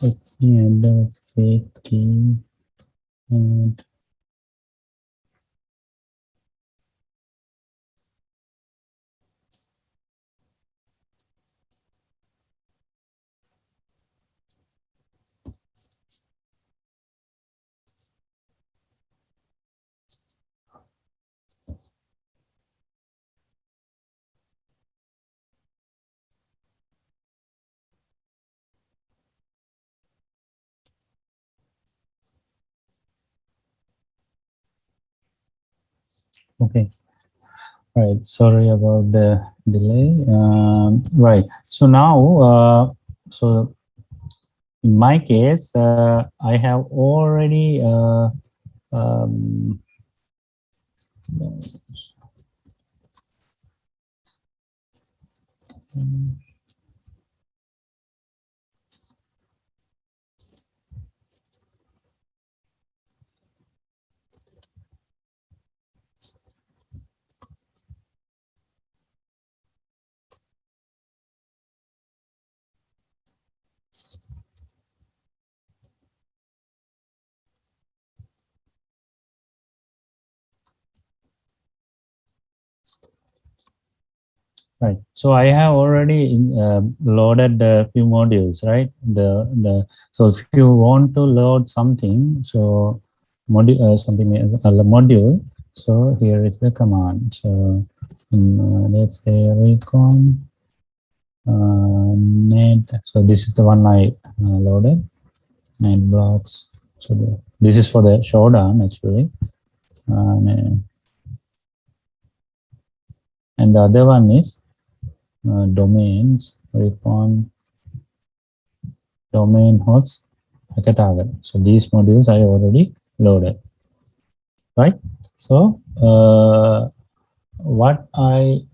Let me add the fake key and okay. Right. Sorry about the delay. Right. So now, so in my case, I have already um, Right. So I have already loaded a few modules, right? So if you want to load something, so module something as a module. So here is the command. So let's say recon net. So this is the one I loaded. Net blocks. So this is for the showdown actually, and the other one is domains recon domain hosts target. So these modules I already loaded, right? So what I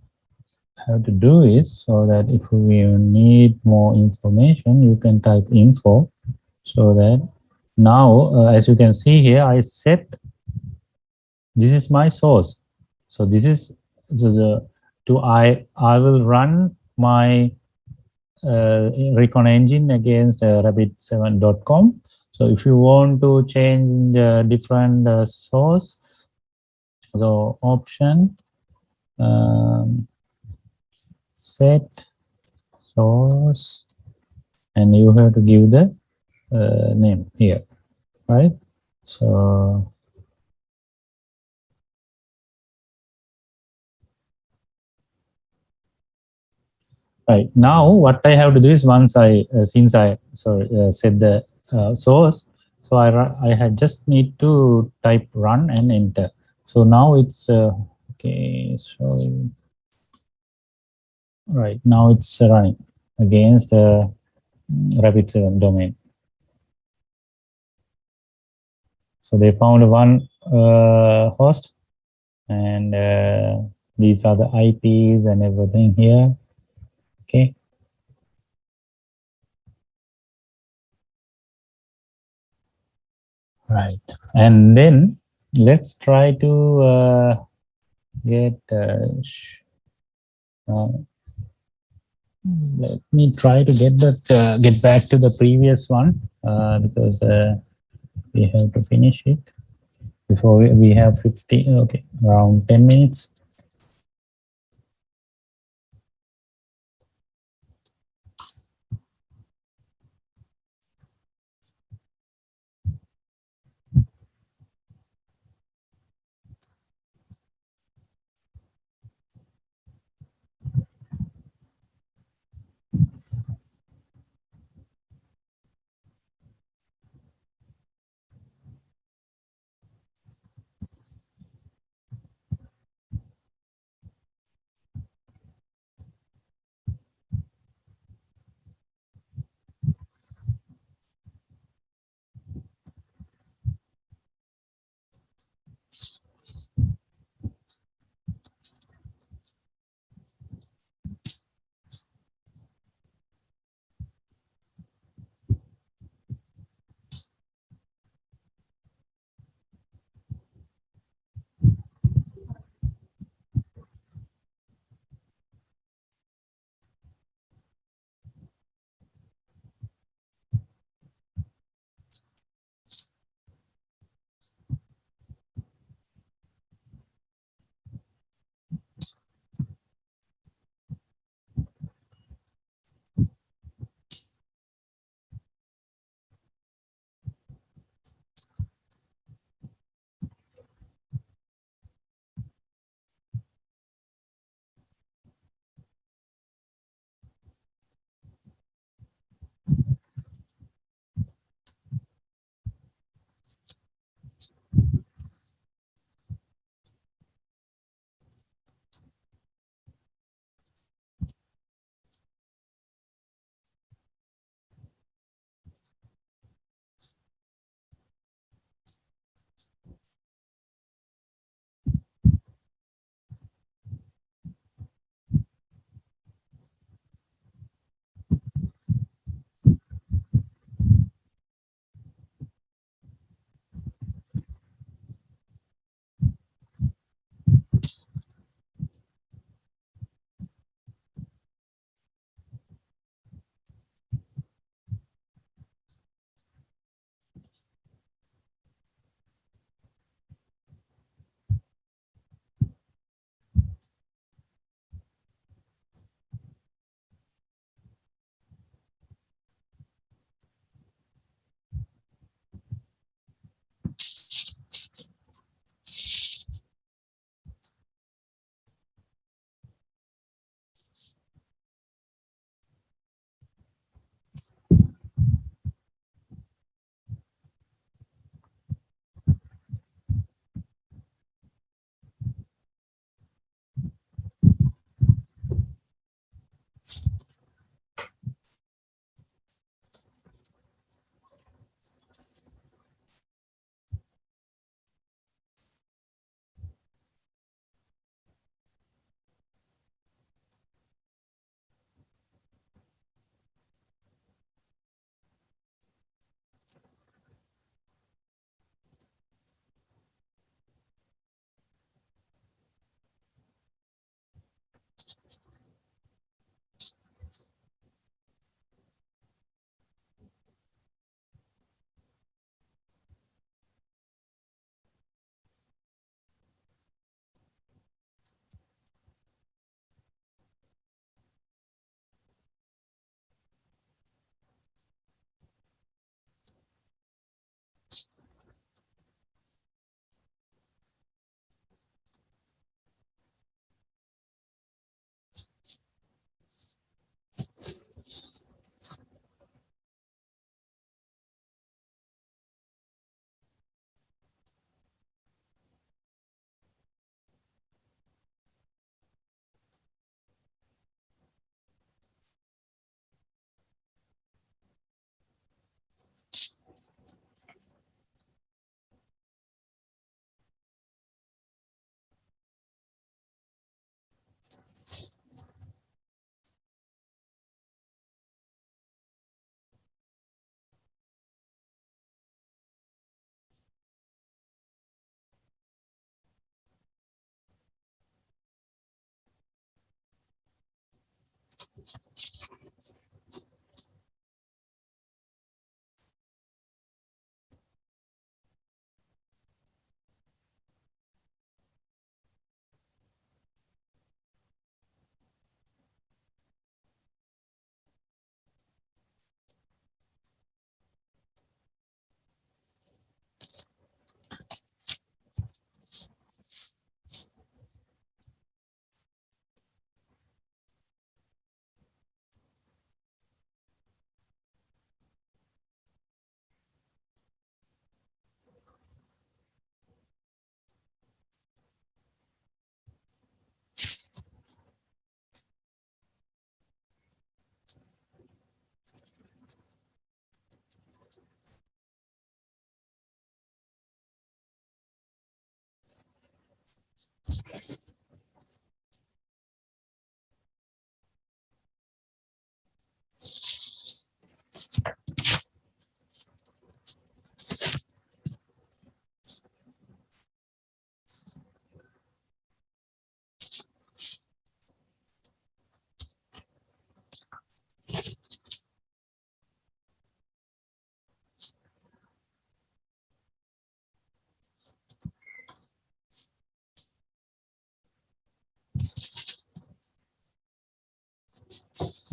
have to do is, so that if we need more information, you can type info, so that now as you can see here, I set, this is my source. So this is I will run my recon engine against rabbit7.com. So if you want to change different source, so option set source, and you have to give the name here, right? So right now, what I have to do is, once I since I set the source, so I had just need to type run and enter. So now it's okay. So right now it's running against the Rabbit7 domain. So they found one host, and these are the IPs and everything here. Okay. Right. And then let's try to get let me try to get that get back to the previous one because we have to finish it before we have 15, okay, around 10 minutes.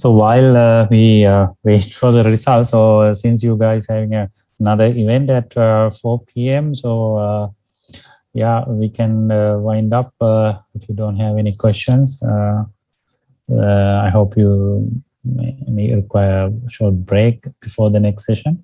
So while we wait for the results, so since you guys having another event at 4 p.m., so yeah, we can wind up if you don't have any questions. I hope you may require a short break before the next session.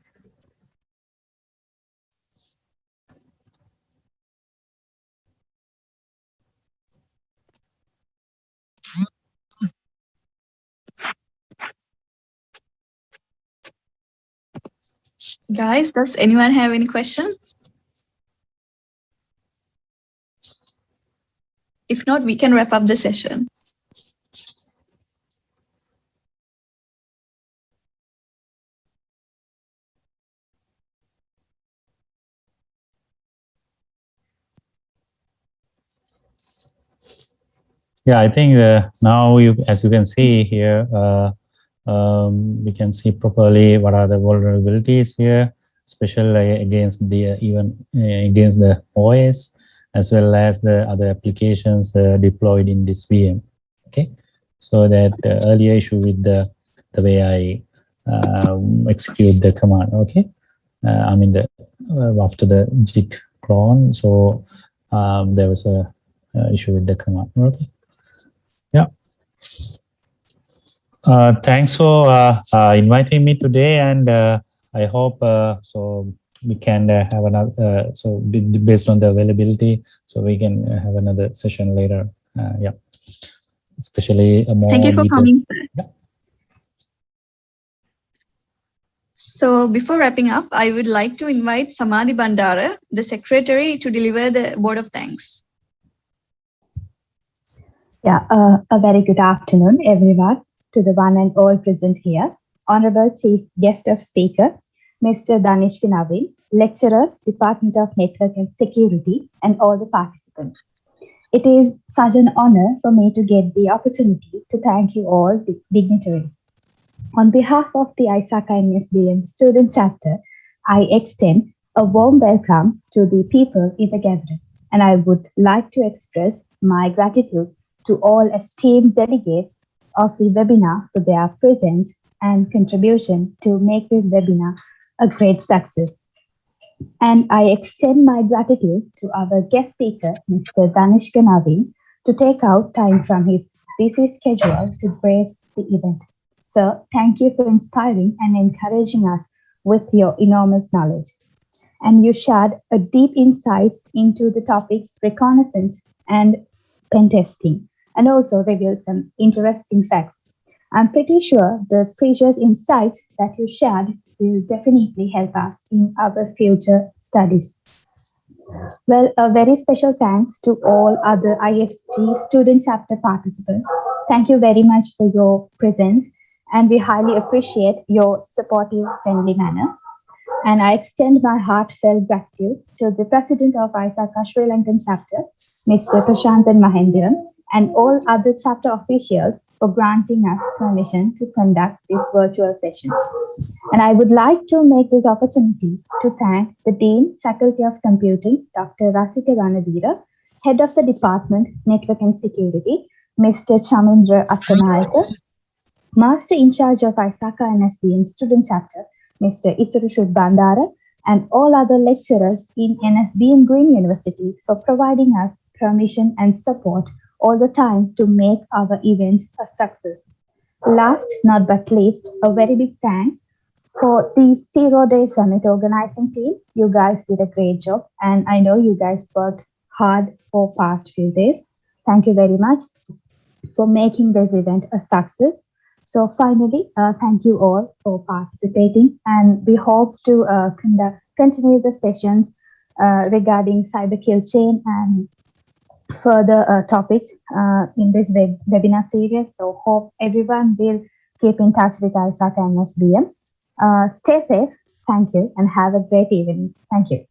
Guys, does anyone have any questions? If not, we can wrap up the session. Yeah, I think now as you can see here, we can see properly what are the vulnerabilities here, especially against the against the OS, as well as the other applications deployed in this VM. Okay, so that earlier issue with the way I execute the command. Okay, I mean the after the git clone, so there was a issue with the command. Okay. Yeah. Thanks for inviting me today, and I hope so we can have another. So based on the availability, so we can have another session later. Yeah, especially more. Thank you for details. coming. Yeah. So before wrapping up, I would like to invite Samadhi Bandara, the secretary, to deliver the vote of thanks. Yeah, a very good afternoon, everyone, to the one and all present here. Honorable Chief Guest of Speaker, Mr. Danish Navin, lecturers, Department of Network and Security, and all the participants. It is such an honor for me to get the opportunity to thank you all, the dignitaries. On behalf of the ISACA NSBM student chapter, I extend a warm welcome to the people in the gathering, and I would like to express my gratitude to all esteemed delegates of the webinar for their presence and contribution to make this webinar a great success. And I extend my gratitude to our guest speaker, Mr. Danish Ganavin, to take out time from his busy schedule to grace the event. Sir, thank you for inspiring and encouraging us with your enormous knowledge. And you shared a deep insight into the topics reconnaissance and pen testing, and also revealed some interesting facts. I'm pretty sure the precious insights that you shared will definitely help us in our future studies. Well, a very special thanks to all other ISG student chapter participants. Thank you very much for your presence, and we highly appreciate your supportive, friendly manner. And I extend my heartfelt gratitude to the President of ISACA Sri Lankan chapter, Mr. Prashantan Mahendran, and all other chapter officials for granting us permission to conduct this virtual session. And I would like to make this opportunity to thank the Dean, Faculty of Computing, Dr. Rasika Ranadira, Head of the Department, Network and Security, Mr. Chamindra Attanayaka, Master in charge of ISACA NSBM Student Chapter, Mr. Isarushud Bandara, and all other lecturers in NSBM Green University for providing us permission and support all the time to make our events a success. Last not but least, a very big thanks for the 0-Day Summit organizing team. You guys did a great job, and I know you guys worked hard for past few days. Thank you very much for making this event a success. So finally, thank you all for participating, and we hope to continue the sessions regarding cyber kill chain and further topics in this webinar series. So hope everyone will keep in touch with ISACA and SBM. Stay safe. Thank you, and have a great evening. Thank you.